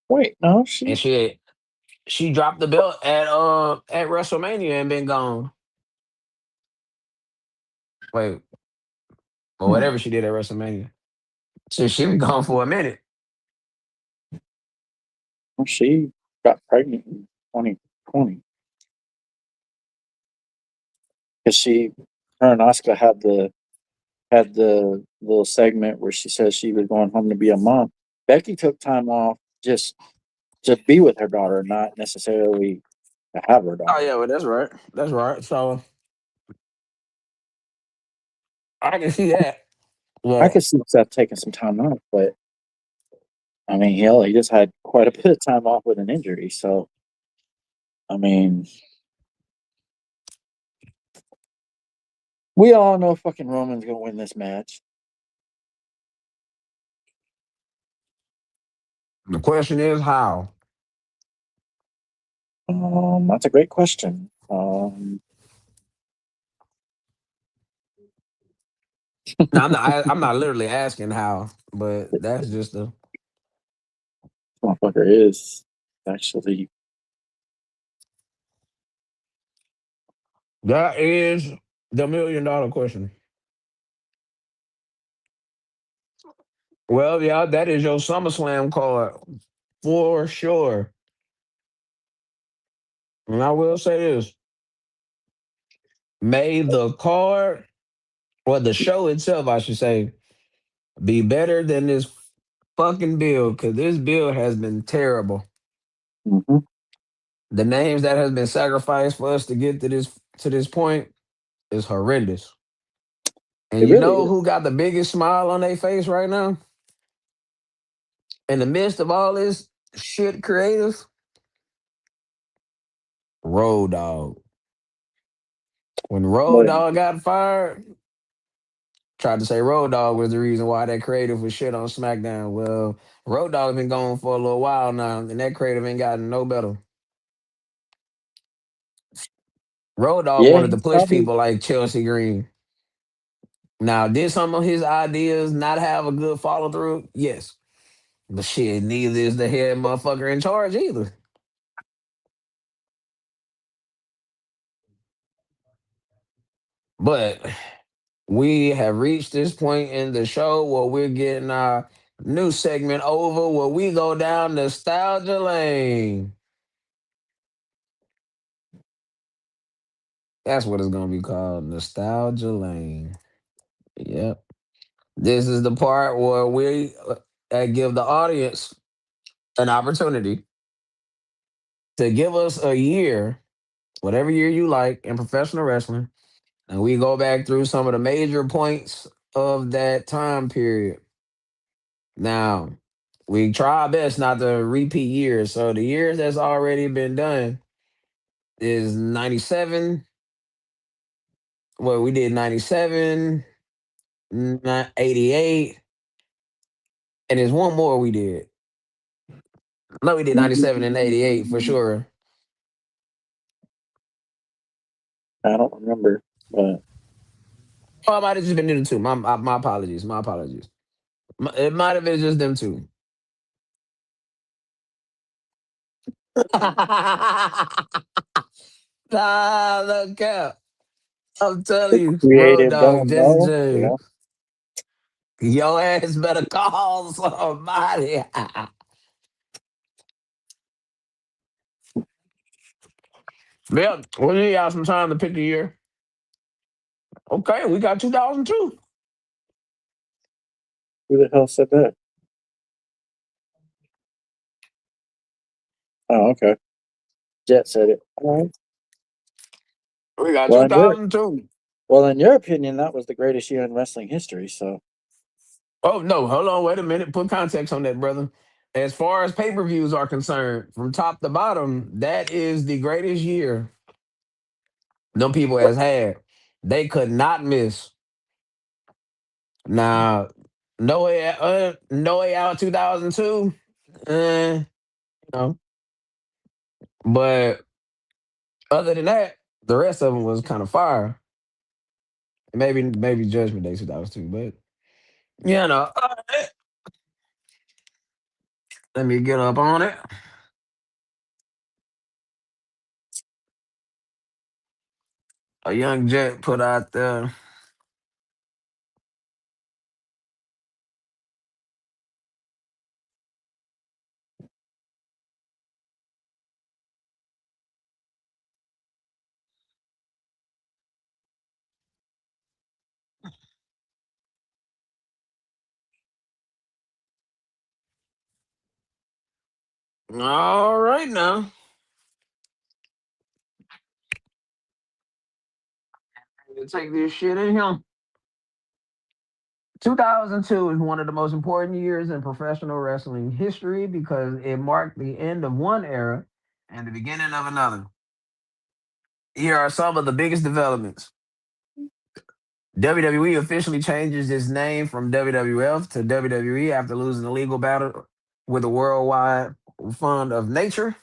wait, no, and she dropped the belt at WrestleMania and been gone. Wait, or hmm, whatever she did at WrestleMania. So she was gone for a minute. she got pregnant in 2020 because her and Oscar had the little segment where she said she was going home to be a mom. Becky took time off just to be with her daughter, not necessarily to have her Oh daughter. yeah, well that's right. That's right. So I can see that. I Well, could see Seth taking some time off, but I mean, hell, he just had quite a bit of time off with an injury. So, I mean, we all know fucking Roman's gonna win this match. the question is how. That's a great question. Now I'm not literally asking how, but that's just the Motherfucker is actually that is the $1 million question. Well, yeah, that is your SummerSlam card for sure. And I will say this: may the card or the show itself, I should say, be better than this fucking bill because this bill has been terrible. hmm The names that has been sacrificed for us to get to this point is horrendous. And it you really know is. who got the biggest smile on their face right now? In the midst of all this shit creative? Road Dog. When Road But Dog got fired, tried to say Road Dog was the reason why that creative was shit on SmackDown. Well, Road Dog been gone for a little while now, and that creative ain't gotten no better. Road Dog yeah, wanted to he's push probably people like Chelsea Green. Now, did some of his ideas not have a good follow through? Yes. But shit, neither is the head motherfucker in charge either. But we have reached this point in the show where we're getting our new segment over where we go down nostalgia lane. That's what it's gonna be called, nostalgia lane. Yep. This is the part where we give the audience an opportunity to give us a year, whatever year you like in professional wrestling, and we go back through some of the major points of that time period. Now, we try our best not to repeat years. So the years that's already been done is 97. Well, we did 97, 88, and there's one more we did. No, we did 97 and 88 for sure. I don't remember, but Oh, I might have just been them two. My apologies. My apologies. It might have been just them two. Nah, look out. I'm telling the you, Road creative Dog, don't Jesse know. Yeah, James. Your ass better call somebody. Yeah, we'll give y'all some time to pick a year. Okay, we got 2002. who the hell said that? Oh, okay. Jet said it. All right. We got Well, 2002. in your opinion, that was the greatest year in wrestling history. So, Oh, no, hold on, wait a minute. Put context on that, brother. As far as pay per views are concerned, from top to bottom, that is the greatest year them people has had. They could not miss. Now, No Way Out 2002. you know. But other than that, the rest of them was kind of fire. Maybe Judgment Day 2002, but you know, let me get up on it. A young jet put out there. All right now. Take this shit in here. 2002 is one of the most important years in professional wrestling history because it marked the end of one era and the beginning of another. Here are some of the biggest developments. WWE officially changes its name from WWF to WWE after losing a legal battle with the Worldwide Fund of Nature.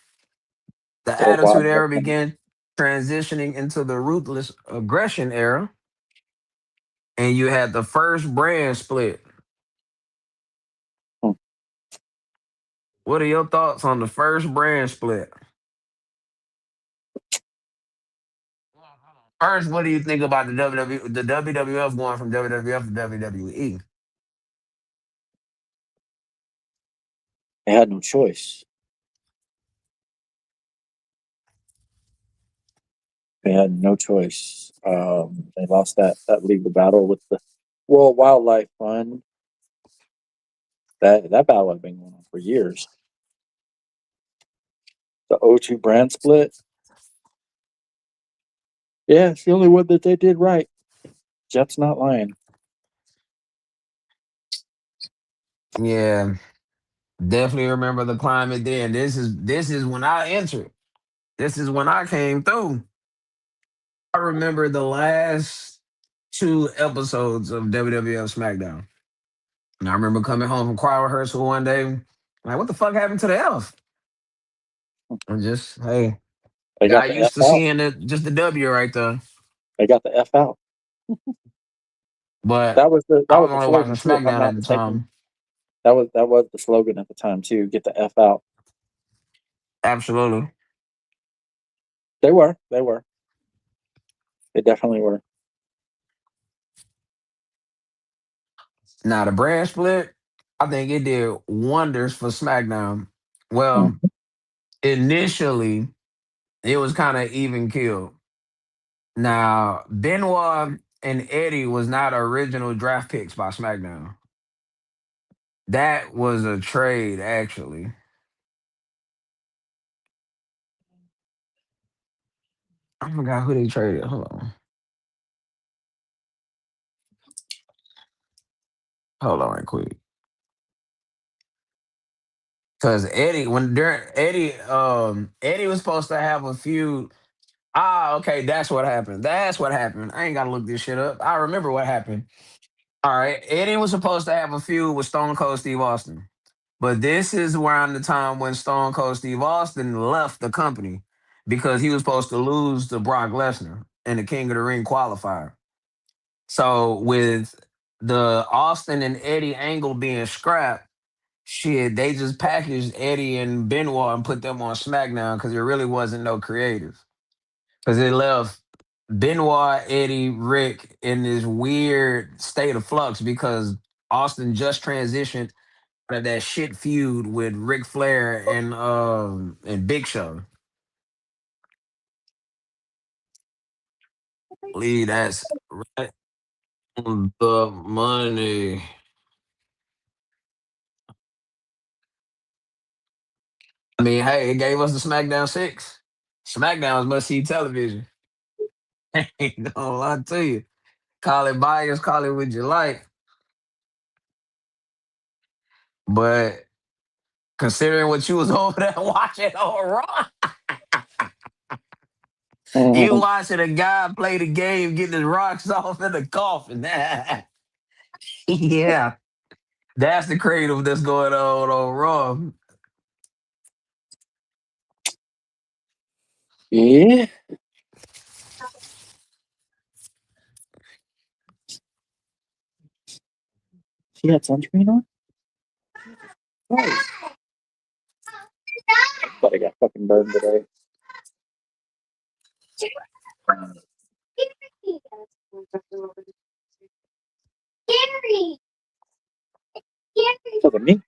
The Oh, Attitude Era wow. began transitioning into the Ruthless Aggression Era, and you had the first brand split. Hmm. What are your thoughts on the first brand split? First, what do you think about the WWF going from WWF to WWE? They had no choice. They had no choice. They lost that legal battle with the World Wildlife Fund. That battle had been going on for years. The O2 brand split. Yeah, it's the only one that they did right. Jeff's not lying. Yeah, definitely remember the climate then. This is when I entered. This is when I came through. I remember the last two episodes of WWF SmackDown. And I remember coming home from choir rehearsal one day, like, what the fuck happened to the F? And just, hey, They got got the F used to out. seeing just the W right there. They got the F out. But That was I the was only watching slogan too, if I'm SmackDown not at the mistaken. time. That was the slogan at the time too. Get the F out. Absolutely. They were. They were. They definitely were. Now the brand split, I think it did wonders for SmackDown. Well, Mhm. initially it was kind of even killed. Now Benoit and Eddie was not original draft picks by SmackDown. That was a trade, actually. I forgot who they traded. Hold on. Hold on right quick. Cause Eddie, when during Eddie was supposed to have a feud. Ah, okay, that's what happened. That's what happened. I ain't gotta look this shit up. I remember what happened. All right, Eddie was supposed to have a feud with Stone Cold Steve Austin, but this is around the time when Stone Cold Steve Austin left the company because he was supposed to lose to Brock Lesnar in the King of the Ring qualifier. So with the Austin and Eddie angle being scrapped, shit, they just packaged Eddie and Benoit and put them on SmackDown because there really wasn't no creative. Because it left Benoit, Eddie, Rick in this weird state of flux because Austin just transitioned out of that shit feud with Ric Flair and Big Show. Lee, that's right on the money. I mean, hey, it gave us the SmackDown 6. SmackDown was must see television. Ain't gonna lie to you. Call it bias, call it what you like. But considering what you was over there watching on Raw, you Mhm. watching a guy play the game, getting his rocks off in the coffin. Yeah, that's the creative that's going on Raw. Yeah. She had sunscreen on? Nice. But I got fucking burned today. Look at me.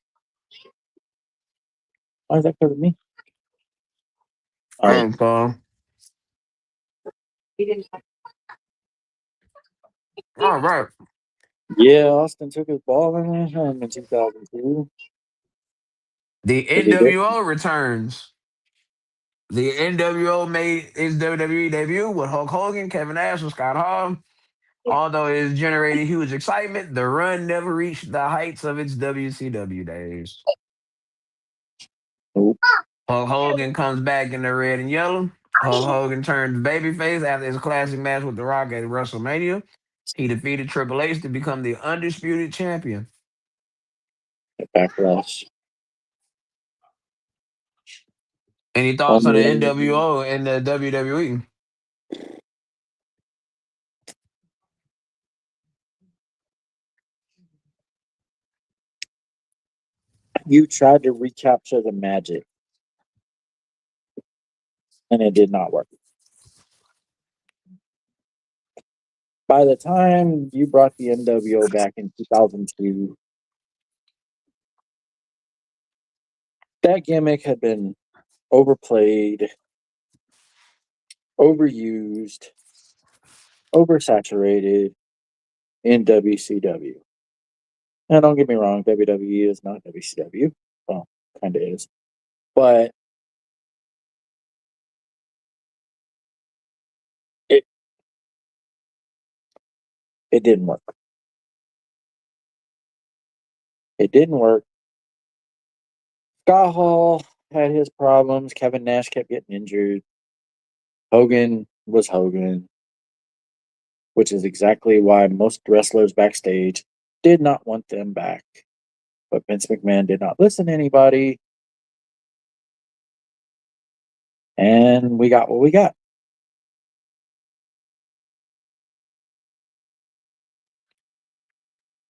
Why is that because of me? Oh, Paul. All right. yeah, Austin took his ball in his hand in 2002. The Did he get? NWO returns. The NWO made its WWE debut with Hulk Hogan, Kevin Nash, and Scott Hall. Although it has generated huge excitement, the run never reached the heights of its WCW days. Nope. Hulk Hogan comes back in the red and yellow. Hulk Hogan turns babyface after his classic match with The Rock at WrestleMania. He defeated Triple H to become the undisputed champion. Backlash. Any thoughts on the Only NWO and the WWE? you tried to recapture the magic, and it did not work. By the time you brought the NWO back in 2002, that gimmick had been overplayed, overused, oversaturated in WCW. Now, don't get me wrong, WWE is not WCW. Well, kind of is. But it it didn't work. It didn't work. Scott Hall had his problems. Kevin Nash kept getting injured. Hogan was Hogan, which is exactly why most wrestlers backstage did not want them back. But Vince McMahon did not listen to anybody. And we got what we got.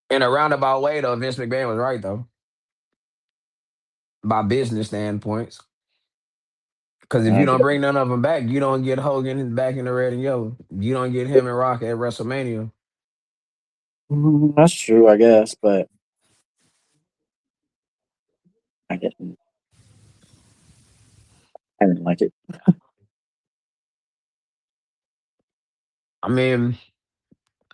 In a roundabout way, though, Vince McMahon was right, though, by business standpoints. Because if you I don't guess. bring none of them back, you don't get Hogan back in the red and yellow. You don't get him and Rock at WrestleMania. That's true, I guess, but I didn't. I didn't like it. I mean,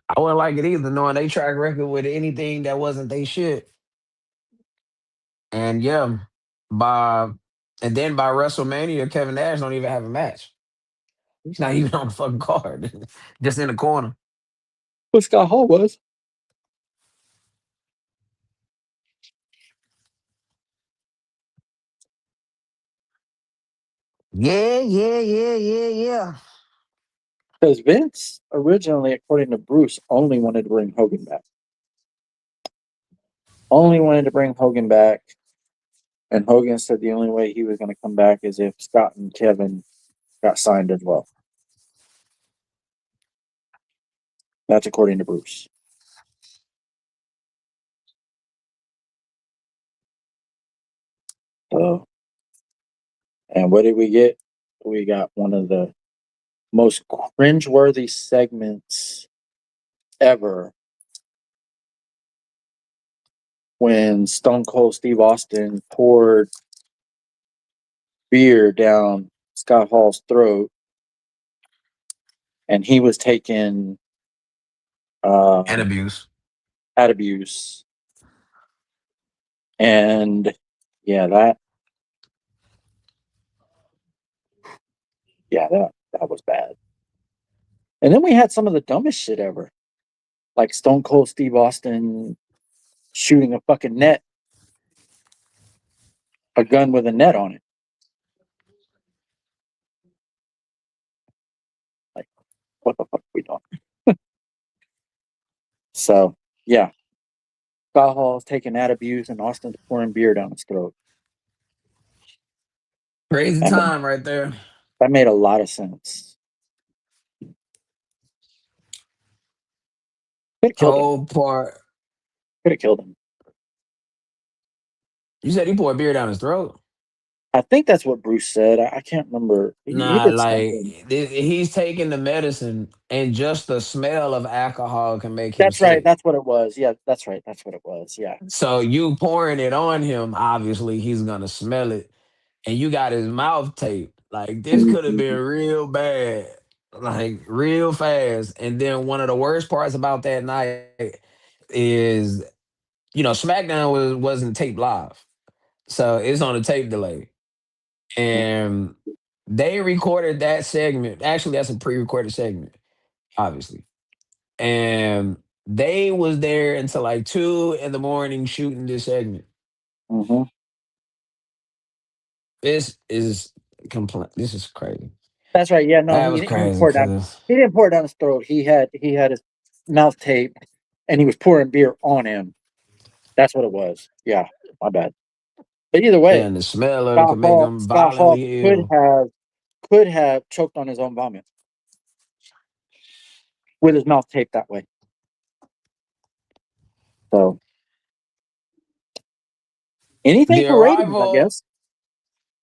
I wouldn't like it either, knowing they track record with anything that wasn't they shit. And yeah, by and then by WrestleMania, Kevin Nash don't even have a match. He's not even on the fucking card, just in the corner. Who Scott Hall was? Yeah. Because Vince originally, according to Bruce, only wanted to bring Hogan back. Only wanted to bring Hogan back. And Hogan said the only way he was going to come back is if Scott and Kevin got signed as well. That's according to Bruce. So, and what did we get? We got one of the most cringeworthy segments ever when Stone Cold Steve Austin poured beer down Scott Hall's throat, and he was taking And abuse. ad abuse, and yeah, that was bad. And then we had some of the dumbest shit ever, like Stone Cold Steve Austin shooting a fucking net, a gun with a net on it. Like, what the fuck are we doing? So, yeah. Scott Hall's taking ad abuse and Austin's pouring beer down his throat. Crazy And time right there. That made a lot of sense. Could have killed him. Whole part. Could have killed him. You said he poured beer down his throat. I think that's what Bruce said. I can't remember. He Nah, did like something. he's taking the medicine, and just the smell of alcohol can make him That's right. sick. That's what it was. Yeah, that's right. That's what it was. Yeah. So you pouring it on him, obviously he's gonna smell it, and you got his mouth taped. Like this could have been real bad, like real fast. And then one of the worst parts about that night is, SmackDown wasn't taped live, so it's on a tape delay, and they recorded that segment. Actually, that's a pre-recorded segment, obviously, and they was there until like 2 in the morning shooting this segment. Mm-hmm. This is This is crazy. That's right. Yeah. No, That he, was he didn't crazy pour it down. because He didn't pour it down his throat. He had his mouth taped, and he was pouring beer on him. That's what it was. Yeah. My bad. But either way, and the smell of it could make them Scott Hall violently ill. could have choked on his own vomit with his mouth taped that way. So anything The for ratings, I arrival, guess.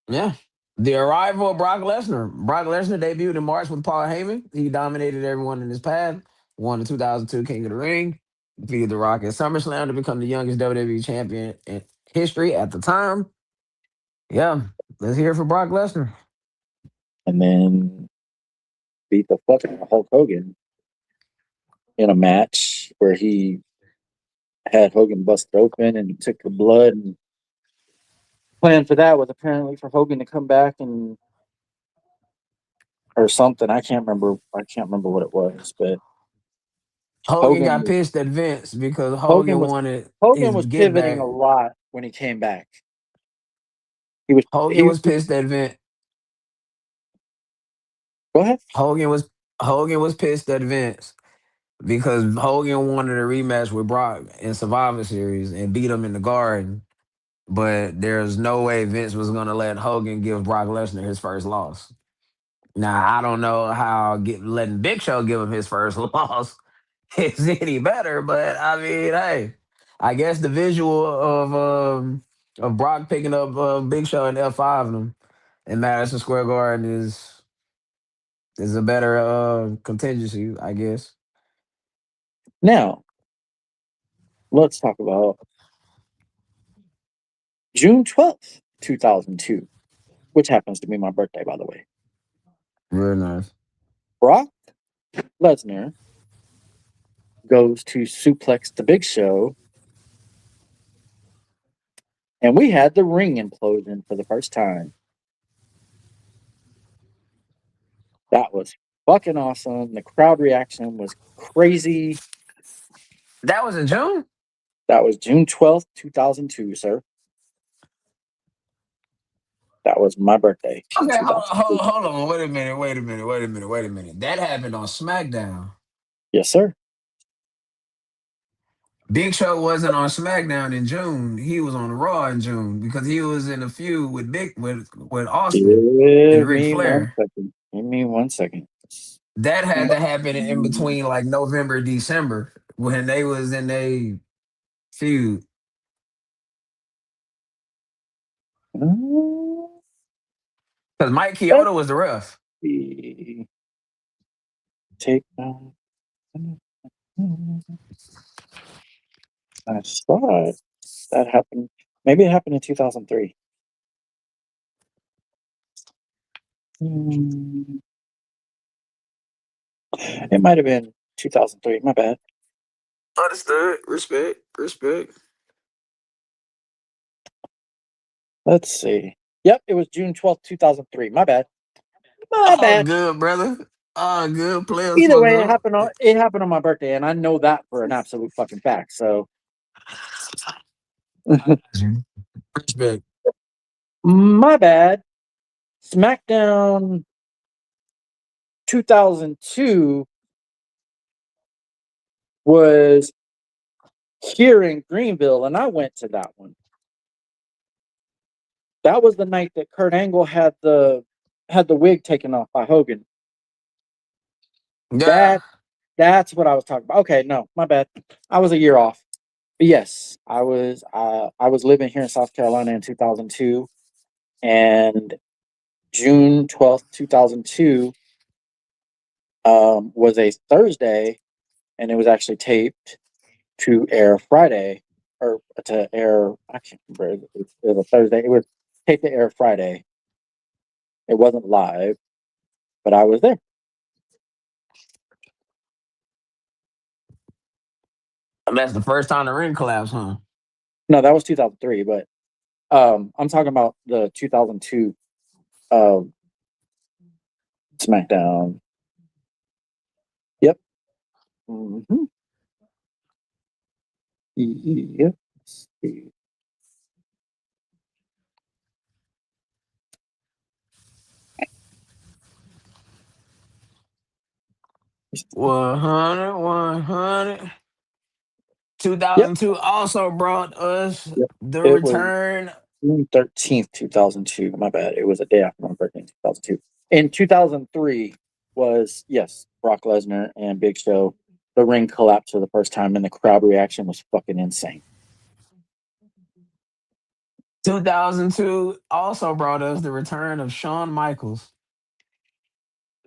yeah. The arrival of Brock Lesnar. Brock Lesnar debuted in March with Paul Heyman. He dominated everyone in his path. Won the 2002 King of the Ring. Defeated The Rock at SummerSlam to become the youngest WWE champion in history at the time. Yeah, let's hear it for Brock Lesnar. And then beat the fuck out of Hulk Hogan in a match where he had Hogan busted open and took the blood, and plan for that was apparently for Hogan to come back and or something. I can't remember. I can't remember what it was, but Hogan Hogan got was pissed at Vince because Hogan Hogan was wanted Hogan his was get pivoting back. a lot when he came back. He was Hogan was pissed at Vince. go ahead. Hogan was pissed at Vince because Hogan wanted a rematch with Brock in Survivor Series and beat him in the Garden. But there's no way Vince was gonna let Hogan give Brock Lesnar his first loss. Now I don't know how letting Big Show give him his first loss is any better, but I mean, hey, I guess the visual of Brock picking up Big Show and F5 them in Madison Square Garden is a better contingency, I guess. Now let's talk about June 12th, 2002, which happens to be my birthday, by the way. Real nice. Brock Lesnar goes to suplex the Big Show, and we had the ring implosion for the first time. That was fucking awesome. The crowd reaction was crazy. That was in June? That was June 12th, 2002, sir. That was my birthday in Okay, hold on, 2002. hold on. Wait a minute. That happened on SmackDown. Yes, sir. Big Show wasn't on SmackDown in June. He was on Raw in June because he was in a feud with Austin and Give Ric me one Flair. second. Give me 1 second. That had to happen in between like November, December when they was in a feud. Because Mike Let's Chioda was the ref. see. Take down. I saw it. That happened. Maybe it happened in 2003. It might have been 2003. My bad. Understood. Respect. Let's see. Yep, it was June 12th, 2003. My bad. My Oh, bad. good, brother. Oh, good. Players Either fuck way, up. it happened on my birthday, and I know that for an absolute fucking fact. So Respect. my bad. SmackDown 2002 was here in Greenville, and I went to that one. That was the night that Kurt Angle had the had the wig taken off by Hogan. Yeah. That that's what I was talking about. Okay, no, my bad. I was a year off. But yes, I was living here in South Carolina in 2002, and June 12th, 2002, was a Thursday, and it was actually taped to air Friday, or to air. I can't remember. It was a Thursday. It was taped to air Friday. It wasn't live, but I was there. And that's the first time the ring collapsed, huh? No, that was 2003, but I'm talking about the 2002 um, SmackDown. Yep. Mm-hmm. Yep. One hundred, 100. Yep. 2002 also brought us Yep. the It was return. June 13th, 2002. My bad. It was a day after my birthday in 2002. In 2003 was, yes, Brock Lesnar and Big Show. The ring collapsed for the first time, and the crowd reaction was fucking insane. 2002 also brought us the return of Shawn Michaels.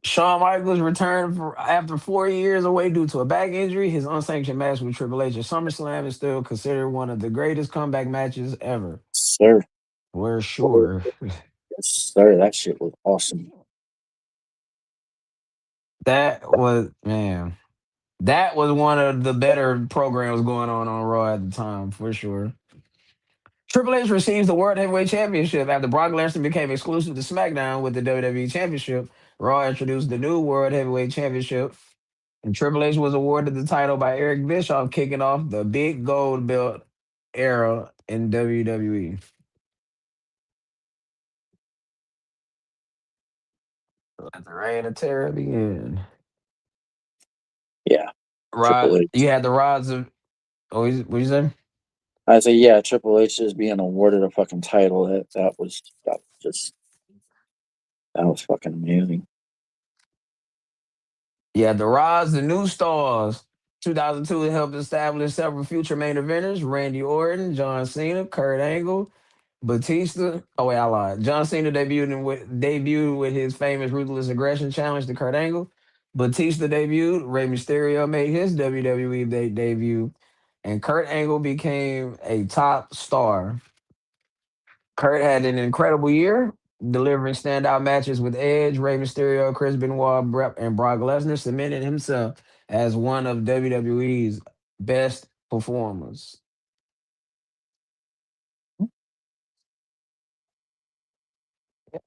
Shawn Michaels returned after 4 years away due to a back injury. His unsanctioned match with Triple H at SummerSlam is still considered one of the greatest comeback matches ever. Sir. We're sure. Yes, sir. That shit was awesome. That was, man, that was one of the better programs going on Raw at the time, for sure. Triple H receives the World Heavyweight Championship after Brock Lesnar became exclusive to SmackDown with the WWE Championship. Raw introduced the new World Heavyweight Championship, and Triple H was awarded the title by Eric Bischoff, kicking off the big gold belt era in WWE. Let the reign of terror begin. Yeah. Triple Rod, H. you had the rods of. Oh, what you say? I say, yeah, Triple H is being awarded a fucking title. That was fucking amazing. Yeah, the rods, the new stars. 2002 helped establish several future main eventers: Randy Orton, John Cena, Kurt Angle, Batista. Oh wait, I lied. John Cena debuted with his famous ruthless aggression challenge to Kurt Angle. Batista debuted. Rey Mysterio made his WWE debut, and Kurt Angle became a top star. Kurt had an incredible year, delivering standout matches with Edge, Rey Mysterio, Chris Benoit, and Brock Lesnar, cementing himself as one of WWE's best performers.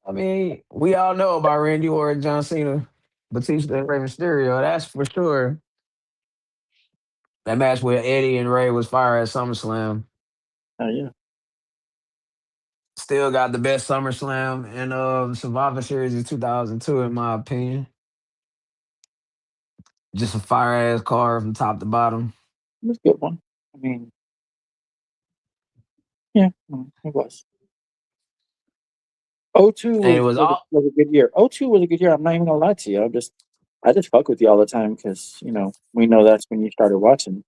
I mean, we all know about Randy Orton, John Cena, Batista, and Rey Mysterio. That's for sure. That match with Eddie and Ray was fire at SummerSlam. Oh yeah. Still got the best SummerSlam in Survivor Series of 2002, in my opinion. Just a fire ass card from top to bottom. It was a good one. I mean, yeah, it was. '02 And it was all was a good year. '02 was a good year. I'm not even gonna lie to you. I just fuck with you all the time because we know that's when you started watching.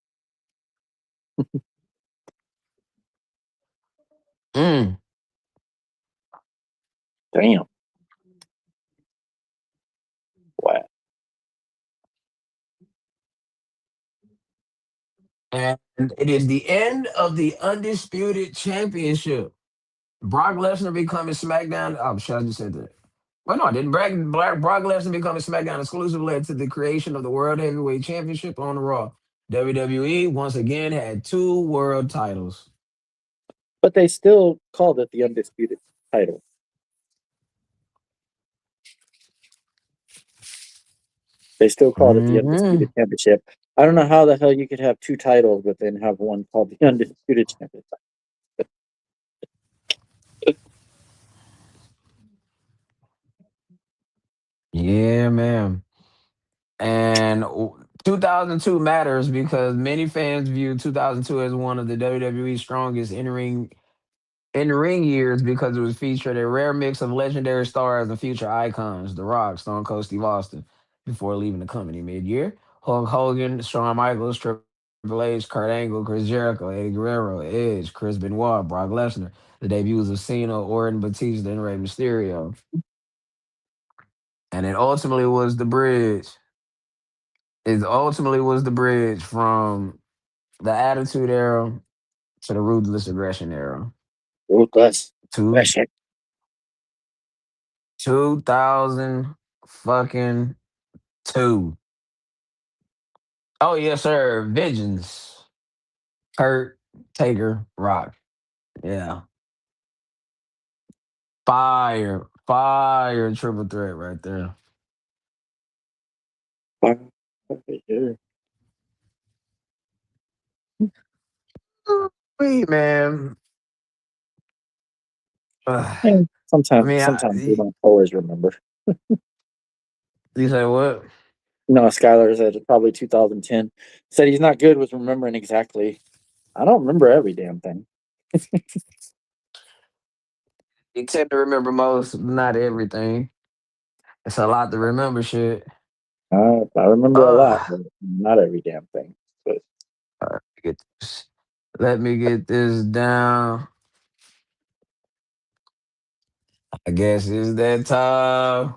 mm. Damn. Wow. And it is the end of the Undisputed Championship. Brock Lesnar becoming SmackDown. Oh, shit, I just said that. Well, no, I didn't. Brock Lesnar becoming SmackDown exclusive led to the creation of the World Heavyweight Championship on Raw. WWE once again had two world titles. But they still called it the undisputed title. They still called it the Mm-hmm. undisputed championship. I don't know how the hell you could have two titles, but then have one called the undisputed championship. Yeah, man. And 2002 matters because many fans view 2002 as one of the WWE's strongest entering in the ring years because it was featured a rare mix of legendary stars and future icons, The Rock, Stone Cold Steve Austin, before leaving the company mid-year. Hulk Hogan, Shawn Michaels, Triple H, Kurt Angle, Chris Jericho, Eddie Guerrero, Edge, Chris Benoit, Brock Lesnar, the debuts of Cena, Orton, Batista, and Rey Mysterio. And it ultimately was the bridge. It ultimately was the bridge from the Attitude Era to the Ruthless Aggression Era. Ruthless. Two, That shit. 2000 fucking two. Oh yes, sir. Vengeance. Kurt, Taker, Rock. Yeah. Fire triple threat right there. Yeah. Wait, man. Ugh. And I sometimes, mean, sometimes we don't always remember. you say what? No, Skylar said it's probably 2010. Said he's not good with remembering exactly. I don't remember every damn thing. You tend to remember most, not everything. It's a lot to remember shit. I remember a lot, Uh, but not every damn thing. But get this. Let me get this down. I guess it's that time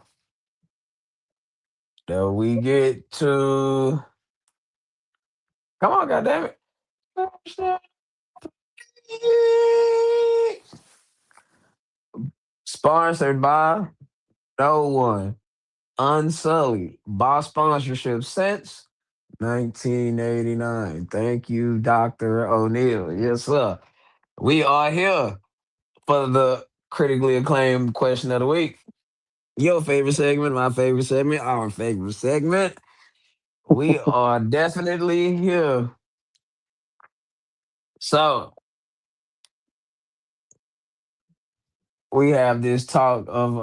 that we get to. Come on, goddammit. Sponsored by no one. Unsullied. Boss sponsorship since 1989. Thank you, Dr. O'Neill. Yes, sir. We are here for the critically acclaimed question of the week. Your favorite segment, my favorite segment, our favorite segment. We are definitely here. So we have this talk of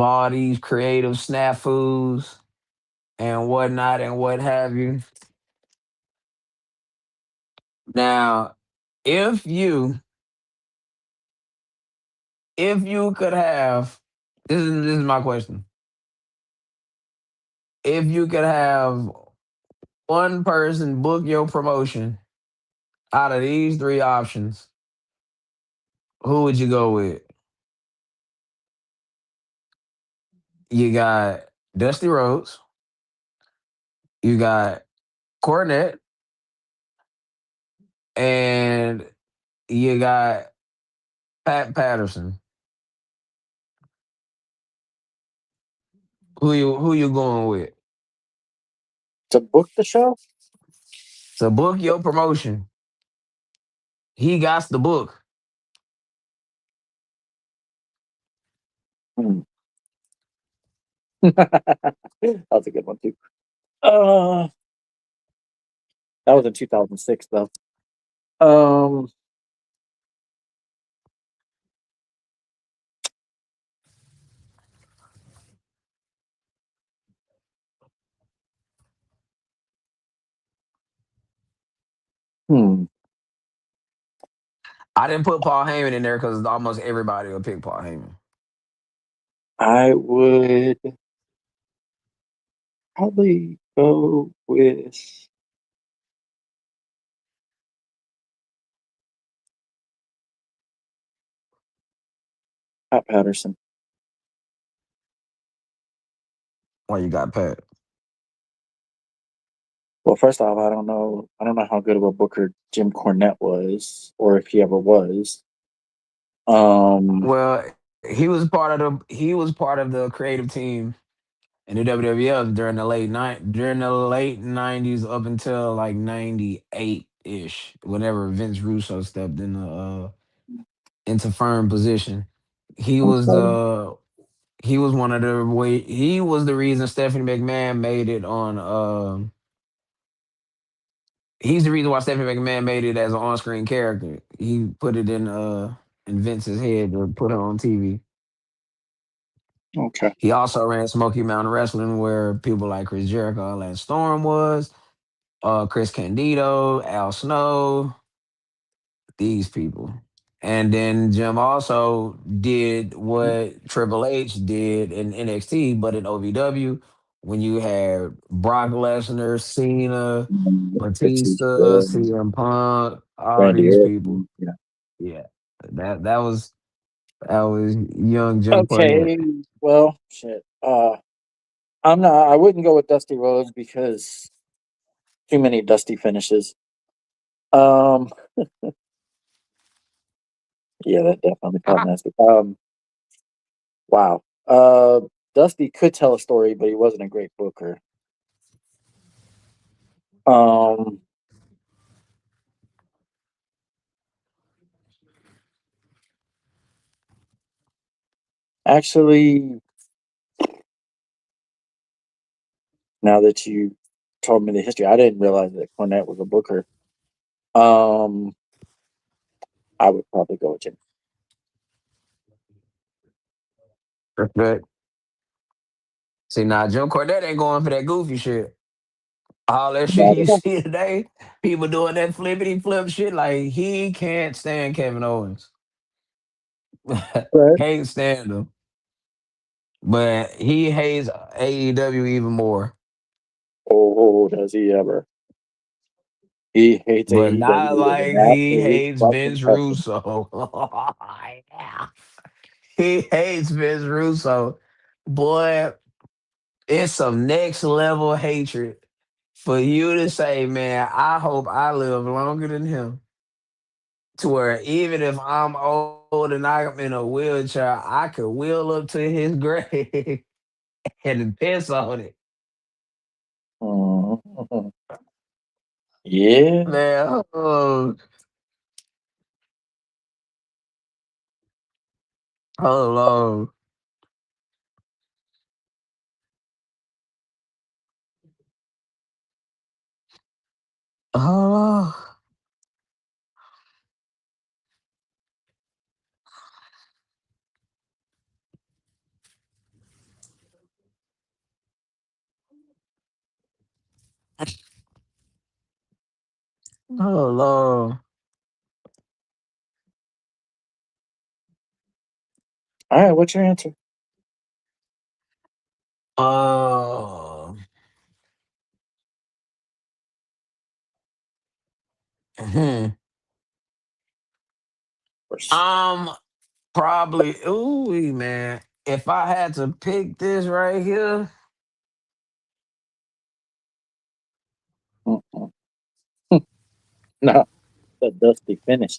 all these creative snafus and whatnot and what have you. Now, if you if you could have this is my question. If you could have one person book your promotion out of these three options, who would you go with? You got Dusty Rhodes, you got Cornette, and you got Pat Patterson. Who you going with? to book the show, So book your promotion. He got the book. hmm. That's a good one too. Uh, that was in 2006 though. Um, hmm. I didn't put Paul Heyman in there because almost everybody will pick Paul Heyman. I would probably go with Pat Patterson. Why you got Pat? Well, first off, I don't know. I don't know how good of a booker Jim Cornette was, or if he ever was. Um, Well, he was part of the creative team in the WWF during the late 90s up until like 98-ish, whenever Vince Russo stepped into firm position. He was okay. the he was one of the way he was the reason Stephanie McMahon made it on he's the reason why Stephanie McMahon made it as an on-screen character. He put it in Vince's head to put her on TV. Okay. He also ran Smoky Mountain Wrestling, where people like Chris Jericho, Lance Storm was, Chris Candido, Al Snow, these people. And then Jim also did what Triple H did in NXT, but in OVW, when you had Brock Lesnar, Cena, Batista, Batista, CM Punk, all Randy these people. Orton. Yeah. Yeah, that was young Jim Cornette. Okay. Well, shit. I'm not. I wouldn't go with Dusty Rhodes because too many Dusty finishes. Um. Yeah, that definitely caught nasty. Wow. Dusty could tell a story, but he wasn't a great booker. Um. Actually, now that you told me the history, I didn't realize that Cornette was a booker. Um. I would probably go with Jim. But see, now Jim Cornette ain't going for that goofy shit. All that shit you see today, people doing that flippity flip shit, like he can't stand Kevin Owens. Right. Can't stand him. But he hates AEW even more. Oh, does he ever? He hates But AEW not with an like he absolute hates fucking Vince passion. Russo. Yeah. He hates Vince Russo. Boy, it's some next level hatred for you to say, man, I hope I live longer than him. To where even if I'm old and I'm in a wheelchair, I could wheel up to his grave and piss on it. Mhm. Yeah. Man, hold on. Hold on. Hold on. All right. What's your answer? Uh, hmm. First. I'm probably, ooh, man. If I had to pick this right here, Mm-mm. No, the dusty finish.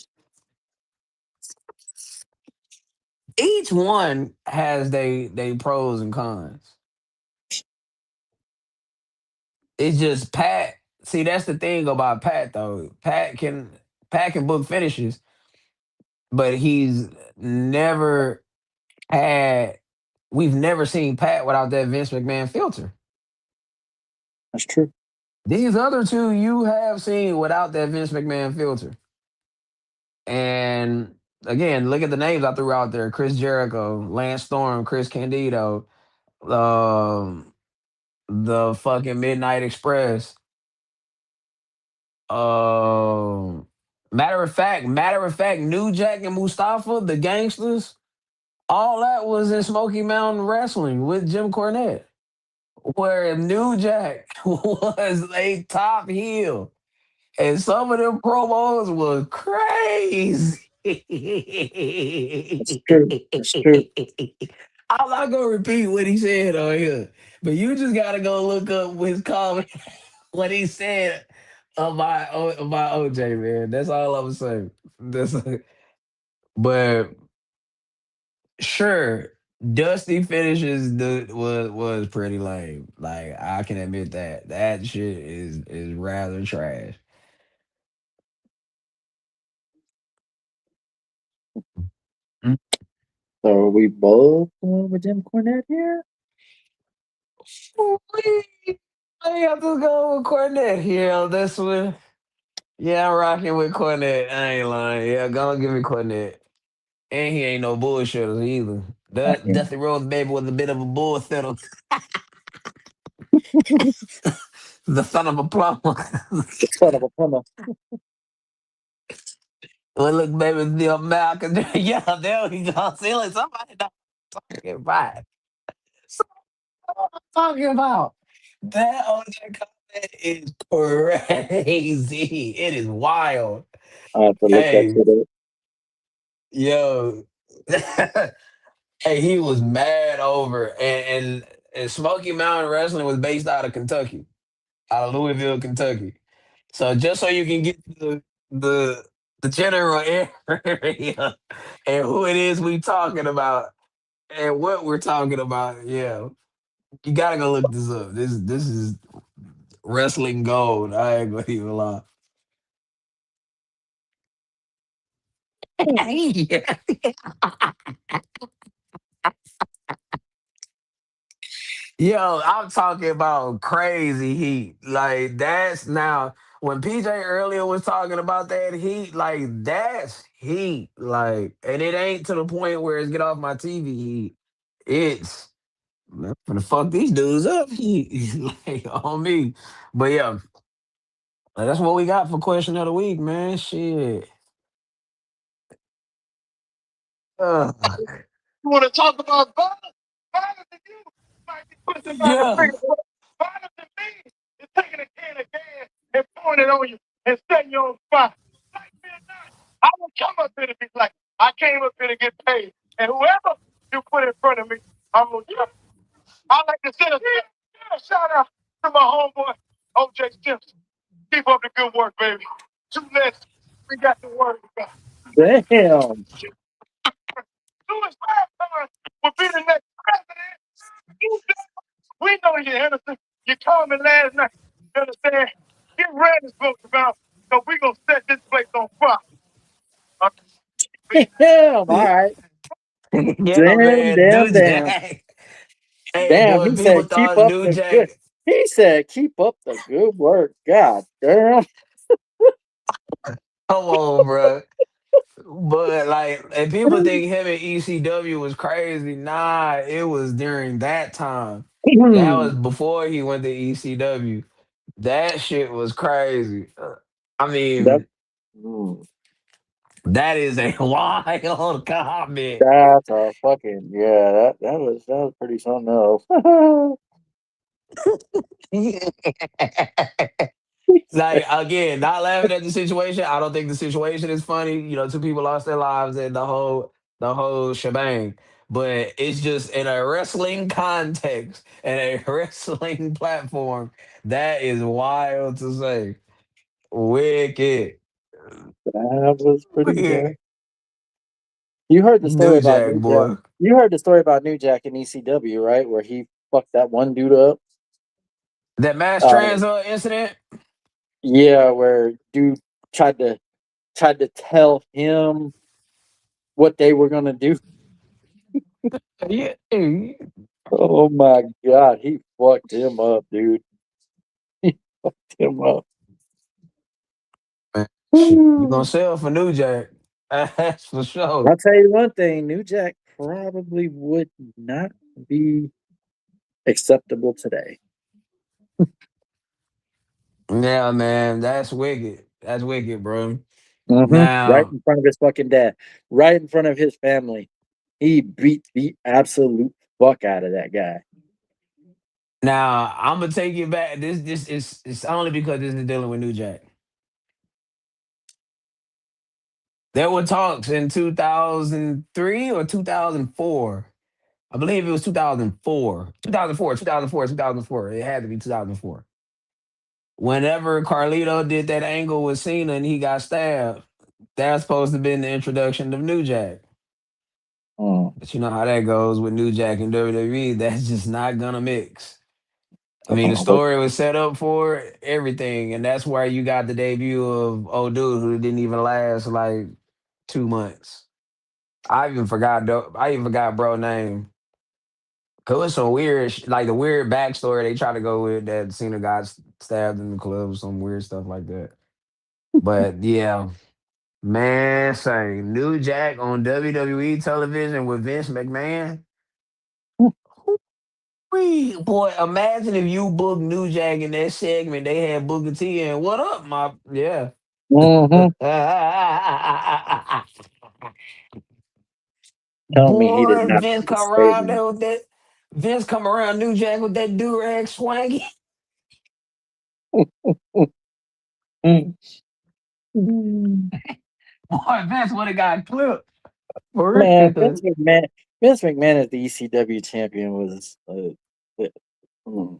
each one has they pros and cons. It's just Pat. See, that's the thing about Pat though. Pat can book finishes, but he's never had. We've never seen Pat without that Vince McMahon filter. That's true. These other two you have seen without that Vince McMahon filter. And again, look at the names I threw out there: Chris Jericho, Lance Storm, Chris Candido, um, the fucking Midnight Express. Um, matter of fact, New Jack and Mustafa, the gangsters, all that was in Smoky Mountain Wrestling with Jim Cornette, where New Jack was a top heel. And some of them promos were crazy. That's true. That's true. I'm not gonna repeat what he said on here, but you just gotta go look up his comment, what he said about OJ, man. That's all I'm saying. That's but sure, Dusty finishes was pretty lame. Like I can admit that that shit is rather trash. So we both going with Jim Cornette here. Ooh-wee. I have to go with Cornette here on this one. Yeah, I'm rocking with Cornette. I ain't lying. Yeah, go and give me Cornette. And he ain't no bullshitter either. I can't. Dusty Rhodes baby was a bit of a bullshitter. The son of a plumber. The son of a plumber. Well, look, baby, the Malcolm. Yeah, there we go. See, like somebody not talking about. What I'm talking about. That on that comment is crazy. It is wild. I have to look that Hey, shit up. yo. Hey, he was mad over and Smoky Mountain Wrestling was based out of Kentucky, out of Louisville, Kentucky. So just so you can get the the general area and who it is we talking about and what we're talking about, yeah. You gotta go look this up. This is wrestling gold. I ain't gonna even lie. Yeah. Yo, I'm talking about crazy heat. Like that's now when PJ earlier was talking about that heat, like that's heat. Like, and it ain't to the point where it's get off my TV heat. It's I'm gonna fuck these dudes up heat like on me. But yeah, that's what we got for question of the week, man. Shit. Ugh. You want to talk about violence? Violence to you might be pushing by the Yeah. finger. Violence to me is taking a can of gas and pouring it on you and setting you on fire. Like me or not, I will come up here to be like, I came up here to get paid. And whoever you put in front of me, I'm going to jump. I like to send a shout out to my homeboy, OJ Simpson. Keep up the good work, baby. 2 less, we got the word about. Damn. Louis Farrakhan will be the next president. You We know you're innocent. You called me last night. You understand? Get ready, folks, about because we're going to set this place on fire. Damn. All right. Yeah, Damn, man. damn, New damn. Jack. Hey, Damn. boy, He people said, keep thought up New the good. Jack. He said, keep up the good work. God damn. Come on, bro. But like, and people think him and ECW was crazy. Nah, it was during that time. That was before he went to ECW. That shit was crazy. I That, mean, mm, that is a wild comment. that's a fucking, yeah, that was pretty something else. Like again, not laughing at the situation. I don't think the situation is funny. You know, two people lost their lives and the whole shebang. But it's just in a wrestling context and a wrestling platform. That is wild to say. Wicked. That was pretty Wicked. You heard the story New about Jack New Jack. boy. You heard the story about New Jack in ECW, right? Where he fucked that one dude up. That mass Uh, trans incident. yeah, where dude tried to tell him what they were gonna do. Yeah. Man, Oh my god, he fucked him up, dude. He fucked him up. shit. You I'll gonna sell for New Jack. That's for sure. tell you one thing, New Jack probably would not be acceptable today. Yeah, man. That's wicked. That's wicked, bro. Right Now, in front of his fucking dad, right in front of his family. He beat the absolute fuck out of that guy. now I'm gonna take you back. This is it's only because this is dealing with New Jack. There were talks in 2003 or 2004. I believe it was 2004. 2004, 2004, 2004. It had to be 2004. Whenever Carlito did that angle with Cena and he got stabbed, that's supposed to have been the introduction of New Jack. Mm. But you know how that goes with New Jack and WWE. That's just not gonna mix. I mean, the But story was set up for everything, and that's why you got the debut of old dude who didn't even last like 2 months. I even forgot bro name. Cause it's some weird, like the weird backstory they try to go with that Cena got stabbed in the club, some weird stuff like that. But yeah, man, say New Jack on WWE television with Vince McMahon. Boy, imagine if you booked New Jack in that segment. They had Booker T and what up, my yeah. Mm-hmm. Tell me he did Boy, not Vince come just say around there with that. Vince come around New Jack with that do rag swangy. that. Boy, Vince would have got clipped for Man, real. Vince McMahon as the ECW champion was mm.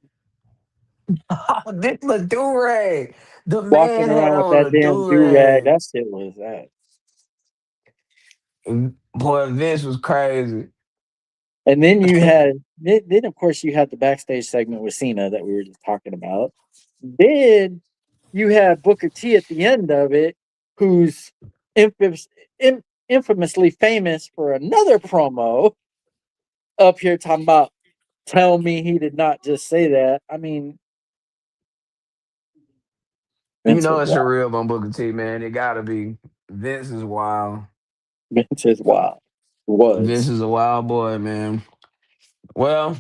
This the do rag. The Walking man had around with on that a damn do do rag. rag. That shit was that. Boy, Vince was crazy. And then you had then of course you had the backstage segment with Cena that we were just talking about. Then you had Booker T at the end of it, who's infamous, infamously famous for another promo up here talking about. Tell me he did not just say that. I mean, You Vince know was it's a wild. real on Booker T, man. It gotta be. Vince is wild. Vince is wild. Vince Was. is a wild boy, man. Well,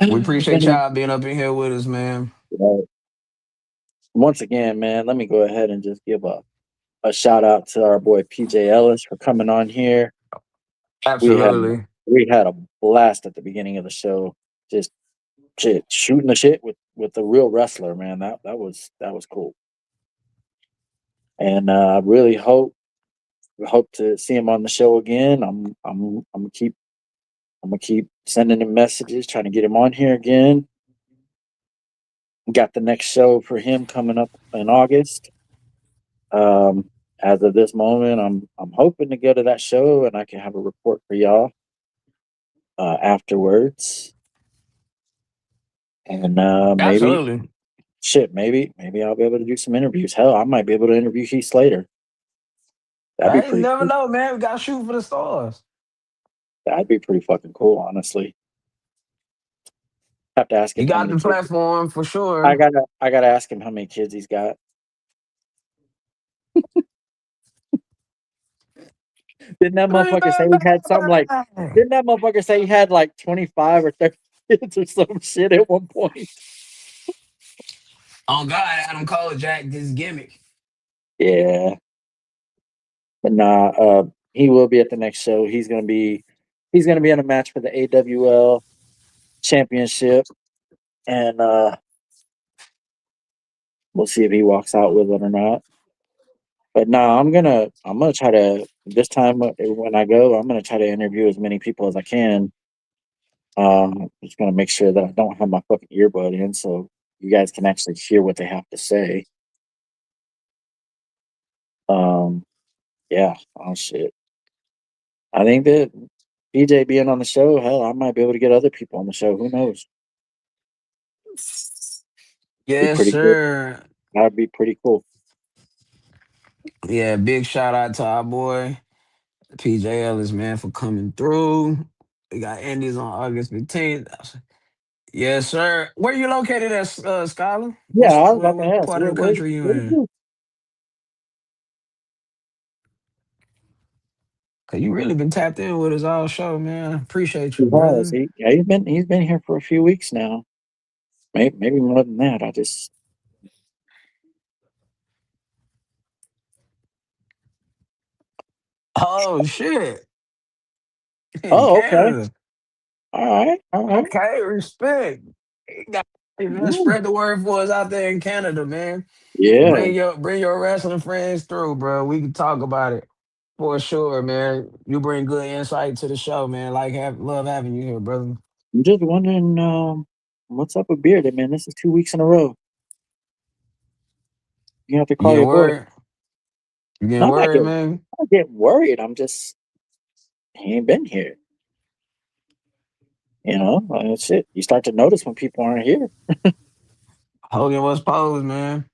we appreciate And, y'all being up in here with us, man. once again, man, let me go ahead and just give a shout out to our boy PJ Ellis for coming on here. We had Absolutely. we had a blast at the beginning of the show. Just shooting the shit with the real wrestler, man. That was cool. And I really hope to see him on the show again. I'm gonna keep sending him messages, trying to get him on here again. Got the next show for him coming up in August. As of this moment, I'm hoping to go to that show and I can have a report for y'all afterwards. And maybe Absolutely. maybe I'll be able to do some interviews. Hell, I might be able to interview Heath Slater. That'd be Hey, you pretty never cool. know, man. We gotta shoot for the stars. That'd be pretty fucking cool, honestly. Have to ask You him how got many the kids. platform for I sure. gotta ask him how many kids he's got. Didn't that Bring motherfucker say that he had something like? back. Didn't that motherfucker say he had like 25 or 30 kids or some shit at one point? Oh God, Adam Cole Jack this gimmick. Yeah, but nah. He will be at the next show. He's gonna be in a match for the AWL championship, and we'll see if he walks out with it or not. But no, I'm gonna try to this time when I go, I'm gonna try to interview as many people as I can. Just gonna make sure that I don't have my fucking earbud in, so you guys can actually hear what they have to say. Um, yeah. Oh shit. I think that BJ being on the show, hell, I might be able to get other people on the show. Who knows? Be Yes, pretty good. sir. That'd be pretty cool. Yeah, big shout out to our boy PJ Ellis, man, for coming through. We got Andy's on August 15th. Yes, sir. Where you located at, Skylar? Yeah, I was about to What ask, part of the country you where did in? you? Cause you really been tapped in with us all show, man. Appreciate He you, has. brother. Yeah, he's been here for a few weeks now. Maybe more than that. I just Oh shit. In oh, okay. Canada. All right. Okay, respect. You got- Hey, man, Mm, spread the word for us out there in Canada, man. yeah. Bring your wrestling friends through, bro. We can talk about it for sure, man. You bring good insight to the show, man. Love having you here, brother. I'm just wondering what's up with Bearded, man. This is 2 weeks in a row. You have to You call getting your boy. worried? You getting No, worried, man? I'm not getting worried. I'm just he ain't been here. That's it. You start to notice when people aren't here. Hogan was posed, man.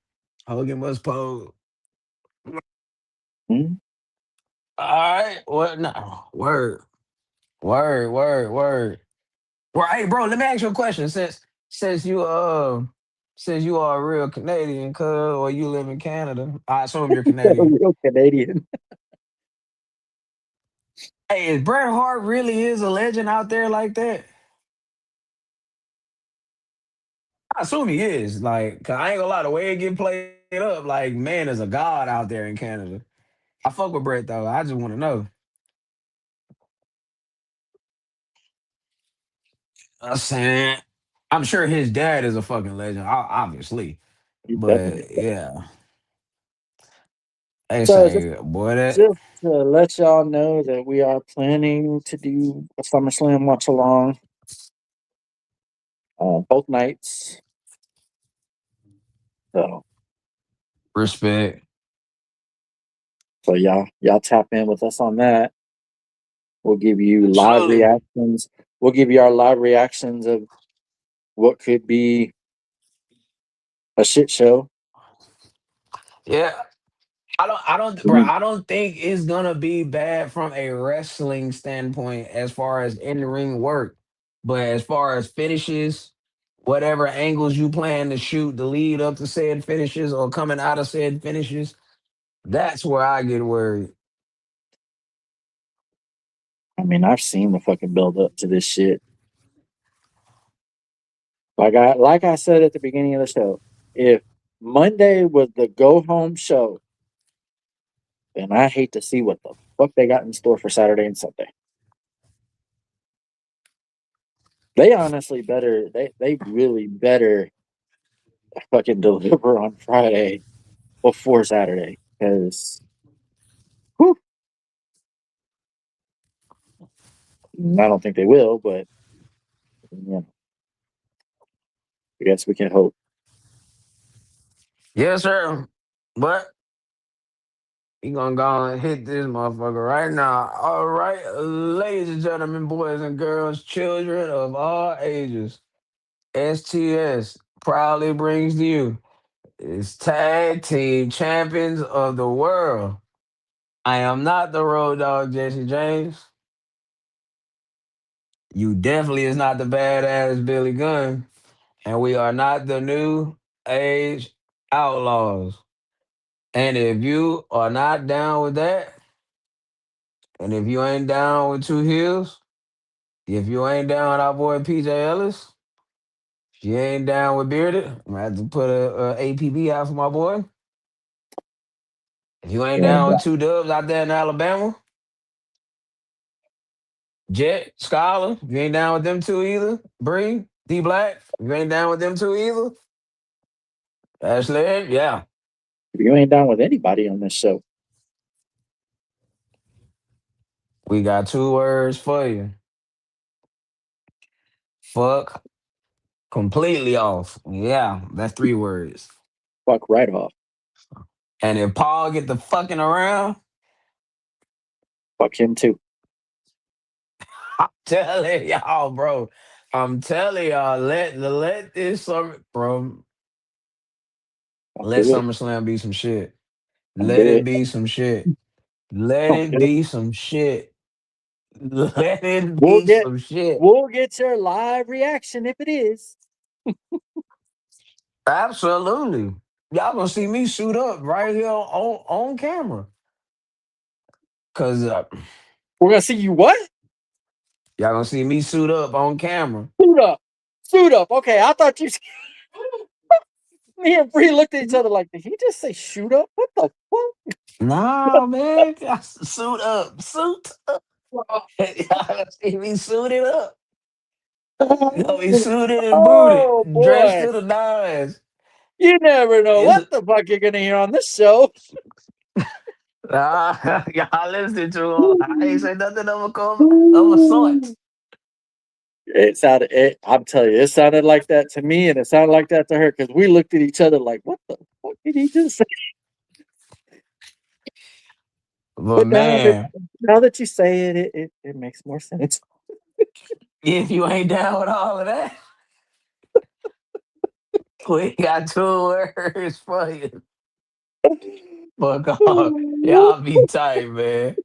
Hogan was posed. Mm. All right. What? No. Word. Well, hey, bro, let me ask you a question. Since since you are a real Canadian, cuz, or you live in Canada, I assume you're A Canadian. real Canadian. Hey, is Bret Hart really is a legend out there like that? I assume he is. Like, 'cause I ain't gonna lie, the way it get played up, like, man is a god out there in Canada. I fuck with Brett though. I just want to know. I'm saying, I'm sure his dad is a fucking legend, obviously. He definitely. But yeah, they So just say, boy, that just to let y'all know that we are planning to do a SummerSlam watch along both nights. So respect. so y'all tap in with us on that. We'll give you live Absolutely. reactions. We'll give you our live reactions of what could be a shit show. Yeah, bro. I don't think it's gonna be bad from a wrestling standpoint as far as in ring work, but as far as finishes, whatever angles you plan to shoot, the lead up to said finishes or coming out of said finishes, that's where I get worried. I mean, I've seen the fucking build up to this shit. Like I said at the beginning of the show, if Monday was the go home show, then I hate to see what the fuck they got in store for Saturday and Sunday. They honestly better they really better fucking deliver on Friday before Saturday. Because I don't think they will, but yeah, I guess we can hope. Yes, sir. But we gonna go and hit this motherfucker right now. All right, ladies and gentlemen, boys and girls, children of all ages, STS proudly brings to you its tag team champions of the world. I am not the road dog, Jesse James. You definitely is not the badass Billy Gunn. And we are not the new age outlaws. And if you are not down with that, and if you ain't down with Two Heels, if you ain't down with our boy PJ Ellis, if you ain't down with Bearded, I'm gonna have to put a APB out for my boy. If you ain't Yeah, down with Two Dubs out there in Alabama, Jet, Scholar, if you ain't down with them two either, Bree, D Black, if you ain't down with them two either, Ashley, yeah. if you ain't down with anybody on this show, We got two words for you. Fuck completely off. Yeah, that's three words. fuck right off. And if Paul get the fucking around, Fuck him too. I'm telling y'all, bro. I'm telling y'all, let this summer, bro. Don't Let do it. SummerSlam be some shit. Don't Let do it it. be some shit. Let Don't it do it. be some shit. Let it We'll be get some shit. we'll get your live reaction if it is. Absolutely. Y'all gonna see me suit up right here on camera. Cause We're gonna see you what? y'all gonna see me suit up on camera. Suit up. Suit up. Okay, I thought you me and Bree looked at each other like, did he just say shoot up? What the Nah, man. Suit up. Suit up. Y'all gonna see me suited up. fuck? You gonna be suited and booted, Oh dressed boy. to the nines. You never know It's what the fuck you're gonna hear on this show. y'all listening to him. I ain't say nothing of a sort. I'm telling you, it sounded like that to me and it sounded like that to her because we looked at each other like, what the fuck did he just say? But But man, now that you say it, it makes more sense. if you ain't down with all of that, we got two words for you. Fuck off. Y'all be tight, man.